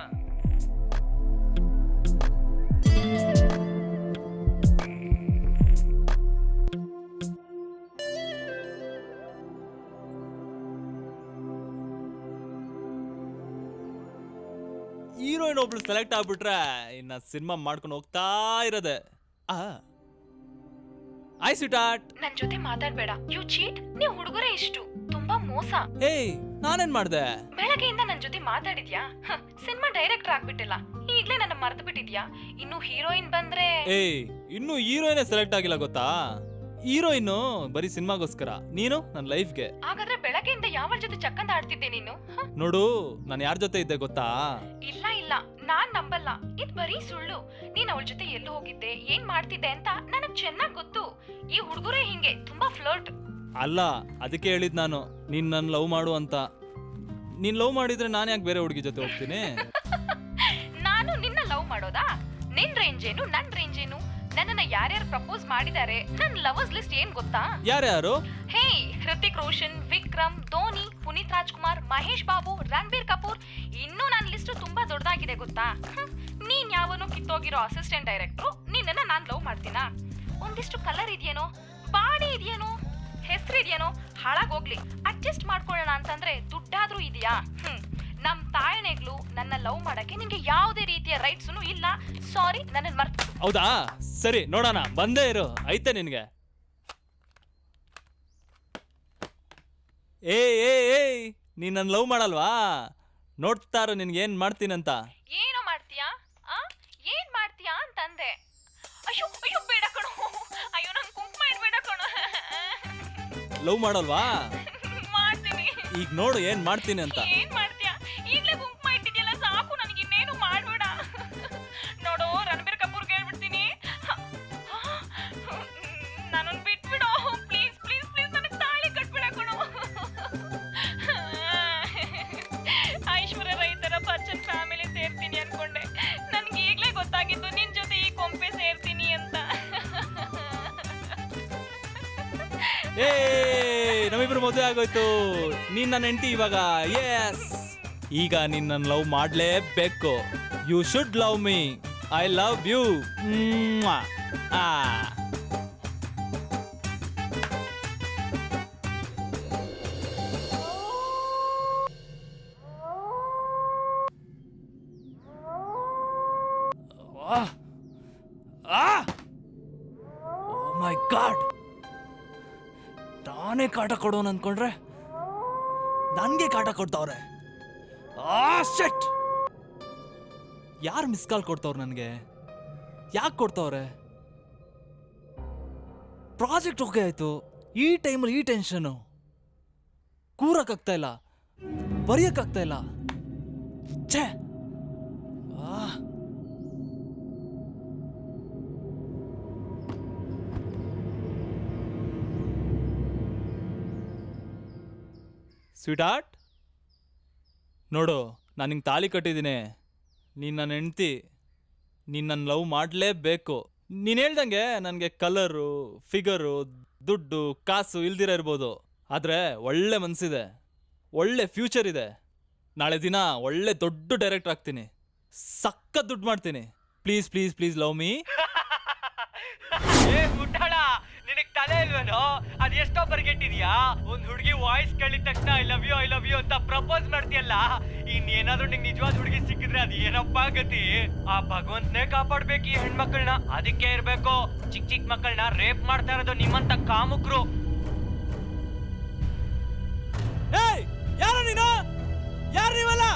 ಹೀರೋಯಿನ್ ಒಬ್ಳು ಸೆಲೆಕ್ಟ್ ಆಗ್ಬಿಟ್ರೆ ಇನ್ನ ಸಿನಿಮಾ ಮಾಡ್ಕೊಂಡು ಹೋಗ್ತಾ ಇರೋದೆ. ಐ ಸ್ವೀಟ್ ಆರ್ಟ್, ನನ್ ಜೊತೆ ಮಾತಾಡ್ಬೇಡ. You cheat. ನೀವು ಹುಡುಗರೇ ಇಷ್ಟು ತುಂಬಾ ಮೋಸ. ಏಯ್, ನಾನೇನ್ ಮಾಡ್ದೆ? ಬೆಳಗ್ಗೆಯಿಂದ ನನ್ ಜೊತೆ ಮಾತಾಡಿದ್ಯಾ? ಸಿನಿಮಾ ಡೈರೆಕ್ಟರ್ ಆಗ್ಬಿಟ್ಟಿಲ್ಲ, ಈಗ್ಲೇ ನನ್ನ ಮರ್ತು ಬಿಟ್ಟಿದ್ಯಾ? ಇನ್ನು ಹೀರೋಯಿನ್ ಬಂದ್ರೆ? ಏಯ್, ಇನ್ನು ಹೀರೋಯಿನ್ ಸೆಲೆಕ್ಟ್ ಆಗಿಲ್ಲ ಗೊತ್ತಾ? ಹೀರೋಯಿನ್ ಬರೀ ಸಿನಿಮಾಗೋಸ್ಕರ, ನೀನು ನನ್ನ ಲೈಫ್ಗೆ. ಹಾಗಾದ್ರೆ ಬೆಳಗ್ಗೆಯಿಂದ ಯಾವಳ ಜೊತೆ ಚಕ್ಕಂದ ಆಡ್ತಿದ್ದೆ ನೀನು? ನೋಡು, ನಾನು ಯಾರ ಜೊತೆ ಇದ್ದೆ ಗೊತ್ತಾ? ಇಲ್ಲ ಇಲ್ಲ, ನಾನ್ ನಂಬಲ್ಲ. ಇದ್ ಬರೀ ಸುಳ್ಳು. ನೀನ್ ಅವಳ ಜೊತೆ ಎಲ್ಲೂ ಹೋಗಿದ್ದೆ, ಏನ್ ಮಾಡ್ತಿದ್ದೆ ಅಂತ ನನಗ್ ಚೆನ್ನಾಗ್ ಗೊತ್ತು. ಈ ಹುಡುಗರೇ ಹಿಂಗೆ, ತುಂಬಾ ಫ್ಲರ್ಟ್. ಅಲ್ಲ, ಅದಕ್ಕೆ ಹೇಳಿದ್ ನಾನು ನೀನ್ ನನ್ ಲವ್ ಮಾಡು ಅಂತ. ನೀನ್ ಲವ್ ಮಾಡಿದ್ರೆ ನಾನು ಯಾಕೆ ಬೇರೆ ಹುಡುಗಿ ಜೊತೆ ಹೋಗ್ತೀನಿ? ನಾನು ನಿನ್ನ ಲವ್ ಮಾಡೋದಾ? ನಿನ್ ರೇಂಜ್ ಏನು, ನನ್ ರೇಂಜ್ ಏನು? ನನ್ನನ್ನ ಯಾರ್ಯಾರು ಪ್ರಪೋಸ್ ಮಾಡಿದ್ದಾರೆ ನನ್ನ ಲವರ್ಸ್ ಲಿಸ್ಟ್ ಏನ್ ಗೊತ್ತಾ? ಯಾರ್ಯಾರು? ಹೇ, ಹೃತಿಕ್ ರೋಷನ್, ವಿಕ್ರಮ್, ಧೋನಿ, ಪುನೀತ್ ರಾಜ್ಕುಮಾರ್, ಮಹೇಶ್ ಬಾಬು, ರಣಬೀರ್ ಕಪೂರ್. ಇನ್ನೂ ನನ್ನ ಲಿಸ್ಟ್ ತುಂಬಾ ದೊಡ್ಡದಾಗಿದೆ ಗೊತ್ತಾ? ನೀನ್ ಯಾವನೋ ಕಿತ್ತೋಗಿರೋ ಅಸಿಸ್ಟೆಂಟ್ ಡೈರೆಕ್ಟ್ರು, ನಿನ್ನನ್ನ ನಾನ್ ಲವ್ ಮಾಡ್ತೀನಾ? ಒಂದಿಷ್ಟು ಕಲರ್ ಇದೆಯೇನೋ, ಬಾಡಿ ಇದೆಯೇನೋ, ಹೆಸರಿದೆಯೇನೋ, ಹಾಳಾಗೋಗ್ಲಿ ಅಡ್ಜಸ್ಟ್ ಮಾಡ್ಕೊಳ್ಳೋಣ ಅಂತಂದ್ರೆ ದುಡ್ಡಾದ್ರೂ ಇದೆಯಾ? ನಮ್ ತಾಯಣೆಗ್ಲು ನನ್ನ ಲವ್ ಮಾಡಕ್ಕೆ ನಿಮ್ಗೆ ಯಾವುದೇ ರೀತಿಯ ರೈಟ್ಸ್ ಇಲ್ಲ. ಸಾರಿ, ನನ್ನ ಮರ್ತು. ಹೌದಾ? ಸರಿ, ನೋಡೋಣ. ಬಂದೇ ಇರು, ಐತೆ ನಿನ್ಗೆ. ಏಯ್ ನೀನ್ ನನ್ನ ಲವ್ ಮಾಡಲ್ವಾ? ನೋಡ್ತಾರ ನಿನ್ಗೆ ಏನ್ ಮಾಡ್ತೀನಂತ. ಏನೋ ಮಾಡ್ತೀಯಾ? ಏನ್ ಮಾಡ್ತೀಯಾ ಅಂತಂದೆ. ಅಯ್ಯೋ ಅಯ್ಯೋ, ಬೇಡ ಕಣೋ. ಅಯ್ಯೋ, ನಂಗೆ ಕುಂಕುಮ ಇಡ್ಬೇಡ ಕಣೋ. ಲವ್ ಮಾಡಲ್ವಾ? ಮಾಡ್ತೀನಿ. ಈಗ ನೋಡು ಏನ್ ಮಾಡ್ತೀನಿ ಅಂತ. ಏನ್ ಮಾಡ್ತೀಯಾ? ಈಗ್ಲೇ ಕುಂಕುಮ ಇಟ್ಟಿದ್ಯಲ್ಲ, ಸಾಕು, ನನಗೆ ಇನ್ನೇನು ಮಾಡ್ಬೇಡ. ನೋಡು, ರಣಬೀರ್ ಕಪೂರ್ಗೆ ಹೇಳ್ಬಿಡ್ತೀನಿ, ನನ್ನನ್ನು ಬಿಟ್ಬಿಡು. ಪ್ಲೀಸ್ ಪ್ಲೀಸ್ ಪ್ಲೀಸ್, ನನಗೆ ತಾಳಿ ಕಟ್ಬಿಡ ಕಣೋ. ಐಶ್ವರ್ಯ ರೈತರ ಬಚ್ಚನ್ ಫ್ಯಾಮಿಲಿ ಸೇರ್ತೀನಿ ಅನ್ಕೊಂಡೆ. ನನ್ಗೆ ಈಗ್ಲೇ ಗೊತ್ತಾಗಿದ್ದು ನಿನ್ ಜೊತೆ ಈ ಕೊಂಪೆ ಸೇರ್ತೀನಿ ಅಂತ. ನಮ್ಮಿಬ್ರು ಮದುವೆ ಆಗೋಯ್ತು. ನೀನ್ ನನ್ನ ಹೆಂಡತಿ ಇವಾಗ. ಎಸ್, ಈಗ ನೀನ್ ನನ್ನ ಲವ್ ಮಾಡ್ಲೇಬೇಕು. You should love me. I love you. My God, ನಾನೇ ಕಾಟ ಕೊಡೋನು ಅನ್ಕೊಂಡ್ರೆ ನನ್ಗೆ ಕಾಟ ಕೊಡ್ತಾವ್ರೆ. ಶೆಟ್, ಯಾರು ಮಿಸ್ ಕಾಲ್ ಕೊಡ್ತಾವ್ರೆ ನನಗೆ? ಯಾಕೆ ಕೊಡ್ತಾವ್ರೆ? ಪ್ರಾಜೆಕ್ಟ್ ಓಕೆ ಆಯ್ತು, ಈ ಟೈಮಲ್ಲಿ ಈ ಟೆನ್ಷನು, ಕೂರಕ್ಕಾಗ್ತಾ ಇಲ್ಲ, ಬರೆಯಕ್ಕಾಗ್ತಾ ಇಲ್ಲ. ಛೇ, ಸ್ವೀಟ್ ಹಾರ್ಟ್, ನೋಡು, ನಾನು ನಿಂಗೆ ತಾಳಿ ಕಟ್ಟಿದ್ದೀನಿ. ನೀನು ನನ್ನ ಹೆಂಡ್ತಿ, ನೀನು ನನ್ನ ಲವ್ ಮಾಡಲೇಬೇಕು. ನೀನು ಹೇಳ್ದಂಗೆ ನನಗೆ ಕಲರು, ಫಿಗರು, ದುಡ್ಡು, ಕಾಸು ಇಲ್ದಿರ ಇರ್ಬೋದು, ಆದರೆ ಒಳ್ಳೆ ಮನಸ್ಸಿದೆ, ಒಳ್ಳೆ ಫ್ಯೂಚರ್ ಇದೆ. ನಾಳೆ ದಿನ ಒಳ್ಳೆ ದೊಡ್ಡ ಡೈರೆಕ್ಟರ್ ಆಗ್ತೀನಿ, ಸಕ್ಕ ದುಡ್ಡು ಮಾಡ್ತೀನಿ. Please please please love me. ನಿನಗ್ ತಲೆ ಇಲ್ವೇನೋ? ಅದ್ ಎಷ್ಟೋ ಬರ್ಗೆಟ್ಟಿದ್ಯಾ? ಒಂದ್ ಹುಡುಗಿ ವಾಯ್ಸ್ ಕೇಳಿದ ತಕ್ಷಣ ಐ ಲವ್ ಯು ಅಂತ ಪ್ರಪೋಸ್ ಮಾಡ್ತೀಯಲ್ಲ. ಇನ್ನೇನಾದ್ರೂ ನಿಂಗೆ ನಿಜವಾದ ಹುಡುಗಿ ಸಿಕ್ಕಿದ್ರೆ ಅದ್ ಏನಪ್ಪಾ ಗತಿ? ಆ ಭಗವಂತನೇ ಕಾಪಾಡ್ಬೇಕು ಈ ಹೆಣ್ಮಕ್ಳನ್ನ. ಅದಕ್ಕೆ ಇರ್ಬೇಕು ಚಿಕ್ಕ ಚಿಕ್ಕ ಮಕ್ಕಳನ್ನ ರೇಪ್ ಮಾಡ್ತಾ ಇರೋದು ನಿಮ್ಮಂತ ಕಾಮುಕ್ರು. ಯಾರು ನೀನು? ಯಾರು ನೀವಲ್ಲ?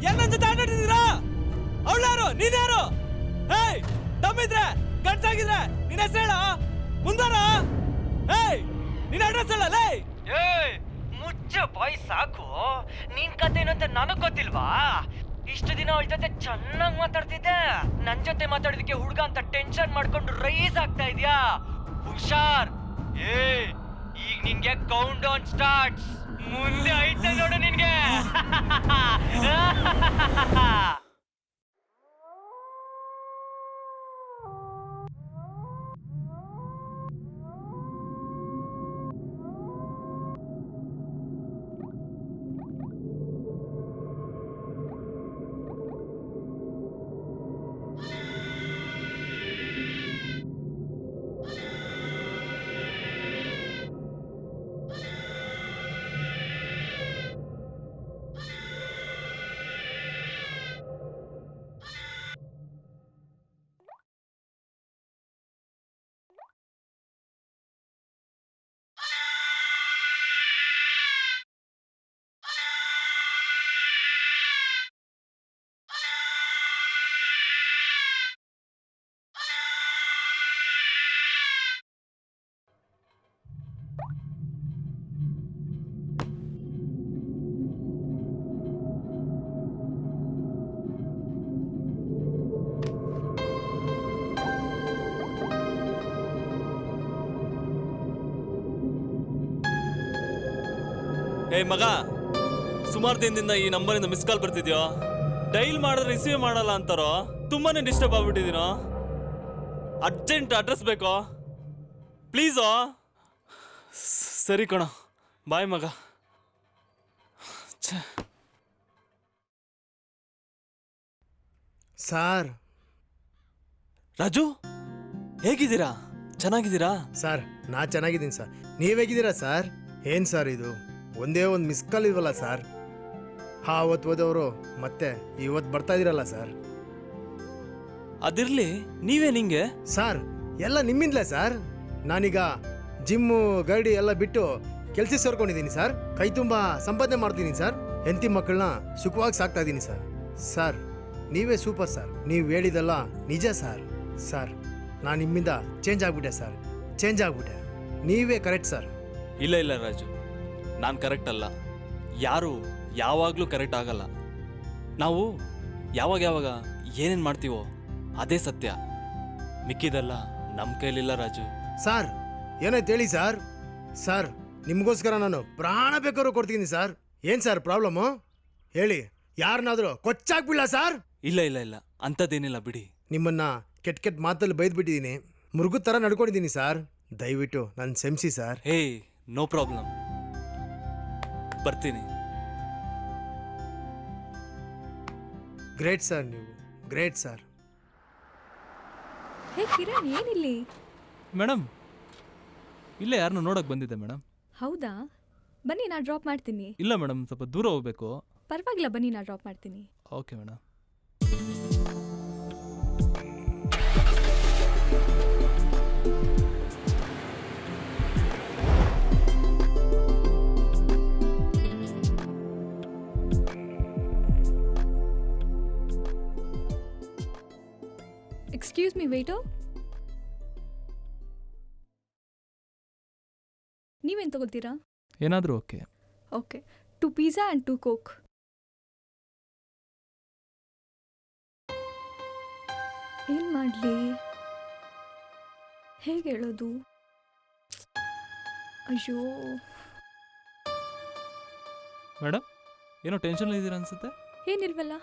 ಏನಂತ ತಾಂಡಿದ್ದೀರಾ? ಅವಳ್ಯಾರು? ನೀನ್ಯಾರು? ಹೇಯ್, ತಮ್ಮಿದ್ರೆ ಗಂಟಾಗಿದ್ರೆ ನಿನ್ನ ಹೆಸರು ಹೇಳ, ಮುಂದಾರ. ನಿನ್ನ ಅಡ್ರೆಸ್ ಹೇಳ. ಮುಚ್ಚ ಬಾಯ್, ಸಾಕು. ನಿನ್ ಕತೆ ಏನಂತ ನನಗ್ ಗೊತ್ತಿಲ್ವಾ? ಇಷ್ಟು ದಿನ ಅವಳ ಜೊತೆ ಚೆನ್ನಾಗ್ ಮಾತಾಡ್ತಿದ್ದೆ, ನನ್ ಜೊತೆ ಮಾತಾಡೋದಕ್ಕೆ ಹುಡ್ಗ ಅಂತ ಟೆನ್ಷನ್ ಮಾಡ್ಕೊಂಡು ರೈಸ್ ಆಗ್ತಾ ಇದ್ಯಾ? ಹುಷಾರ್. ಈಗ ನಿನ್ಗೆ ಕೌಂಟ್ ಡೌನ್ ಸ್ಟಾರ್ಟ್ಸ್. ಮುಂದೆ ಐತೆ ನೋಡು ನಿನ್ಗೆ. ಮಗ, ಸುಮಾರು ದಿನದಿಂದ ಈ ನಂಬರಿಂದ ಮಿಸ್ ಕಾಲ್ ಬರ್ತಿದ್ಯೋ? ಡೈಲ್ ಮಾಡಿದ್ರೆ ರಿಸೀವ್ ಮಾಡಲ್ಲ ಅಂತಾರೋ? ತುಂಬಾನೇ ಡಿಸ್ಟರ್ಬ್ ಆಗ್ಬಿಟ್ಟಿದ್ದೀನೋ. ಅರ್ಜೆಂಟ್ ಅಡ್ರೆಸ್ ಬೇಕೋ ಪ್ಲೀಸೋ. ಸರಿ ಕಣ, ಬಾಯ್ ಮಗ. ಸರ್ ರಾಜು, ಹೇಗಿದ್ದೀರಾ? ಚೆನ್ನಾಗಿದ್ದೀರಾ? ಸರ್ ನಾ ಚೆನ್ನಾಗಿದ್ದೀನಿ ಸರ್. ನೀವ್ ಹೇಗಿದ್ದೀರಾ ಸರ್? ಏನ್ ಸರ್ ಇದು, ಒಂದೇ ಒಂದು ಮಿಸ್ ಕಾಲ್ ಇಲ್ವಲ್ಲ ಸರ್? ಅವತ್ತು ಹೋದವರು ಮತ್ತೆ ಇವತ್ತು ಬರ್ತಾ ಇದೀರಲ್ಲ ಸರ್? ಅದಿರ್ಲಿ, ನೀವೇ ನಿಂಗೆ? ಸರ್ ಎಲ್ಲ ನಿಮ್ಮಿಂದಲೇ ಸರ್. ನಾನೀಗ ಜಿಮ್ಮು ಗಾಡಿ ಎಲ್ಲ ಬಿಟ್ಟು ಕೆಲಸ ಸೇರ್ಕೊಂಡಿದ್ದೀನಿ ಸರ್. ಕೈ ತುಂಬ ಸಂಪಾದನೆ ಮಾಡ್ತೀನಿ ಸರ್. ಹೆಂಡತಿ ಮಕ್ಕಳನ್ನ ಸುಖವಾಗಿ ಸಾಕ್ತಾ ಇದ್ದೀನಿ ಸರ್. ಸರ್ ನೀವೇ ಸೂಪರ್ ಸರ್. ನೀವು ಹೇಳಿದಲ್ಲ ನಿಜ ಸರ್. ಸರ್ ನಾನು ನಿಮ್ಮಿಂದ ಚೇಂಜ್ ಆಗ್ಬಿಟ್ಟೆ ಸರ್, ಚೇಂಜ್ ಆಗ್ಬಿಟ್ಟೆ. ನೀವೇ ಕರೆಕ್ಟ್ ಸರ್. ಇಲ್ಲ ಇಲ್ಲ ರಾಜು, ನಾನು ಕರೆಕ್ಟ್ ಅಲ್ಲ. ಯಾರು ಯಾವಾಗಲೂ ಕರೆಕ್ಟ್ ಆಗಲ್ಲ. ನಾವು ಯಾವಾಗ ಏನೇನು ಮಾಡ್ತೀವೋ ಅದೇ ಸತ್ಯ. ಮಿಕ್ಕಿದೆಲ್ಲ ನಮ್ಮ ಕೈಲಿಲ್ಲ ರಾಜು. ಸರ್ ಏನಾಯ್ತು ಹೇಳಿ ಸರ್. ಸರ್ ನಿಮಗೋಸ್ಕರ ನಾನು ಪ್ರಾಣ ಬೇಕಾದ್ರೂ ಕೊಡ್ತೀನಿ ಸರ್. ಏನು ಸರ್ ಪ್ರಾಬ್ಲಮ್ಮು ಹೇಳಿ. ಯಾರನ್ನಾದರೂ ಕೊಚ್ಚಾಕ್ಬಿಡ್ಲ ಸರ್? ಇಲ್ಲ ಇಲ್ಲ ಇಲ್ಲ, ಅಂಥದ್ದೇನಿಲ್ಲ ಬಿಡಿ. ನಿಮ್ಮನ್ನ ಕೆಟ್ಟ ಕೆಟ್ಟ ಮಾತಲ್ಲಿ ಬೈದ್ಬಿಟ್ಟಿದ್ದೀನಿ, ಮೃಗದ ಥರ ನಡ್ಕೊಂಡಿದ್ದೀನಿ ಸರ್. ದಯವಿಟ್ಟು ನನ್ನ ಕ್ಷಮಿಸಿ ಸರ್. ಹೇ, ನೋ ಪ್ರಾಬ್ಲಮ್, ಬರ್ತೀನಿ. ಗ್ರೇಟ್ ಸರ್, ನೀವು ಗ್ರೇಟ್ ಸರ್. ಹೇ ಕಿರಣ್, ಏನಿಲ್ಲಿ? ಮೇಡಮ್, ಇಲ್ಲೇ ಯಾರನ್ನು ನೋಡಕ್ಕೆ ಬಂದಿದ್ದೆ ಮೇಡಮ್. ಹೌದಾ? ಬನ್ನಿ, ನಾನು ಡ್ರಾಪ್ ಮಾಡ್ತೀನಿ. ಇಲ್ಲ ಮೇಡಮ್, ಸ್ವಲ್ಪ ದೂರ ಹೋಗ್ಬೇಕು. ಪರವಾಗಿಲ್ಲ, ಬನ್ನಿ, ನಾನು ಡ್ರಾಪ್ ಮಾಡ್ತೀನಿ. Okay madam. Excuse me, waiter. ನೀವೇನು ತಗೋತೀರಾ? ಏನಾದರೂ okay. Okay, 2 pizza and 2 Coke. ಏನು ಮಾಡಲಿ, ಹೇಗೆ ಹೇಳೋದು? ಅಯ್ಯೋ ಮೇಡಮ್, ಏನೋ ಟೆನ್ಷನ್ ಇದ್ದೀರಾ ಅನ್ಸುತ್ತೆ. ಏನಿಲ್ವಲ್ಲ.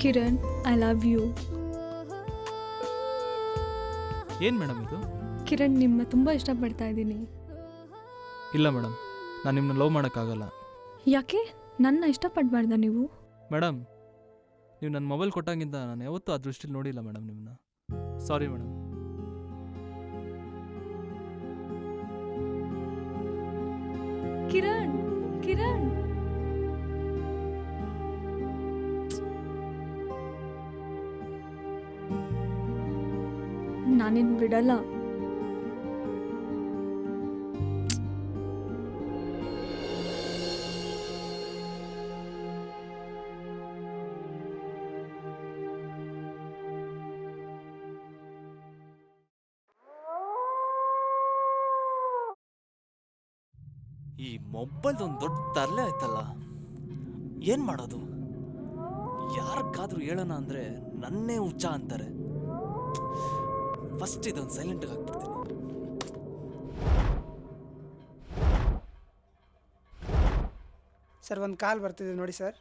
Kiran, I love you. ಏನು ಮೇಡಮ್ ಇದು? ಕಿರಣ್, ನಿಮ್ಮ ತುಂಬ ಇಷ್ಟಪಡ್ತಾ ಇದ್ದೀನಿ. ಇಲ್ಲ ಮೇಡಮ್, ನಾನು ನಿಮ್ಮನ್ನ ಲವ್ ಮಾಡೋಕ್ಕಾಗಲ್ಲ. ಯಾಕೆ? ನನ್ನ ಇಷ್ಟಪಡಬಾರ್ದ ನೀವು? ಮೇಡಮ್, ನೀವು ನನ್ನ ಮೊಬೈಲ್ ಕೊಟ್ಟಾಗಿಂದ ನಾನು ಯಾವತ್ತೂ ಆ ದೃಷ್ಟಿಲಿ ನೋಡಿಲ್ಲ ಮೇಡಮ್ ನಿಮ್ಮನ್ನ. Sorry madam. ಕಿರಣ್, ಕಿರಣ್, ನಾನೇನು ಬಿಡಲ್ಲ. ಈ ಮೊಬೈಲ್ದೊಂದು ದೊಡ್ಡ ತರಲೆ ಆಯ್ತಲ್ಲ, ಏನು ಮಾಡೋದು? ಯಾರಿಗಾದ್ರೂ ಹೇಳೋಣ ಅಂದರೆ ನನ್ನೇ ಹುಚ್ಚ ಅಂತಾರೆ. ಫಸ್ಟ್ ಇದೊಂದು ಸೈಲೆಂಟ್ಗೆ ಹಾಕ್ಬಿಡ್ತೀನಿ. ಸರ್ ಒಂದು ಕಾಲ್ ಬರ್ತಿದೆ ನೋಡಿ ಸರ್.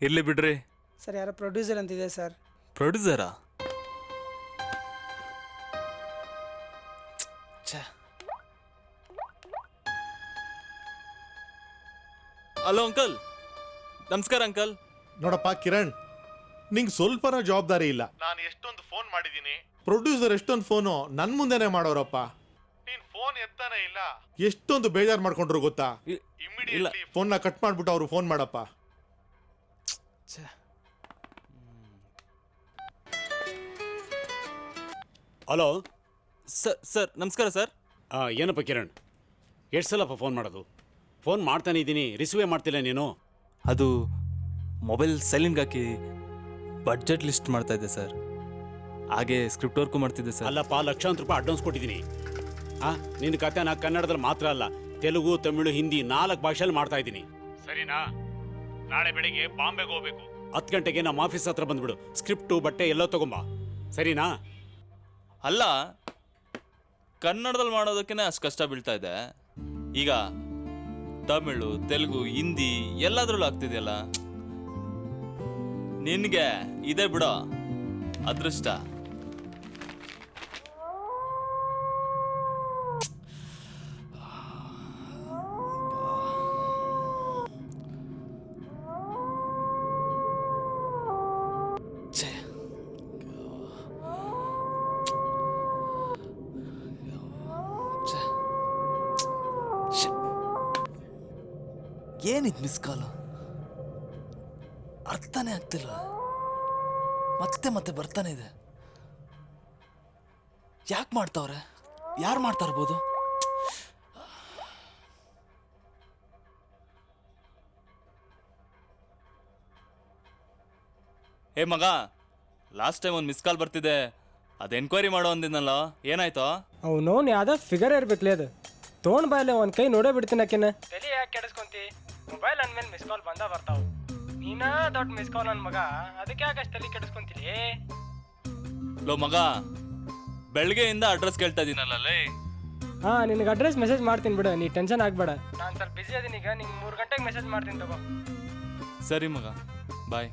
ಇರ್ಲಿ ಬಿಡ್ರಿ. ಸರ್ ಯಾರೋ ಪ್ರೊಡ್ಯೂಸರ್ ಅಂತಿದೆ ಸರ್. ಪ್ರೊಡ್ಯೂಸರಾ? Hello uncle. ನಮಸ್ಕಾರ ಅಂಕಲ್. ನೋಡಪ್ಪ ಕಿರಣ್, ನಿಂಗೆ ಸ್ವಲ್ಪನ ಜವಾಬ್ದಾರಿ ಇಲ್ಲ. ನಾನು ಎಷ್ಟೊಂದು ಫೋನ್ ಮಾಡಿದ್ದೀನಿ, ಪ್ರೊಡ್ಯೂಸರ್ ಎಷ್ಟೊಂದು ಫೋನು ನನ್ನ ಮುಂದೆನೆ ಮಾಡೋರಪ್ಪ. ನೀನ್ ಫೋನ್ ಎತ್ತಾನೆ ಇಲ್ಲ. ಎಷ್ಟೊಂದು ಬೇಜಾರು ಮಾಡ್ಕೊಂಡ್ರು ಗೊತ್ತಾ? ಇಮಿಡಿಯೇಟ್ಲಿ ಫೋನ್ನ ಕಟ್ ಮಾಡ್ಬಿಟ್ಟು ಅವ್ರು ಫೋನ್ ಮಾಡಪ್ಪ. ಹಲೋ ಸರ್ ನಮಸ್ಕಾರ ಸರ್. ಏನಪ್ಪ ಕಿರಣ್, ಎಷ್ಟು ಸಲಪ್ಪ ಫೋನ್ ಮಾಡೋದು? ಫೋನ್ ಮಾಡ್ತಾನೆ ಇದ್ದೀನಿ, ರಿಸೀವೇ ಮಾಡ್ತಿಲ್ಲ ನೀನು. ಅದು ಮೊಬೈಲ್ ಸೈಲೆಂಟ್ಗೆ ಹಾಕಿ ಬಡ್ಜೆಟ್ ಲಿಸ್ಟ್ ಮಾಡ್ತಾ ಇದ್ದೆ ಸರ್. ಹಾಗೆ ಸ್ಕ್ರಿಪ್ಟ್ ವರ್ಕು ಮಾಡ್ತಿದ್ದೆ ಸರ್. ಅಲ್ಲಪ್ಪ, ಲಕ್ಷಾಂತರ ರೂಪಾಯಿ ಅಡ್ವಾನ್ಸ್ ಕೊಟ್ಟಿದ್ದೀನಿ. ನಿನ್ನ ಕಥೆನ ಕನ್ನಡದಲ್ಲಿ ಮಾತ್ರ ಅಲ್ಲ, ತೆಲುಗು, ತಮಿಳು, ಹಿಂದಿ 4 ಭಾಷೆಯಲ್ಲಿ ಮಾಡ್ತಾ ಇದ್ದೀನಿ. ಸರಿನಾ? ನಾಳೆ ಬೆಳಿಗ್ಗೆ ಬಾಂಬೆಗೆ ಹೋಗ್ಬೇಕು. 10 ಗಂಟೆಗೆ ನಮ್ಮ ಆಫೀಸ್ ಹತ್ರ ಬಂದ್ಬಿಡು. ಸ್ಕ್ರಿಪ್ಟು, ಬಟ್ಟೆ ಎಲ್ಲ ತಗೊಂಬ. ಸರಿನಾ? ಅಲ್ಲ, ಕನ್ನಡದಲ್ಲಿ ಮಾಡೋದಕ್ಕೇ ಅಷ್ಟು ಕಷ್ಟ ಬೀಳ್ತಾ ಇದೆ. ಈಗ ತಮಿಳು, ತೆಲುಗು, ಹಿಂದಿ ಎಲ್ಲಾದ್ರಲ್ಲೂ ಆಗ್ತಿದೆಯಲ್ಲ. ನಿನ್ಗೆ ಇದೆ ಬಿಡೋ ಅದೃಷ್ಟ. ಏನಿದ್ ಮಿಸ್ ಕಾಲು? ಅರ್ಥನೇ ಆಗ್ತಿಲ್ಲ. ಮತ್ತೆ ಮತ್ತೆ ಬರ್ತಾನೆ ಇದೆ. ಯಾಕೆ ಮಾಡ್ತಾವ್ರೆ? ಯಾರು ಮಾಡ್ತಾ ಇರ್ಬೋದು? ಹೇ ಮಗ, ಲಾಸ್ಟ್ ಟೈಮ್ ಒಂದು ಮಿಸ್ ಕಾಲ್ ಬರ್ತಿದೆ, ಅದು ಎನ್ಕ್ವೈರಿ ಮಾಡೋ ಅಂದಿದ್ನಲ್ಲ, ಏನಾಯ್ತೋ? ಅವನೋನ್ ಯಾವ್ದೋ ಫಿಗರ್ ಇರ್ಬೇಕ್ಲೇ ಅದು. ತೊಗೊಂಡ್ ಬಾಯ್ಲೆ ಒಂದು ಕೈ ನೋಡೇ ಬಿಡ್ತೀನಿ ಆಕೆನ. ತಲೆ ಯಾಕೆ ಕೆಡಿಸ್ಕೊಂತಿ? ಮೊಬೈಲ್ ಅಂದ್ಮೇಲೆ ಮಿಸ್ ಕಾಲ್ ಬರ್ತಾವ. ನೀನಾ ದೊಡ್ಡ ಮಿಸ್ ಕಾಲ್ ನನ್ನ ಮಗ, ಅದಕ್ಕೆ ಯಾಕೆ ಅಷ್ಟು ತಲೆ ಕೆಡಿಸ್ಕೊಂತೀನಿ? ಲೋ ಮಗ, ಬೆಳಗ್ಗೆಯಿಂದ ಅಡ್ರೆಸ್ ಕೇಳ್ತಾ ಇದೀನಲ್ಲೇ. ಹಾಂ, ನಿನಗೆ ಅಡ್ರೆಸ್ ಮೆಸೇಜ್ ಮಾಡ್ತೀನಿ ಬಿಡು, ನೀ ಟೆನ್ಷನ್ ಆಗಬೇಡ. ನಾನು ಸ್ವಲ್ಪ ಬಿಸಿ ಅದೀನಿ ಈಗ, ನಿಂಗೆ 3 ಗಂಟೆಗೆ ಮೆಸೇಜ್ ಮಾಡ್ತೀನಿ ತಗೋ. ಸರಿ ಮಗ, ಬಾಯ್.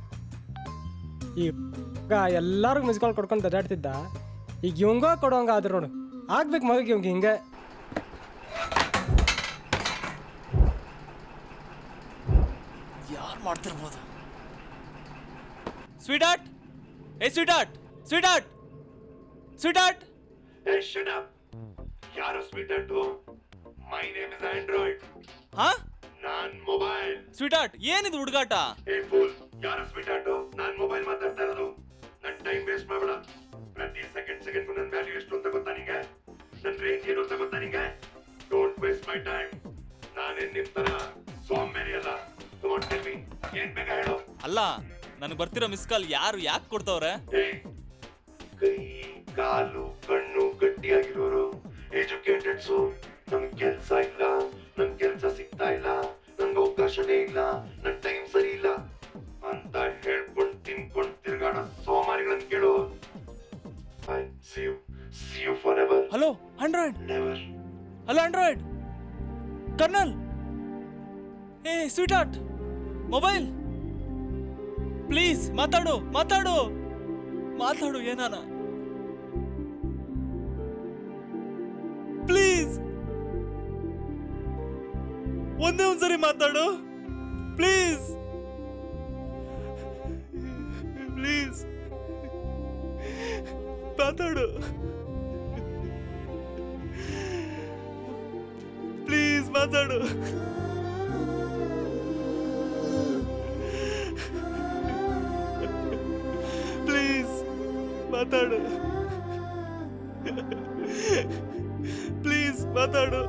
ಈಗ ಎಲ್ಲರಿಗೂ ಮಿಸ್ ಕಾಲ್ ಕೊಡ್ಕೊಂಡು ಅಡ್ಡಾಡ್ತಿದ್ದ, ಈಗ ಇವಂಗ ಕೊಡೋಂಗ ಆದ್ರು ನೋಡು. ಆಗ್ಬೇಕು ಮಗಗೆ ಇವಂಗೆ ಹಿಂಗೆ. ಯಾರು ಮಾಡ್ತಿರ್ಬೋದು? ಸ್ವೀಟ್ ಹಾರ್ಟ್, ಏ sweet heart, sweet heart, sweet heart. Hey, shut up. ಯಾರು sweet heart? My name is Android. ಹಾ? ನಾನ್ ಮೊಬೈಲ್. ಸ್ವೀಟ್ ಹಾರ್ಟ್, ಏನಿದು ಹುಡುಗಾಟ? ಏ ಫೂಲ್, ಯಾರು ಸ್ವೀಟ್ ಹಾರ್ಟು? ನಾನ್ ಮೊಬೈಲ್ ಮಾತಾಡ್ತಾ ಇರೋದು. ನನ್ನ ಟೈಮ್ ವೇಸ್ಟ್ ಮಾಡಬೇಡ. ಪ್ರತಿ ಸೆಕೆಂಡ್ಗೂ ನನ್ನ ವ್ಯಾಲ್ಯೂ ಎಷ್ಟು ಅಂತ ಗೊತ್ತಾ ನಿಂಗೆ? ನನ್ನ ರೇಂಜ್ ಏನು ಅಂತ ಗೊತ್ತಾ ನಿಂಗೆ? Don't waste my time. ನಾನೇನ್ ನಿಮ್ ತರ ಸೋಂಬೇರಿ ಅಲ್ಲ. ಡೋಂಟ್ ಟೆಲ್ ಮೀ, ಏನ್ ಬೇಗ ಹೇಳು. ಅಲ್ಲ, ನನಗೆ ಬರ್ತಿರೋ ಮಿಸ್ ಕಾಲ್ ಯಾರು ಯಾಕೆ ಕೊಡ್ತಾವ್ರೆ? ಕೈ ಕಾಲು ಕಣ್ಣು ಗಟ್ಟಿಯಾಗಿರೋರು, ಎಜುಕೇಟೆಡ್ಸು. ನನ್ ಕೆಲ್ಸ ಇಲ್ಲ, ನನ್ ಕೆಲ್ಸ ಸಿಗ್ತಾ ಇಲ್ಲ, ನನ್ಗೆ ಅವಕಾಶನೇ ಇಲ್ಲ, ನನ್ ಟೈಮ್ ಸರಿ ಇಲ್ಲ ಅಂತ ಹೇಳ್ಕೊಂಡು ತಿನ್ಕೊಂಡು ತಿರ್ಗಾಡ ಸೋಮಾರಿಗಳನ್ನ ಕೇಳು. See you forever. Hello android. Never. Hello android, kernel. ಏ ಸ್ವೀಟ್ ಹಾರ್ಟ್, ಮೊಬೈಲ್ ಪ್ಲೀಸ್ ಮಾತಾಡು, ಮಾತಾಡು, ಮಾತಾಡು, ಏನಾನ ಪ್ಲೀಸ್, ಒಂದೇ ಒಂದ್ಸರಿ ಮಾತಾಡು ಪ್ಲೀಸ್, ಪ್ಲೀಸ್ ಮಾತಾಡು, ಪ್ಲೀಸ್ ಮಾತಾಡು. ಪ್ಲೀಸ್ ಮಾತಾಡು, ಪ್ಲೀಸ್ ಮಾತಾಡು.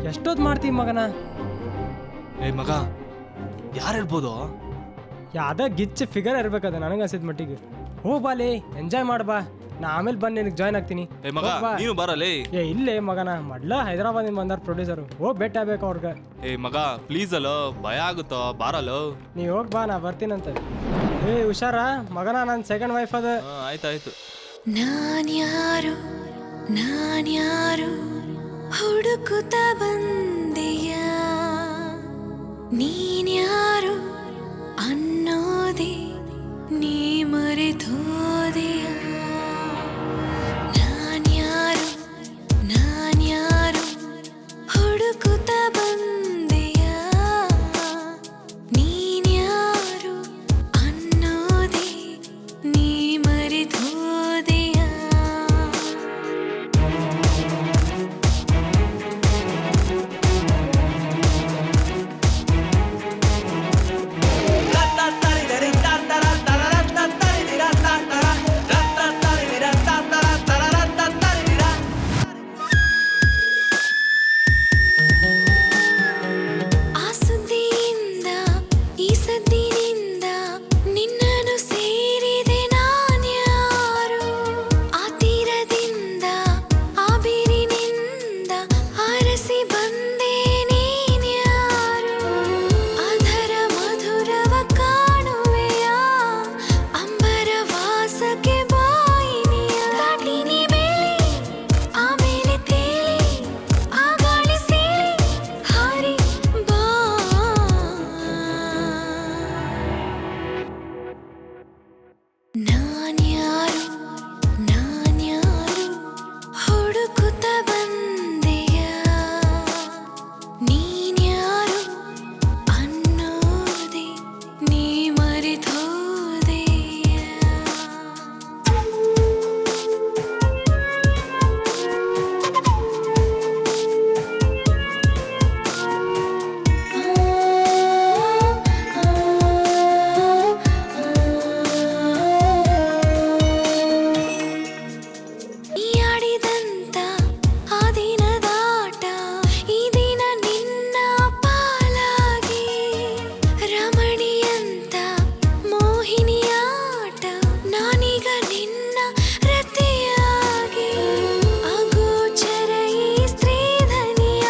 ಎಷ್ಟೊತ್ತು ಮಾಡ್ತೀವಿ ಮಗನ? ಏ ಮಗ, ಯಾರು ಇರ್ಬೋದು? ಯಾವ್ದೋ ಗಿಚ್ಚ ಫಿಗರ್ ಇರ್ಬೇಕದ ನನಗೆ ಅನ್ಸಿದ ಮಟ್ಟಿಗೆ. ಹೋಗ್ ಬಾಲಿ, ಎಂಜಾಯ್ ಮಾಡ್ಬಾ. ನಾ ಆಮೇಲೆ ಬಂದು ನಿನಗೆ ಜಾಯ್ನ್ ಆಗ್ತೀನಿ. ಏ ಮಗ, ನೀನು ಬರಲೇ. ಏ ಇಲ್ಲೇ ಮಗನ, ಮೊದ್ಲ ಹೈದರಾಬಾದಿಂದ ಬಂದಾರ ಪ್ರೊಡ್ಯೂಸರು, ಹೋಗಿ ಭೇಟಿ ಆಗ್ಬೇಕು ಅವ್ರಿಗೆ. ಏ ಮಗ ಪ್ಲೀಸ್ ಅಲ್ಲೋ, ಭಯ ಆಗುತ್ತೋ, ಬಾರಲ್ಲೋ. ನೀ ಹೋಗ್ ಬಾ, ನಾ ಬರ್ತೀನಂತ. ಏ ಹುಷಾರ ಮಗನ, ನನ್ನ ಸೆಕೆಂಡ್ ವೈಫ್ ಅದ. ಆಯ್ತಾಯ್ತು. ನಾನ್ಯಾರು ಹುಡುಕುತ್ತ ಬಂದೆಯ, ನೀನ್ಯಾರು ಅನ್ನೋದೆ ನೀ ಮರೆತೋದೆಯ. ನಾನ್ಯಾರು ಹುಡುಕುತ್ತ ಬಂದೆಯ, ಆಡಿದಂತ ಆ ದಿನದಾಟ ಈ ದಿನ ನಿನ್ನ ಪಾಲಾಗಿ ರಮಣಿಯಂತ ಮೋಹಿನಿಯಾಟ ನಾನೀಗ ನಿನ್ನ ರತಿಯಾಗಿ ಅಗೋಚರ ಈ ಸ್ತ್ರೀಧನಿಯ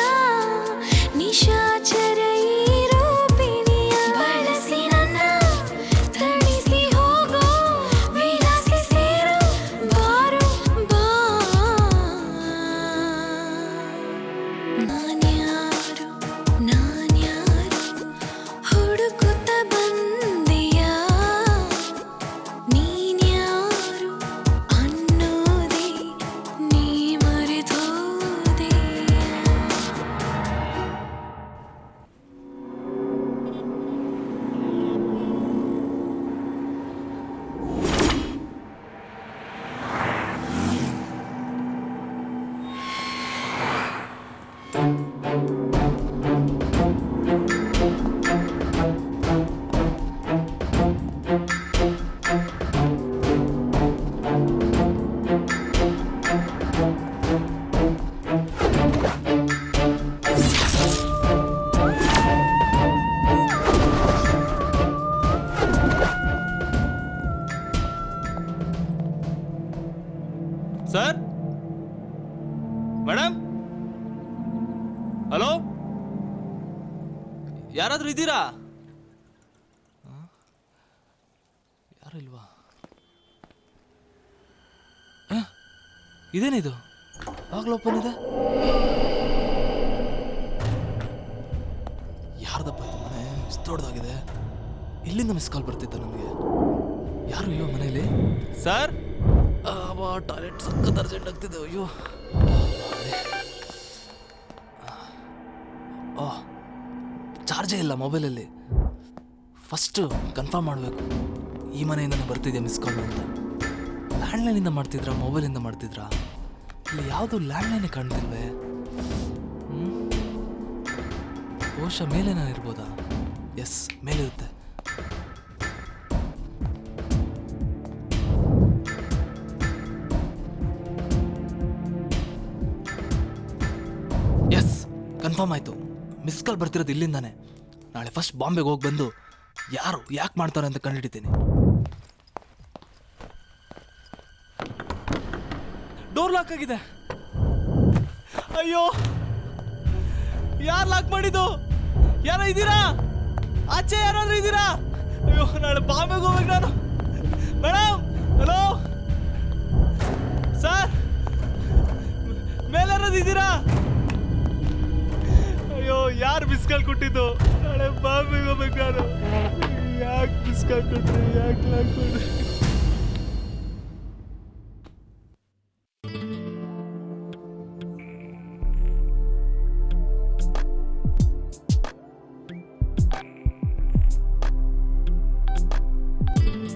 ನಿಶಾಚರ ಈ ರೂಪಿಣಿಯ ಬಳಸಿ ನನ್ನ ತಣಿಸಿ ಹೋಗೋ ವಿಲಾಸಿ ಸೇರು ಬಾರು ಬಾ ನಾನ್ಯಾರು ಹುಡುಕುತ್ತ ಬಂದೆಯ ನೀನ್ಯಾರು ಅನ್ನೋದೇ ನೀ ಮರೆತೋದೆ ಸರ್, ಮೇಡಮ್, ಹಲೋ, ಯಾರಾದ್ರೂ ಇದ್ದೀರಾ? ಯಾರು ಇಲ್ವಾ? ಇದೇನಿದು ಆಗ್ಲೂ ಓಪನ್ ಇದೆ. ಯಾರ್ದಪ್ಪ ಇದು ಮನೆ? ಇಷ್ಟು ದೊಡ್ಡದಾಗಿದೆ. ಇಲ್ಲಿಂದ ಮಿಸ್ ಕಾಲ್ ಬರ್ತಿದ್ದ ನನಗೆ. ಯಾರು ಇಲ್ವ ಮನೆಯಲ್ಲಿ? ಸರ್, ಟಾಯ್ಲೆಟ್ ಸಖತ್ ಅರ್ಜೆಂಟ್ ಆಗ್ತಿದೆ. ಅಯ್ಯೋ, ಚಾರ್ಜೇ ಇಲ್ಲ ಮೊಬೈಲಲ್ಲಿ. ಫಸ್ಟು ಕನ್ಫರ್ಮ್ ಮಾಡಬೇಕು ಈ ಮನೆಯಿಂದನೇ ಬರ್ತಿದ್ಯಾ ಮಿಸ್ ಕಾಲ್ ಅಂತ. ಲ್ಯಾಂಡ್ಲೈನಿಂದ ಮಾಡ್ತಿದ್ರಾ ಮೊಬೈಲಿಂದ ಮಾಡ್ತಿದ್ರಾ? ಇಲ್ಲಿ ಯಾವುದು ಲ್ಯಾಂಡ್ಲೈನೇ ಕಾಣ್ತಿಲ್ವೇ? ಬಹುಶಃ ಮೇಲೆ ನಾನು ಇರ್ಬೋದಾ? ಎಸ್, ಮೇಲಿರುತ್ತೆ. ಎಸ್, ಕನ್ಫರ್ಮ್ ಆಯಿತು. ಮಿಸ್ ಕಾಲ್ ಬರ್ತಿರೋದು ಇಲ್ಲಿಂದಾನೆ. ನಾಳೆ ಫಸ್ಟ್ ಬಾಂಬೆಗೆ ಹೋಗಿ ಬಂದು ಯಾರು ಯಾಕೆ ಮಾಡ್ತಾರೆ ಅಂತ ಕಂಡುಹಿಡಿತೀನಿ. ಡೋರ್ ಲಾಕ್ ಆಗಿದೆ. ಅಯ್ಯೋ, ಯಾರು ಲಾಕ್ ಮಾಡಿದ್ದು? ಯಾರೋ ಇದ್ದೀರಾ? ಆಚೆ ಯಾರಾದ್ರೂ ಇದ್ದೀರಾ? ಅಯ್ಯೋ, ನಾಳೆ ಬಾಂಬೆಗೆ ಹೋಗ್ಬೇಕು ನಾನು. ಮೇಡಮ್, ಹಲೋ ಸರ್, ಮೇಲೆ ಯಾರಾದ್ರೂ ಇದ್ದೀರಾ? ಅಯ್ಯೋ, ಯಾರು ಮಿಸ್ ಕಾಲ್ ಕೊಟ್ಟಿದ್ದು? ನಾಳೆ ಬಾಂಬೆಗೆ ಹೋಗ್ಬೇಕು ನಾನು. ಯಾಕೆ ಮಿಸ್ ಕಾಲ್ ಕೊಟ್ರಿ? ಯಾಕೆ ಲಾಕ್ ಕೊಡ್ರಿ?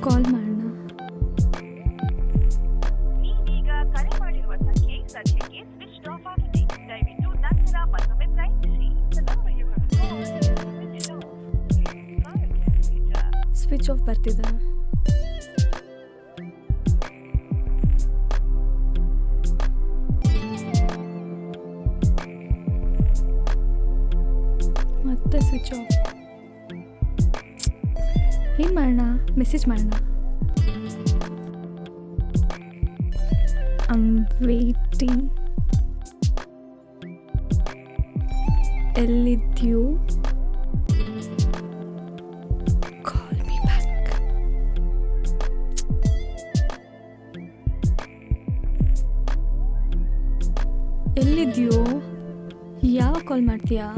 ಕಾಲ್ ಮಾಡೋಣ. ನೀವೀಗ ಕರೆ ಮಾಡಿರುವ ಸಂಖ್ಯೆ ಸದ್ಯಕ್ಕೆ ಸ್ವಿಚ್ ಆಫ್ ಆಗಿದೆ. ದಯವಿಟ್ಟು ನಂತರ ಮತ್ತೊಮ್ಮೆ ಪ್ರಯತ್ನಿಸಿ. ಸ್ವಿಚ್ ಆಫ್ ಬರ್ತಿದೆ. ಮತ್ತೆ ಸ್ವಿಚ್ ಆಫ್. ಏನು ಮಾಡೋಣ? ಮೆಸೇಜ್ ಮಾಡೋಣ. I am waiting. ಎಲ್ಲಿದ್ಯೋ? Call me back. ಎಲ್ಲಿದ್ಯೋ? ಯಾವಾಗ ಕಾಲ್ ಮಾಡ್ತೀಯಾ?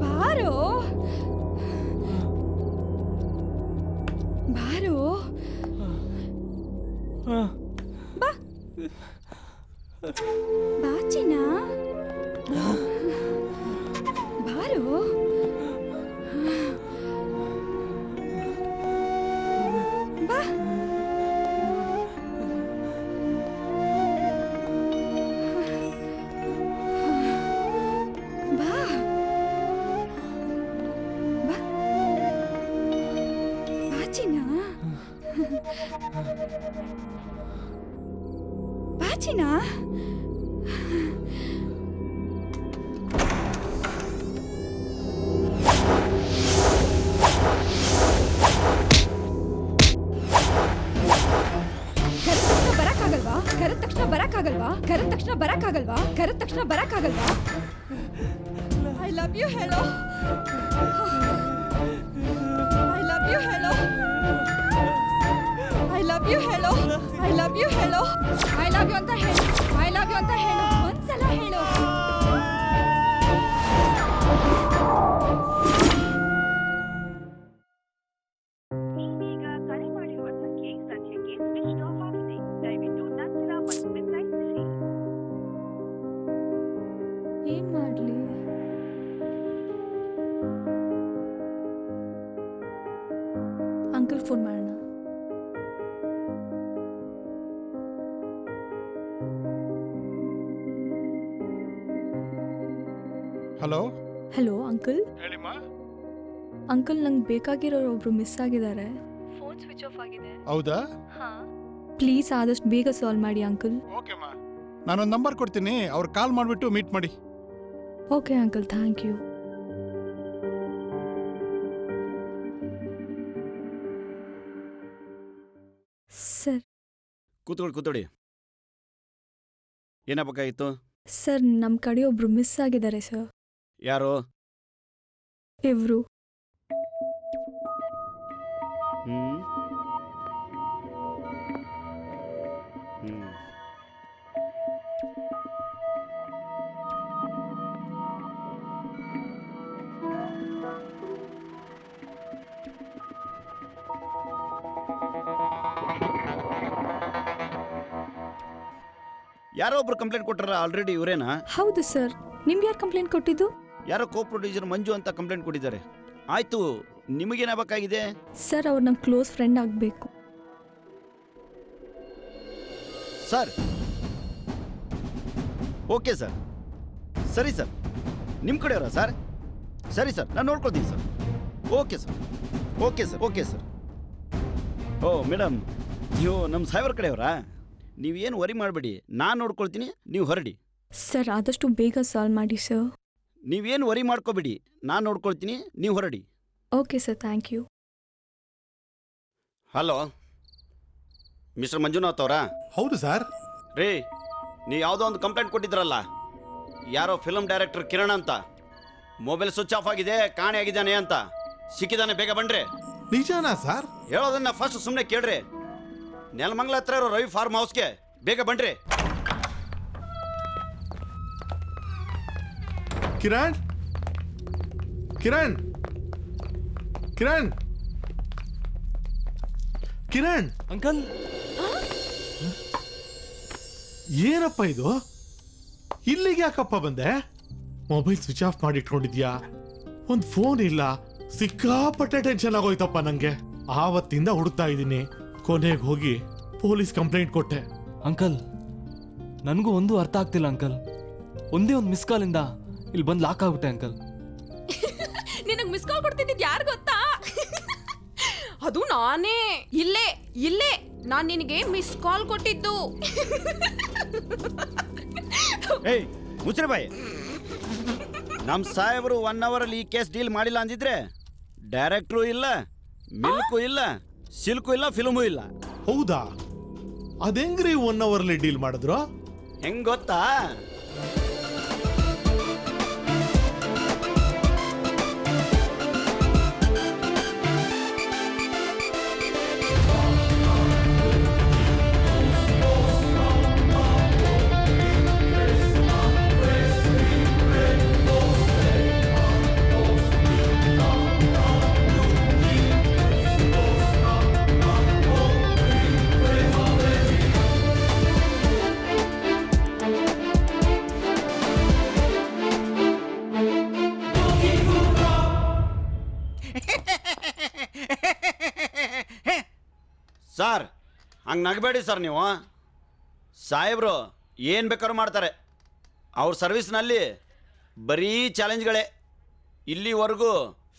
ಬಾರೋ ಬಾರೋ ಬಾ ಬಾಚಿನ ಬಾರೋ ಬಾ ಬಾ ಬಾ ಬಾಚಿನ ಬಾಚಿನ ಕರೆದ ತಕ್ಷಣ ಬರಕ್ಕಾಗಲ್ವಾ ಕರೆದ ತಕ್ಷಣ ಬರಕ್ಕಾಗಲ್ವಾ ಕರೆದ ತಕ್ಷಣ ಬರಕ್ಕಾಗಲ್ವಾ ಐ ಲವ್ ಯು ಹೇಳೋ ಐ ಲವ್ ಯು ಹೇಳೋ ಐ ಲವ್ ಯು ಹೇಳೋ ಐ ಲವ್ ಯು ಹೇಳೋ ಐ ಲವ್ ಯು ಅಂತ ಹೇಳು ಐ ಲವ್ ಯು ಅಂತ ಹೇಳು ಒಂದ್ಸಲ ಹೇಳು ಏನ್ ಮಾಡ್ಲಿ ಅಂಕಲ್ ಫೋನ್ ಮಾಡೋಣ ಹಲೋ ಹಲೋ ಅಂಕಲ್ ಹೇಳಿಮ್ಮ. ಅಂಕಲ್ ನಂಗೆ ಬೇಕಾಗಿರೋರು ಒಬ್ರು ಮಿಸ್ ಆಗಿದ್ದಾರೆ ಫೋನ್ ಸ್ವಿಚ್ ಆಫ್ ಆಗಿದೆ ಹೌದಾ? ಪ್ಲೀಸ್ ಆದಷ್ಟು ಬೇಗ ಸಾಲ್ವ್ ಮಾಡಿ ಅಂಕಲ್ ಓಕೆಮ್ಮ, ನಾನೊಂದು ನಂಬರ್ ಕೊಡ್ತೀನಿ, ಅವ್ರು ಕಾಲ್ ಮಾಡಿಬಿಟ್ಟು ಮೀಟ್ ಮಾಡಿ. Okay uncle, thank you. Sir ಕೂತ್ಕೊಳ್ಳಿ. ಏನಾಗಬೇಕಾಗಿತ್ತು? ಸರ್ ನಮ್ಮ ಕಡೆ ಒಬ್ರು ಮಿಸ್ ಆಗಿದ್ದಾರೆ ಸರ್. ಯಾರು? ಇವ್ರು. ಯಾರೋ ಒಬ್ರು ಕಂಪ್ಲೇಂಟ್ ಕೊಟ್ಟಾರ ಆಲ್ರೆಡಿ, ಇವರೇನಾ? ಹೌದು ಸರ್. ನಿಮ್ಗೆ ಯಾರು ಕಂಪ್ಲೇಂಟ್ ಕೊಟ್ಟಿದ್ದು? ಯಾರೋ ಕೋ ಪ್ರೊಡ್ಯೂಸರ್ ಮಂಜು ಅಂತ ಕಂಪ್ಲೇಂಟ್ ಕೊಟ್ಟಿದ್ದಾರೆ. ಆಯ್ತು, ನಿಮಗೇನಾಗಬೇಕಾಗಿದೆ? ಸರ್ ಅವ್ರು ನಮ್ಮ ಕ್ಲೋಸ್ ಫ್ರೆಂಡ್ ಆಗಬೇಕು. ಸರ್ ಓಕೆ ಸರ್, ಸರಿ ಸರ್. ನಿಮ್ಮ ಕಡೆಯವರಾ ಸರ್? ಸರಿ ಸರ್, ನಾನು ನೋಡ್ಕೊಳ್ತೀನಿ sir. Okay sir, okay sir, okay sir. ಓ ಮೇಡಮ್, ನೀವು ನಮ್ಮ ಸಾಹೇಬ್ರ ಕಡೆಯವರಾ? ನೀವೇನು ವರಿ ಮಾಡಬೇಡಿ, ನಾನು ನೋಡ್ಕೊಳ್ತೀನಿ, ನೀವು ಹೊರಡಿ. ಸರ್ ಆದಷ್ಟು ಬೇಗ ಸಾಲ್ವ್ ಮಾಡಿ ಸರ್. ನೀವೇನು ವರಿ ಮಾಡ್ಕೋಬೇಡಿ, ನಾನು ನೋಡ್ಕೊಳ್ತೀನಿ, ನೀವು ಹೊರಡಿ. Okay sir, thank you. Hello mister Manjunath ಅವರಾ? ಹೌದು ಸರ್. ರೀ, ನೀವು ಯಾವುದೋ ಒಂದು ಕಂಪ್ಲೇಂಟ್ ಕೊಟ್ಟಿದ್ರಲ್ಲ, ಯಾರೋ ಫಿಲ್ಮ್ ಡೈರೆಕ್ಟರ್ ಕಿರಣ್ ಅಂತ, ಮೊಬೈಲ್ ಸ್ವಿಚ್ ಆಫ್ ಆಗಿದೆ, ಕಾಣೆ ಆಗಿದ್ದಾನೆ ಅಂತ. ಸಿಕ್ಕಿದ್ದಾನೆ, ಬೇಗ ಬನ್ರಿ. ನಿಜಾನಾ ಸರ್? ಹೇಳೋದನ್ನ ಫಸ್ಟ್ ಸುಮ್ಮನೆ ಕೇಳ್ರಿ. ನೆಲಮಂಗಲ ಹತ್ರ ಇರೋ ರವಿ ಫಾರ್ಮ್ ಹೌಸ್ಗೆ ಬೇಗ ಬನ್ರಿ. ಕಿರಣ್, ಕಿರಣ್, ಕಿರಣ್, ಕಿರಣ್. ಅಂಕಲ್, ಏನಪ್ಪ ಇದು? ಇಲ್ಲಿಗೆ ಯಾಕಪ್ಪ ಬಂದೆ? ಮೊಬೈಲ್ ಸ್ವಿಚ್ ಆಫ್ ಮಾಡಿ ಇಟ್ಕೊಂಡಿದ್ಯಾ? ಒಂದು ಫೋನ್ ಇಲ್ಲ. ಸಿಕ್ಕಾಪಟ್ಟೆ ಟೆನ್ಷನ್ ಆಗೋಯ್ತಪ್ಪ ನಂಗೆ. ಆವತ್ತಿಂದ ಹುಡುಕ್ತಾ ಇದ್ದೀನಿ. ಕೊನೆಗೆ ಹೋಗಿ ಪೊಲೀಸ್ ಕಂಪ್ಲೇಂಟ್ ಕೊಟ್ಟೆ. ಅಂಕಲ್, ನನಗೂ ಒಂದು ಅರ್ಥ ಆಗ್ತಿಲ್ಲ ಅಂಕಲ್. ಒಂದೇ ಒಂದು ಮಿಸ್ ಕಾಲಿಂದ ಇಲ್ಲಿ ಬಂದು ಲಾಕ್ ಆಗ್ಬಿಟ್ಟೆ ಅಂಕಲ್. ನಿನಗೆ ಮಿಸ್ ಕಾಲ್ ಕೊಡ್ತಿದ್ದಿದ್ದು ಯಾರು ಗೊತ್ತಾ? ಅದು ನಾನೇ. ಇಲ್ಲೇ ಇಲ್ಲೇ ನಾನು ನಿನಗೆ ಮಿಸ್ ಕಾಲ್ ಕೊಟ್ಟಿದ್ದು. ಏಯ್ ಮುಚ್ಚ್ರೆ ಬಾಯಿ. ನಮ್ಮ ಸಾಹೇಬರು 1 ಅವರಲ್ಲಿ ಈ ಕೇಸ್ ಡೀಲ್ ಮಾಡಿಲ್ಲ ಅಂದಿದ್ರೆ ಡೈರೆಕ್ಟ್ರು ಇಲ್ಲ, ಮಿಲ್ಕು ಇಲ್ಲ, ಸಿಲ್ಕು ಇಲ್ಲ, ಫಿಲ್ಮು ಇಲ್ಲ. ಹೌದಾ? ಅದೆಂಗ್ರಿ 1 ಅವರ್ಲಿ ಡೀಲ್ ಮಾಡಿದ್ರು? ಹೆಂಗ್ ಗೊತ್ತಾ? ಸರ್ ಹಂಗೆ ನಗಬೇಡಿ ಸರ್ ನೀವು. ಸಾಹೇಬ್ರು ಏನು ಬೇಕಾದ್ರೂ ಮಾಡ್ತಾರೆ. ಅವ್ರ ಸರ್ವಿಸ್ನಲ್ಲಿ ಬರೀ ಚಾಲೆಂಜ್ಗಳೇ. ಇಲ್ಲಿವರೆಗೂ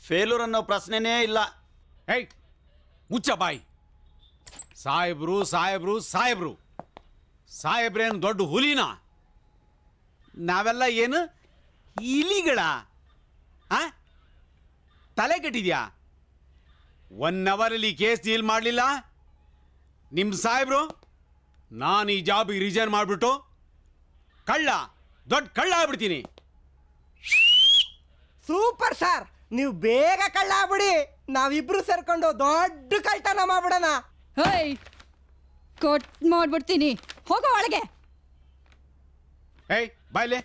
ಫೇಲ್ಯೂರ್ ಅನ್ನೋ ಪ್ರಶ್ನೆನೇ ಇಲ್ಲ. ಏಯ್ ಮುಚ್ಚ ಬಾಯ್. ಸಾಹೇಬ್ರು ಸಾಹೇಬ್ರು ಸಾಹೇಬ್ರು ಸಾಹೇಬ್ರೇನು ದೊಡ್ಡ ಹುಲಿನ? ನಾವೆಲ್ಲ ಏನು ಇಲಿಗಳ? ತಲೆ ಕೆಟ್ಟಿದ್ಯಾ? 1 ಅವರಲ್ಲಿ ಕೇಸ್ ಡೀಲ್ ಮಾಡಲಿಲ್ಲ ನಿಮ್ಮ ಸಾಹೇಬ್ರು, ನಾನು ಈ ಜಾಬಿಗೆ ರಿಸೈನ್ ಮಾಡಿಬಿಟ್ಟು ದೊಡ್ಡ ಕಳ್ಳ ಆಗ್ಬಿಡ್ತೀನಿ. ಸೂಪರ್ ಸರ್, ನೀವು ಬೇಗ ಕಳ್ಳ ಆಗ್ಬಿಡಿ. ನಾವಿಬ್ರು ಸೇರ್ಕೊಂಡು ದೊಡ್ಡ ಕಳ್ತನ ಮಾಡ್ಬಿಡೋಣ. ಹೇಯ್, ಕೊಟ್ ಮಾಡ್ಬಿಡ್ತೀನಿ, ಹೋಗೋ ಒಳಗೆ. ಏಯ್ ಬಾಯ್ಲೆ,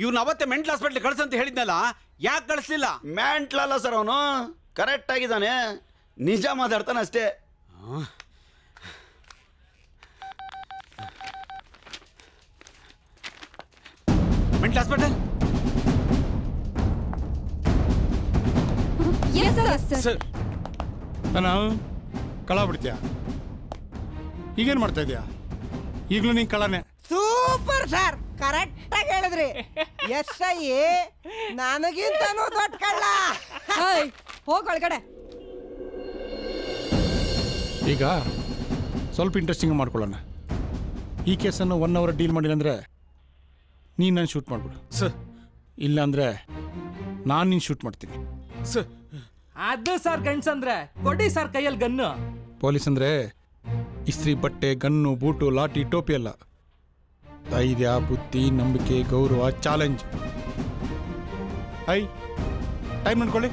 ಇವ್ನ ಅವತ್ತೆ ಮೆಂಟಲ್ ಹಾಸ್ಪಿಟ್ಲ್ ಕಳ್ಸಂತ ಹೇಳಿದ್ನಲ್ಲ, ಯಾಕೆ ಕಳಿಸ್ಲಿಲ್ಲ? ಮೆಂಟ್ಲ್ ಅಲ್ಲ ಸರ್, ಅವನು ಕರೆಕ್ಟ್ ಆಗಿದ್ದಾನೆ, ನಿಜ ಮಾತಾಡ್ತಾನೆ ಅಷ್ಟೇ. Mental hospital? ಸರ್, ನಾನು ಕಳ್ಳ ಬಿಡ್ತೀಯ? ಈಗೇನು ಮಾಡ್ತಾ ಇದೀಯಾ? ಈಗಲೂ ನೀನು ಕಳ್ಳನೇ. ಸೂಪರ್ ಸರ್, ಕರೆಕ್ಟ್ ಆಗಿ ಹೇಳಿದ್ರಿ. SI ನನಗಿಂತನೂ ದೊಡ್ಡ ಕಳ್ಳ. ಹೋಗ ಒಳಗಡೆ. ಈಗ ಸ್ವಲ್ಪ ಇಂಟ್ರೆಸ್ಟಿಂಗ್ ಮಾಡ್ಕೊಳ್ಳೋಣ. ಈ ಕೇಸನ್ನು 1 ಅವರ್ ಡೀಲ್ ಮಾಡಿಲ್ಲ ಅಂದರೆ ನೀನು ನಾನು ಶೂಟ್ ಮಾಡ್ಬಿಡು ಸರ್. ಇಲ್ಲ ಅಂದರೆ ನಾನು ನೀನು ಶೂಟ್ ಮಾಡ್ತೀನಿ ಸರ್. ಅದು ಸರ್ ಗಂಡ್ಸಂದ್ರೆ ಕೊಡಿ ಸರ್ ಕೈಯಲ್ಲಿ ಗನ್ನು. ಪೊಲೀಸ್ ಅಂದರೆ ಇಸ್ತ್ರಿ, ಬಟ್ಟೆ, ಗನ್ನು, ಬೂಟು, ಲಾಠಿ, ಟೋಪಿ ಅಲ್ಲ. ಧೈರ್ಯ, ಬುದ್ಧಿ, ನಂಬಿಕೆ, ಗೌರವ, ಚಾಲೆಂಜ್. ಟೈಮ್ ನೋಡ್ಕೊಳ್ಳಿ,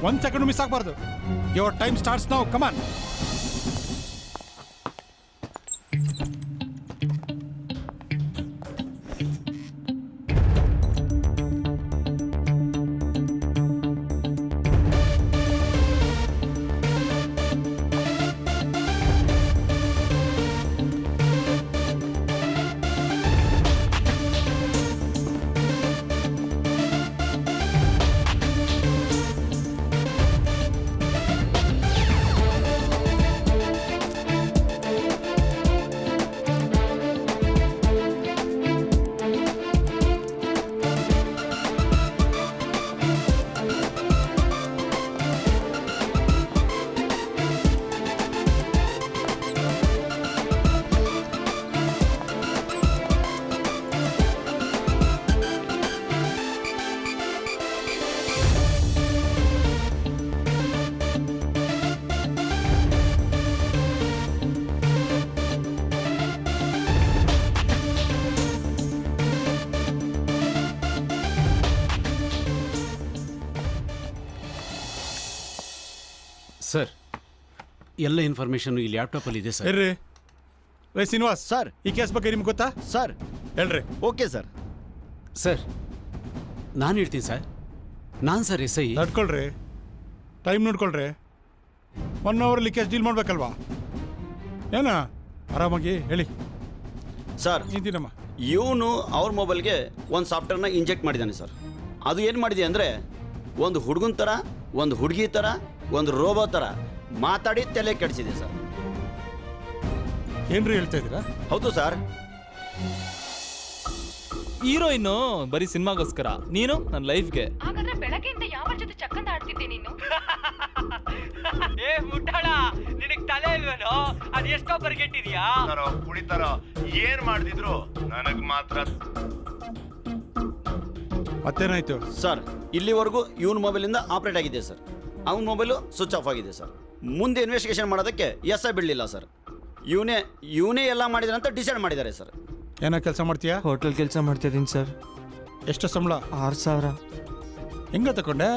1 ಸೆಕೆಂಡ್ ಮಿಸ್ ಆಗಬಾರ್ದು. Your time starts now, come on. Sir, ಎಲ್ಲ ಇನ್ಫಾರ್ಮೇಶನ್ ಈ ಲ್ಯಾಪ್ಟಾಪಲ್ಲಿ ಇದೆ ಸರ್. ಹೇಳ್ರಿ. ರೈ ಶ್ರೀನಿವಾಸ್ ಸರ್, ಈ ಕೇಸ್ ಬಗ್ಗೆ ನಿಮ್ಗೆ ಗೊತ್ತಾ ಸರ್? ಹೇಳ್ರಿ. Okay sir. ಸರ್ ನಾನು ಹೇಳ್ತೀನಿ ಸರ್. ನಾನು ಸರ್ SI. ನಡ್ಕೊಳ್ರಿ, ಟೈಮ್ ನೋಡ್ಕೊಳ್ರಿ. 1 ಅವರಲ್ಲಿ ಕೇಸ್ ಡೀಲ್ ಮಾಡ್ಬೇಕಲ್ವಾ? ಏನ ಆರಾಮಾಗಿ ಹೇಳಿ ಸರ್. ನಿಂತಿನಮ್ಮ, ಇವನು ಅವ್ರ ಮೊಬೈಲ್ಗೆ ಒಂದು ಸಾಫ್ಟ್ವೇರ್ನ ಇಂಜೆಕ್ಟ್ ಮಾಡಿದ್ದಾನೆ ಸರ್. ಅದು ಏನು ಮಾಡಿದೆ ಅಂದರೆ, ಒಂದು ಹುಡುಗನ ಥರ, ಒಂದು ಹುಡುಗಿ ಥರ, ಒಂದು ರೋಬೋ ಥರ ಮಾತಾಡಿ ತಲೆ ಕೆಡಿಸಿದೆ ಸರ್. ಏನ್ರಿ ಹೇಳ್ತಾ ಇದ್ದೀರಾ? ಹೌದು ಸರ್. ಹೀರೋಯಿನ್ನು ಬರೀ ಸಿನಿಮಾಗೋಸ್ಕರ, ನೀನು ನನ್ನ ಲೈಫ್ಗೆ. ಹಾಗಾದ್ರೆ ಬೆಳಗ್ಗೆಯಿಂದ ಯಾವ ಜೊತೆ ಚಕ್ಕಂದ ಆಡ್ತಿದ್ದೆ ನೀನು? ಏ ಮುಟ್ಟಾಳ, ನಿನಗೆ ತಲೆ ಇಲ್ವೇನೋ? ಅದೆಷ್ಟೋ ಬರ್ಗೆಟ್ಟಿದ್ಯಾ? ಕುಡಿತಾರ ಏನ್ ಮಾಡ್ತಿದ್ರು ನನಗ್ ಮಾತ್ರ. ಮತ್ತೇನಾಯ್ತು ಸರ್? ಇಲ್ಲಿವರೆಗೂ ಇವನ ಮೊಬೈಲಿಂದ ಆಪರೇಟ್ ಆಗಿದೆ ಸರ್. ಅವನ ಮೊಬೈಲು ಸ್ವಿಚ್ ಆಫ್ ಆಗಿದೆ ಸರ್. ಮುಂದೆ ಇನ್ವೆಸ್ಟಿಗೇಷನ್ ಮಾಡೋದಕ್ಕೆ SI ಬಿಡಲಿಲ್ಲ ಸರ್. ಇವನೇ ಎಲ್ಲ ಮಾಡಿದಾರೆ ಅಂತ ಡಿಸೈಡ್ ಮಾಡಿದ್ದಾರೆ ಸರ್. ಏನೋ ಕೆಲಸ ಮಾಡ್ತೀಯಾ? ಹೋಟೆಲ್ ಕೆಲಸ ಮಾಡ್ತಿದ್ದೀನಿ ಸರ್. ಎಷ್ಟು ಸಂಬಳ? 6000. ಹೆಂಗ ತಗೊಂಡೆ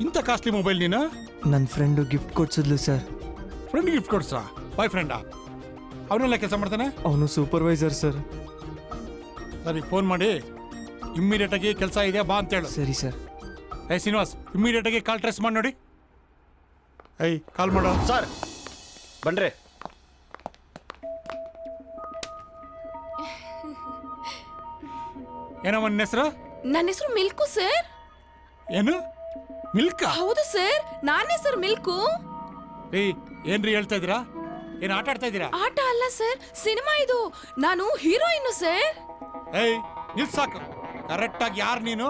ಇಂಥ ಕಾಸ್ಟ್ಲಿ ಮೊಬೈಲ್ ನೀನು? ನನ್ನ ಫ್ರೆಂಡು ಗಿಫ್ಟ್ ಕೊಡ್ಸಿದ್ಲು ಸರ್. ಫ್ರೆಂಡ್ ಗಿಫ್ಟ್ ಕೊಡ್ಸಾ? ಬಾಯ್ ಫ್ರೆಂಡಾ? ಅವನೆಲ್ಲ ಕೆಲಸ ಮಾಡ್ತಾನೆ? ಅವನು ಸೂಪರ್ವೈಸರ್ ಸರ್. ಸರಿ, ಫೋನ್ ಮಾಡಿ ಇಮ್ಮಿಡಿಯೇಟ್ ಆಗಿ ಕೆಲಸ ಇದೆ ಬಾ ಅಂತ ಹೇಳು. ಸರಿ ಸರ್. ಶ್ರೀನಿವಾಸ್, ಇಮ್ಮಿಡಿಯೇಟ್ ಆಗಿ ಕಾಲ್ ಟ್ರೇಸ್ ಮಾಡಿ ನೋಡಿ. ಕಾಲ್ ಮಾಡೋ ಸರ್. ಬನ್ರಿ. ಏನಮ್ಮ ನಿನ್ನ ಹೆಸರು? ನನ್ನ ಹೆಸರು ಮಿಲ್ಕು ಸರ್. ಏನು ಮಿಲ್ಕ? ಹೌದು ಸರ್, ನಾನೇ ಸರ್ ಮಿಲ್ಕು. ಏನ್ರಿ ಹೇಳ್ತಾ ಇದ್ದೀರಾ? ಏನು ಆಟ ಆಡ್ತಾ ಇದ್ದೀರಾ? ಆಟ ಅಲ್ಲ ಸರ್, ಸಿನಿಮಾ ಇದು. ನಾನು ಹೀರೋಯಿನ್ ಸರ್. ಏಯ್ ನಿಲ್ಸ್ ಸಾಕು. ಕರೆಕ್ಟ್ ಆಗಿ ಯಾರು ನೀನು?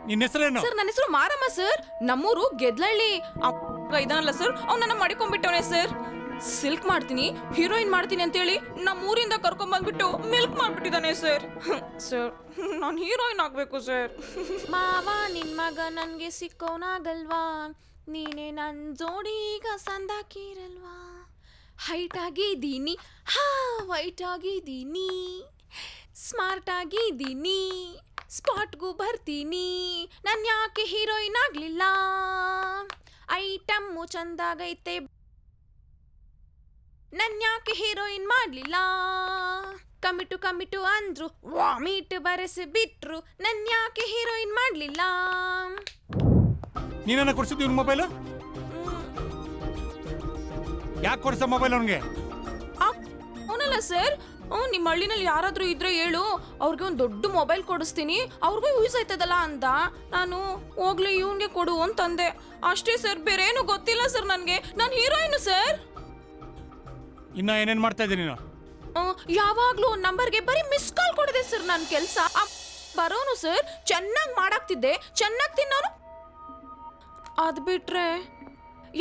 ನಿನ್ನ ಹೆಸರೇನು? ಸರ್ ನನ್ನ ಹೆಸರು ಮಾರಮ್ಮ ಸರ್. ನಮ್ಮೂರು ಗೆದ್ಲಳ್ಳಿ. ಇದಾನಲ್ಲ ಸರ್, ಅವನನ್ನ ಮಾಡಿಕೊಂಡ್ಬಿಟ್ಟವನೆ ಸರ್. ಸಿಲ್ಕ್ ಮಾಡ್ತೀನಿ, ಹೀರೋಯಿನ್ ಮಾಡ್ತೀನಿ ಅಂತೇಳಿ ನಮ್ಮೂರಿಂದ ಕರ್ಕೊಂಡ್ ಬಂದ್ಬಿಟ್ಟು ಮಿಲ್ಕ್ ಮಾಡ್ಬಿಟ್ಟಿದ್ದಾನೆ ಸರ್. ಸರ್ ನಾನು ಹೀರೋಯಿನ್ ಆಗ್ಬೇಕು ಸರ್. ಮಾವ ನಿನ್ ಮಗ ನನ್ಗೆ ಸಿಕ್ಕೋನಾಗಲ್ವಾ? ನೀನೇ ನನ್ ಜೋಡಿ ಈಗ ಸಂದಾಕಿರಲ್ವಾ? ಹೈಟ್ ಆಗಿದ್ದೀನಿ, ಹಾ ವೈಟ್ ಆಗಿದ್ದೀನಿ, ಸ್ಮಾರ್ಟ್ ಆಗಿದ್ದೀನಿ, ಸ್ಪಾಟ್ಗೂ ಬರ್ತೀನಿ. ನಾನು ಯಾಕೆ ಹೀರೋಯಿನ್ ಆಗ್ಲಿಲ್ಲ? ಐಟಮ್ಮು ಚಂದಾಗೈತೆ, ನನ್ ಯಾಕೆ ಹೀರೋಯಿನ್ ಮಾಡ್ಲಿಲ್ಲ? ಕಮಿಟು ಅಂದ್ರು, ವಾಮಿಟ್ ಬರೆಸಿ ಬಿಟ್ರು, ನನ್ ಯಾಕೆ ಹೀರೋಯಿನ್ ಮಾಡ್ಲಿಲ್ಲ? ನೀನನ್ನ ಕೊಡ್ಸಿದ್ದು ಇವ್ನ ಮೊಬೈಲ್? ಯಾಕೆ ಕೊಡ್ಸ ಮೊಬೈಲ್ ಅವನಿಗೆ? ಅವನಲ್ಲ ಸರ್, ನಿಮ್ಮ ಹಳ್ಳಿನಲ್ಲಿ ಯಾರಾದ್ರೂ ಇದ್ರೆ ಹೇಳು, ಅವ್ರಿಗೆ ಒಂದು ದೊಡ್ಡ ಮೊಬೈಲ್ ಕೊಡಿಸ್ತೀನಿ, ಅವ್ರಿಗೂ ಯೂಸ್ ಆಯ್ತದಲ್ಲ ಅಂತ. ನಾನು ಹೋಗ್ಲಿ ಇವನ್ಗೆ ಕೊಡು ಅಂತಂದೆ ಅಷ್ಟೇ ಸರ್, ಬೇರೆ ಏನು ಗೊತ್ತಿಲ್ಲ ಸರ್ ನನಗೆ. ನಾನು ಹೀರೋಯಿನ್ ಸರ್. ಇನ್ನ ಏನೇನ್ ಮಾಡ್ತಾ ಇದ್ದೀನಿ ನೀನು? ಯಾವಾಗ್ಲೂ ನಂಬರ್ಗೆ ಬರೀ ಮಿಸ್ ಕಾಲ್ ಕೊಡಿದೆ ಸರ್ ನನ್ನ ಕೆಲಸ. ಬರೋನು ಸರ್, ಚೆನ್ನಾಗಿ ಮಾಡಾಕ್ತಿದ್ದೆ, ಚೆನ್ನಾಗಿ ತಿನ್ನೋನು. ಅದು ಬಿಟ್ರೆ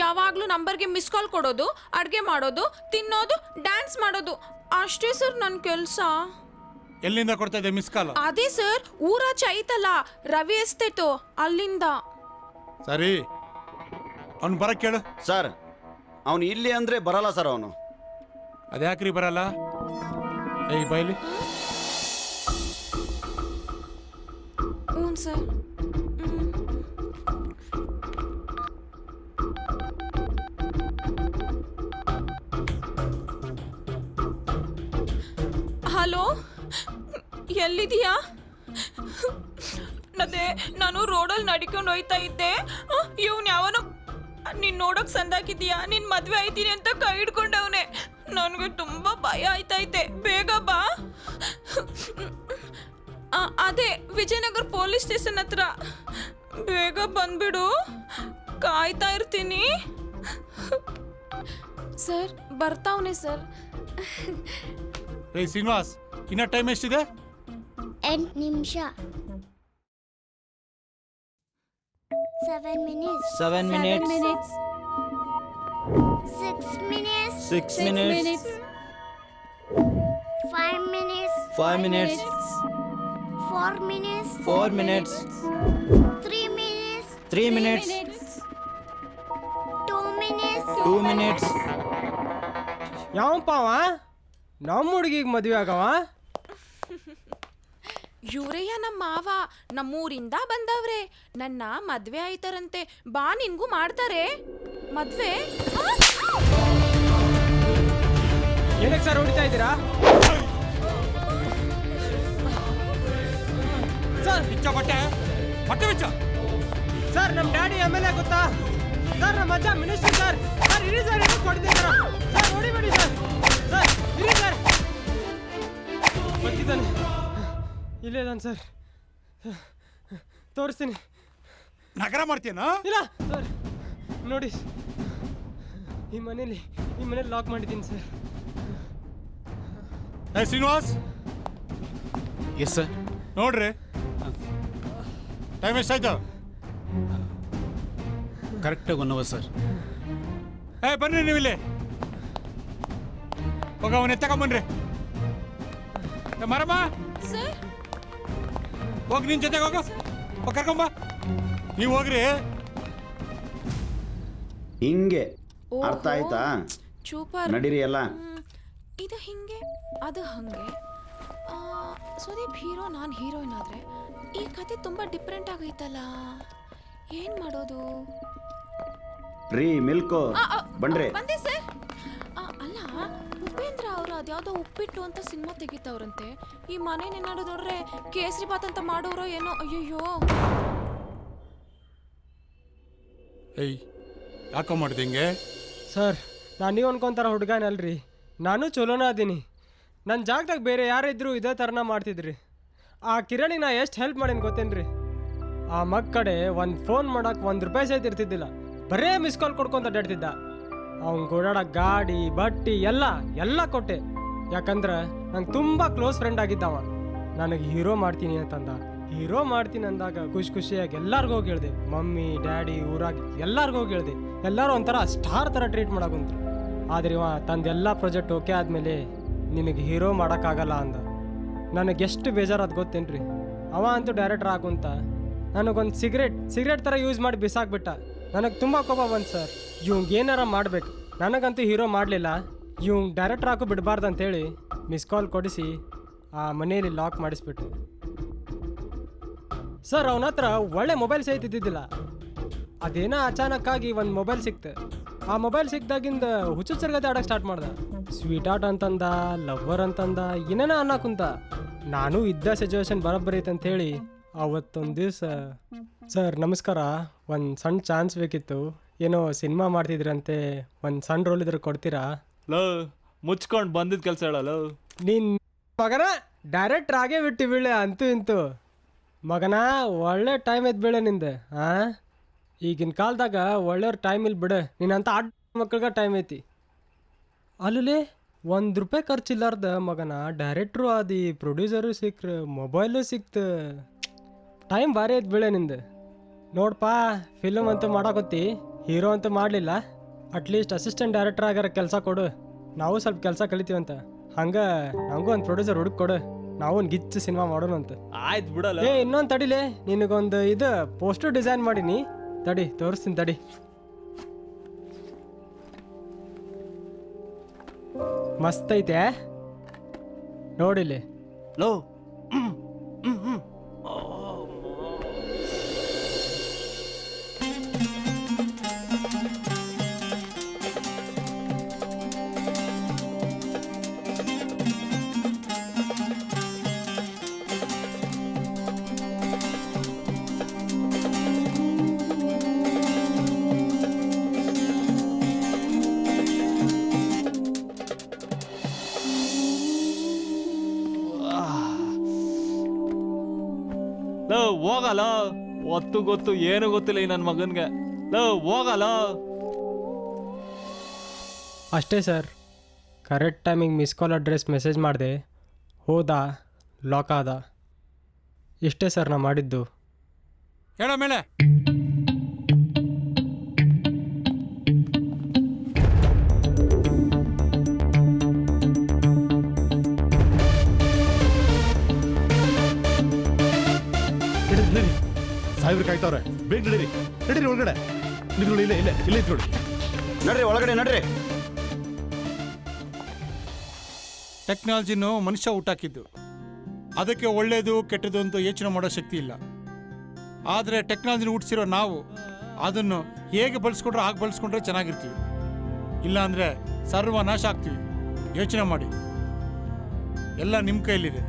ಯಾವಾಗ್ಲೂ ನಂಬರ್ಗೆ ಮಿಸ್ ಕಾಲ್ ಕೊಡೋದು, ಅಡ್ಗೆ ಮಾಡೋದು, ತಿನ್ನೋದು, ಡ್ಯಾನ್ಸ್ ಮಾಡೋದು, ಅಷ್ಟೇ ಸರ್ ನನ್ನ ಕೆಲಸ. ಎಲ್ಲಿಂದ ಕೊಡ್ತಾ ಇದ್ದೆ ಮಿಸ್ ಕಾಲ್? ಅದೇ ಸರ್, ಊರಾಚೆ ಐತಲ್ಲ ರವಿ ಎಸ್ಟೇಟು, ಅಲ್ಲಿಂದ. ಸರಿ, ಅವ್ನು ಬರಕ್ ಕೇಳು. ಸರ್ ಅವನು ಇಲ್ಲಿ ಅಂದ್ರೆ ಬರಲ್ಲ ಸರ್. ಅವನು ಅದ್ಯಾಕ್ರಿ ಬರಲ್ಲ? ಏಯ್ ಬೈಲಿ. ಹ್ಞೂ ಸರ್. ಹಲೋ, ಎಲ್ಲಿದೀಯಾ? ಅದೇ ನಾನು ರೋಡಲ್ಲಿ ನಡ್ಕೊಂಡು ಹೋಯ್ತಾ ಇದ್ದೆ. ಇವನು ಯಾವನೋ ನೀನ್ ನೋಡಕ್ ಸಂದಾಕಿದ್ದೀಯಾ, ನಿನ್ ಮದ್ವೆ ಆಯ್ತೀನಿ ಅಂತ ಕೈ ಹಿಡ್ಕೊಂಡವನೆ. ನನಗೆ ತುಂಬಾ ಭಯ ಆಯ್ತೈತೆ, ಬೇಗ ಬಾ. ಅದೇ ವಿಜಯನಗರ ಪೊಲೀಸ್ ಸ್ಟೇಷನ್ ಹತ್ರ. ಬೇಗ ಬಂದ್ಬಿಡು, ಕಾಯ್ತಾ ಇರ್ತೀನಿ. ಸರ್ ಬರ್ತಾವನೆ ಸರ್. ಏಯ್ ಶ್ರೀನಿವಾಸ್, ಇನ್ನ ಟೈಮ್ ಎಷ್ಟಿದೆ? 8 ನಿಮಿಷ. 7 minutes. 7 minutes. 6 minutes. 6 minutes. 5 minutes. 5 minutes. 4 minutes. 4 minutes. 3 minutes. 3 minutes. 2 minutes. 2 minutes. ಯಾವಪ್ಪ ಅವ? ನಮ್ಮ ಹುಡುಗಿಗೆ ಮದುವೆ ಆಗವ? ಇವರಯ್ಯ ನಮ್ಮ ಮಾವ, ನಮ್ಮೂರಿಂದ ಬಂದವ್ರೆ. ನನ್ನ ಮದ್ವೆ ಆಯ್ತಾರಂತೆ, ಬಾ ನಿನ್ಗೂ ಮಾಡ್ತಾರೆ ಮದ್ವೆ. ಏನಕ್ಕೆ ಸರ್ ಹೊಡಿತಾ ಇದ್ದೀರಾ? ಸರ್ ಬಿಚ್ಚ ಬಟ್ಟೆ ಬಿಚ್ಚ. ಸರ್ ನಮ್ಮ ಡ್ಯಾಡಿ MLA ಗೊತ್ತಾ ಸರ್? ನಮ್ಮ ಅಜ್ಜ ಮಿನಿಸ್ಟರ್ ಸರ್. ಸರ್ ಇರಿ ಸರ್, ಏನು ಕೊಡ್ತಿದ್ದೀರಾ ಸರ್? ಹೊಡಿಬೇಡಿ ಸರ್. ಸರ್ ಇರಿ ಸರ್. ಬರ್ತಿದ್ದಾನೆ, ಇಲ್ಲೇ ಇದ್ದಾನೆ ಸರ್. ತೋರಿಸ್ತೀನಿ. ನಗರ ಮಾಡ್ತೀನಾ? ಇಲ್ಲ ಸರ್, ನೋಡಿ ಈ ಮನೇಲಿ ಲಾಕ್ ಮಾಡಿದ್ದೀನಿ ಸರ್. ಏ ಶ್ರೀನಿವಾಸ್. Yes sir. ನೋಡ್ರಿ ಟೈಮ್ ಎಷ್ಟಾಯ್ತು? ಕರೆಕ್ಟಾಗಿ 1 hour ಸರ್. ಬನ್ನಿ ನೀವು ಇಲ್ಲಿ. ಹೋಗ ಅವನ್ನ ಎತ್ತಕೊಂಬನ್ರಿ. ಮರಮ್ಮ ಹೋಗಿ ನಿನ್ ಜೊತೆಗೆ ಹೋಗ, ಕರ್ಕೊಂಬ. ನೀವು ಹೋಗ್ರಿ. ಹಿಂಗೆ ಅರ್ಥ ಆಯ್ತಾ? ಸೂಪರ್. ನಡೀರಿ ಎಲ್ಲ. ಇದು ಹಿಂಗೆ, ಅದು ಹಂಗೆ. ಸುದೀಪ್ ಹೀರೋ, ನಾನು ಹೀರೋಯಿನ್ ಆದ್ರೆ ಈ ಕತೆ ತುಂಬಾ ಡಿಫ್ರೆಂಟ್ ಆಗೈತಲ್ಲ. ಏನ್ ಮಾಡೋದು? ರೀ ಮಿಲ್ಕು ಬನ್ರಿ. ಬಂದೆ ಸರ್. ಅಲ್ಲ, ಉಪೇಂದ್ರ ಅವರು ಅದ್ಯಾವುದೋ ಉಪ್ಪಿಟ್ಟು ಅಂತ ಸಿನಿಮಾ ತೆಗಿತಾವ್ರಂತೆ. ಈ ಮನೇನೇನಾದ್ರು ನೋಡ್ರೆ ಕೇಸರಿ ಬಾತ್ ಅಂತ ಮಾಡೋರೋ ಏನೋ. ಅಯ್ಯಯ್ಯೋ. ಏಯ್ ಯಾಕೋ ಮಾಡಿದೆ ಹಿಂಗೆ? ಸರ್ ನಾನು ನೀವು ಅನ್ಕೊಂತಾರ ಹುಡುಗನಲ್ರಿ, ನಾನು ಚಲೋನ ಅದೀನಿ. ನನ್ನ ಜಾಗದಾಗ ಬೇರೆ ಯಾರಿದ್ರು ಇದೇ ಥರನ ಮಾಡ್ತಿದ್ರಿ. ಆ ಕಿರಣಿಗೆ ನಾ ಎಷ್ಟು ಹೆಲ್ಪ್ ಮಾಡೀನಿ ಗೊತ್ತೇನ್ರಿ? ಆ ಮಗ ಕಡೆ ಒಂದು ಫೋನ್ ಮಾಡಕ್ಕೆ 1 ರೂಪಾಯಿ ಸಹಿತ ಇರ್ತಿದ್ದಿಲ್ಲ, ಬರೇ ಮಿಸ್ ಕಾಲ್ ಕೊಡ್ಕೊಂತ ಅಡ್ಡಾಡ್ತಿದ್ದ. ಅವ್ನ್ ಓಡಾಡೋ ಗಾಡಿ ಬಟ್ಟಿ ಎಲ್ಲ ಕೊಟ್ಟೆ. ಯಾಕಂದ್ರೆ ನಂಗೆ ತುಂಬ ಕ್ಲೋಸ್ ಫ್ರೆಂಡ್ ಆಗಿದ್ದವ. ನನಗೆ ಹೀರೋ ಮಾಡ್ತೀನಿ ಅಂತಂದ. ಹೀರೋ ಮಾಡ್ತೀನಿ ಅಂದಾಗ ಖುಷಿಯಾಗಿ ಎಲ್ಲರಿಗೂ ಹೋಗಿ ಹೇಳ್ದೆ. ಮಮ್ಮಿ ಡ್ಯಾಡಿ ಊರಾಗಿ ಎಲ್ಲರಿಗೂ ಹೋಗಿ ಹೇಳ್ದೆ. ಎಲ್ಲರೂ ಒಂಥರ ಸ್ಟಾರ್ ಥರ ಟ್ರೀಟ್ ಮಾಡಕುಂತ್ರು. ಆದರೆ ಇವ ತಂದೆಲ್ಲ ಪ್ರಾಜೆಕ್ಟ್ ಓಕೆ ಆದಮೇಲೆ ನಿನಗೆ ಹೀರೋ ಮಾಡೋಕ್ಕಾಗಲ್ಲ ಅಂದ. ನನಗೆಷ್ಟು ಬೇಜಾರಾದ ಗೊತ್ತೇನ್ರಿ. ಅವ ಅಂತೂ ಡೈರೆಕ್ಟರ್ ಆಗುಂತ ನನಗೊಂದು ಸಿಗರೇಟ್ ಥರ ಯೂಸ್ ಮಾಡಿ ಬಿಸಾಕ್ಬಿಟ್ಟ. ನನಗೆ ತುಂಬ ಕೋಪ ಬಂತು ಸರ್. ಇವಂಗೆ ಏನಾರ ಮಾಡಬೇಕು. ನನಗಂತೂ ಹೀರೋ ಮಾಡಲಿಲ್ಲ, ಇವಂಗೆ ಡೈರೆಕ್ಟರ್ ಹಾಕೋ ಬಿಡಬಾರ್ದು ಅಂತೇಳಿ ಮಿಸ್ ಕಾಲ್ ಕೊಡಿಸಿ ಆ ಮನೆಯಲ್ಲಿ ಲಾಕ್ ಮಾಡಿಸ್ಬಿಟ್ಟು. ಸರ್ ಅವನ ಹತ್ರ ಒಳ್ಳೆ ಮೊಬೈಲ್ ಸಹಿತ ಇದ್ದಿದ್ದಿಲ್ಲ. ಅದೇನೋ ಅಚಾನಕ್ಕಾಗಿ ಒಂದು ಮೊಬೈಲ್ ಸಿಕ್ತು. ಆ ಮೊಬೈಲ್ ಸಿಕ್ದಾಗಿಂದ ಹುಚ್ಚುಚ್ಚರ್ಗತೆ ಆಡೋಕ್ಕೆ ಸ್ಟಾರ್ಟ್ ಮಾಡ್ದೆ. ಸ್ವೀಟ್ ಆರ್ಟ್ ಅಂತಂದ, ಲವ್ವರ್ ಅಂತಂದ, ಏನೇನೋ ಅನ್ನಕುಂತ. ನಾನು ಇದ್ದ ಸಿಚುವೇಶನ್ ಬರೋಬ್ಬರಿ ಐತೆ ಅಂಥೇಳಿ ಅವತ್ತೊಂದು ದಿವಸ, ಸರ್ ನಮಸ್ಕಾರ, ಒಂದು ಸಣ್ಣ ಚಾನ್ಸ್ ಬೇಕಿತ್ತು, ಏನೋ ಸಿನಿಮಾ ಮಾಡ್ತಿದ್ರಂತೆ, ಒಂದು ಸಣ್ಣ ರೋಲ್ ಇದ್ರೆ ಕೊಡ್ತೀರಾ? ಲವ್ ಮುಚ್ಕೊಂಡು ಬಂದಿದ್ದ ಕೆಲಸ ಹೇಳಲ್ಲ. ನೀನು ಮಗನ ಡೈರೆಕ್ಟ್ರ್ ಆಗೇ ಬಿಟ್ಟು ಬೀಳೆ ಅಂತೂ ಇಂತು. ಮಗನ ಒಳ್ಳೆ ಟೈಮ್ ಐತೆ ಬೀಳೆ ನಿಂದೆ. ಹಾಂ, ಈಗಿನ ಕಾಲದಾಗ ಒಳ್ಳೆಯವ್ರ ಟೈಮ್ ಇಲ್ಲಿ ಬಿಡು. ನೀನಂತ ಆಟ ಮಕ್ಳಿಗೆ ಟೈಮ್ ಐತಿ. ಅಲ್ಲಿ ₹1 ಖರ್ಚಿಲ್ಲಾರ್ದ ಮಗನ ಡೈರೆಕ್ಟ್ರು ಆದಿ, ಪ್ರೊಡ್ಯೂಸರು ಸಿಕ್ಕ್ರು, ಮೊಬೈಲು ಸಿಕ್ತು. ಟೈಮ್ ಭಾರಿ ಐತೆ ಬೀಳೆ ನಿಂದು. ನೋಡಪ್ಪ, ಫಿಲ್ಮ್ ಅಂತೂ ಮಾಡಾಕೊತ್ತಿ, ಹೀರೋ ಅಂತೂ ಮಾಡಲಿಲ್ಲ. ಅಟ್ಲೀಸ್ಟ್ ಅಸಿಸ್ಟೆಂಟ್ ಡೈರೆಕ್ಟರ್ ಆಗ್ಯಾರ ಕೆಲಸ ಕೊಡು, ನಾವು ಸ್ವಲ್ಪ ಕೆಲಸ ಕಲಿತೀವಂತ. ಹಂಗೆ ನಮಗೂ ಒಂದು ಪ್ರೊಡ್ಯೂಸರ್ ಹುಡುಕ್ ಕೊಡು, ನಾವು ಒಂದು ಗಿಚ್ಚು ಸಿನಿಮಾ ಮಾಡೋಣ ಅಂತ. ಆಯ್ತು ಬಿಡಲ್ಲ. ಇನ್ನೊಂದು ತಡಿಲೆ, ನಿನಗೊಂದು ಇದು ಪೋಸ್ಟರ್ ಡಿಸೈನ್ ಮಾಡೀನಿ, ತಡಿ ತೋರಿಸ್ತೀನಿ ತಡಿ. ಮಸ್ತ್ ಐತೆ ನೋಡಿಲಿ. ಲೋ ಹೋಗಲ್ಲ. ಒತ್ತು ಗೊತ್ತು ಏನು ಗೊತ್ತಿಲ್ಲ ಈ ನನ್ನ ಮಗನ್ಗೆ. ಹೋಗಲ್ಲ ಅಷ್ಟೇ ಸರ್. ಕರೆಕ್ಟ್ ಟೈಮಿಗೆ ಮಿಸ್ ಕಾಲ್ ಅಡ್ರೆಸ್ ಮೆಸೇಜ್ ಮಾಡಿದೆ, ಹೋದ, ಲಾಕ್ ಆದ. ಇಷ್ಟೇ ಸರ್ ನಾ ಮಾಡಿದ್ದು. ಹೇಳ ಮೇಲೆ ಸಾಹೇಬ್ರು ಕಾಯ್ತವ್ರೆ, ಬೇಗ ನಡೀರಿ ನಡೀರಿ ಒಳಗಡೆ. ನಿಂತ್ಕೊಳ್ಳಿ, ಇಲ್ಲೇ ಇಲ್ಲೇ ಇಲ್ಲೇ ಇತ್ಕೊಳ್ಳಿ. ನಡ್ರಿ ಒಳಗಡೆ ನಡ್ರಿ. ಟೆಕ್ನಾಲಜಿನೂ ಮನುಷ್ಯ ಹುಟ್ಟಾಕಿದ್ದು, ಅದಕ್ಕೆ ಒಳ್ಳೇದು ಕೆಟ್ಟದ್ದು ಅಂತ ಯೋಚನೆ ಮಾಡೋ ಶಕ್ತಿ ಇಲ್ಲ. ಆದರೆ ಟೆಕ್ನಾಲಜಿನ ಹುಟ್ಟಿಸಿರೋ ನಾವು ಅದನ್ನು ಹೇಗೆ ಬಳಸ್ಕೊಂಡ್ರೆ ಹಾಗೆ ಬಳಸ್ಕೊಂಡ್ರೆ ಚೆನ್ನಾಗಿರ್ತೀವಿ, ಇಲ್ಲಾಂದರೆ ಸರ್ವನಾಶ ಆಗ್ತೀವಿ. ಯೋಚನೆ ಮಾಡಿ, ಎಲ್ಲ ನಿಮ್ಮ ಕೈಲಿದೆ.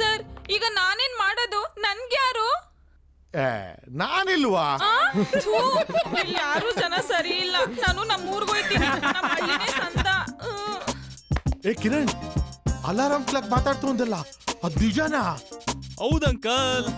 ಸರ್ ಈಗ ನಾನೇನ್ ಮಾಡೋದು? ನನ್ಗೆ ಯಾರು? ನಾನಿಲ್ವಾ? ಯಾರು ಜನ ಸರಿ ಇಲ್ಲ. ನಾನು ನಮ್ಮೂರ್ಗೆ ಹೋಯ್ತೀನಿ, ನಮ್ಮ ಹಳ್ಳಿನೇ ಸಂತ. ಏ ಕಿರಣ್, ಅಲಾರಾಮ್ ಕ್ಲಾಕ್ ಮಾತಾಡ್ತು ಅಂದಲ್ಲ, ಅದು ನಿಜಾನಾ? ಹೌದಂಕಲ್.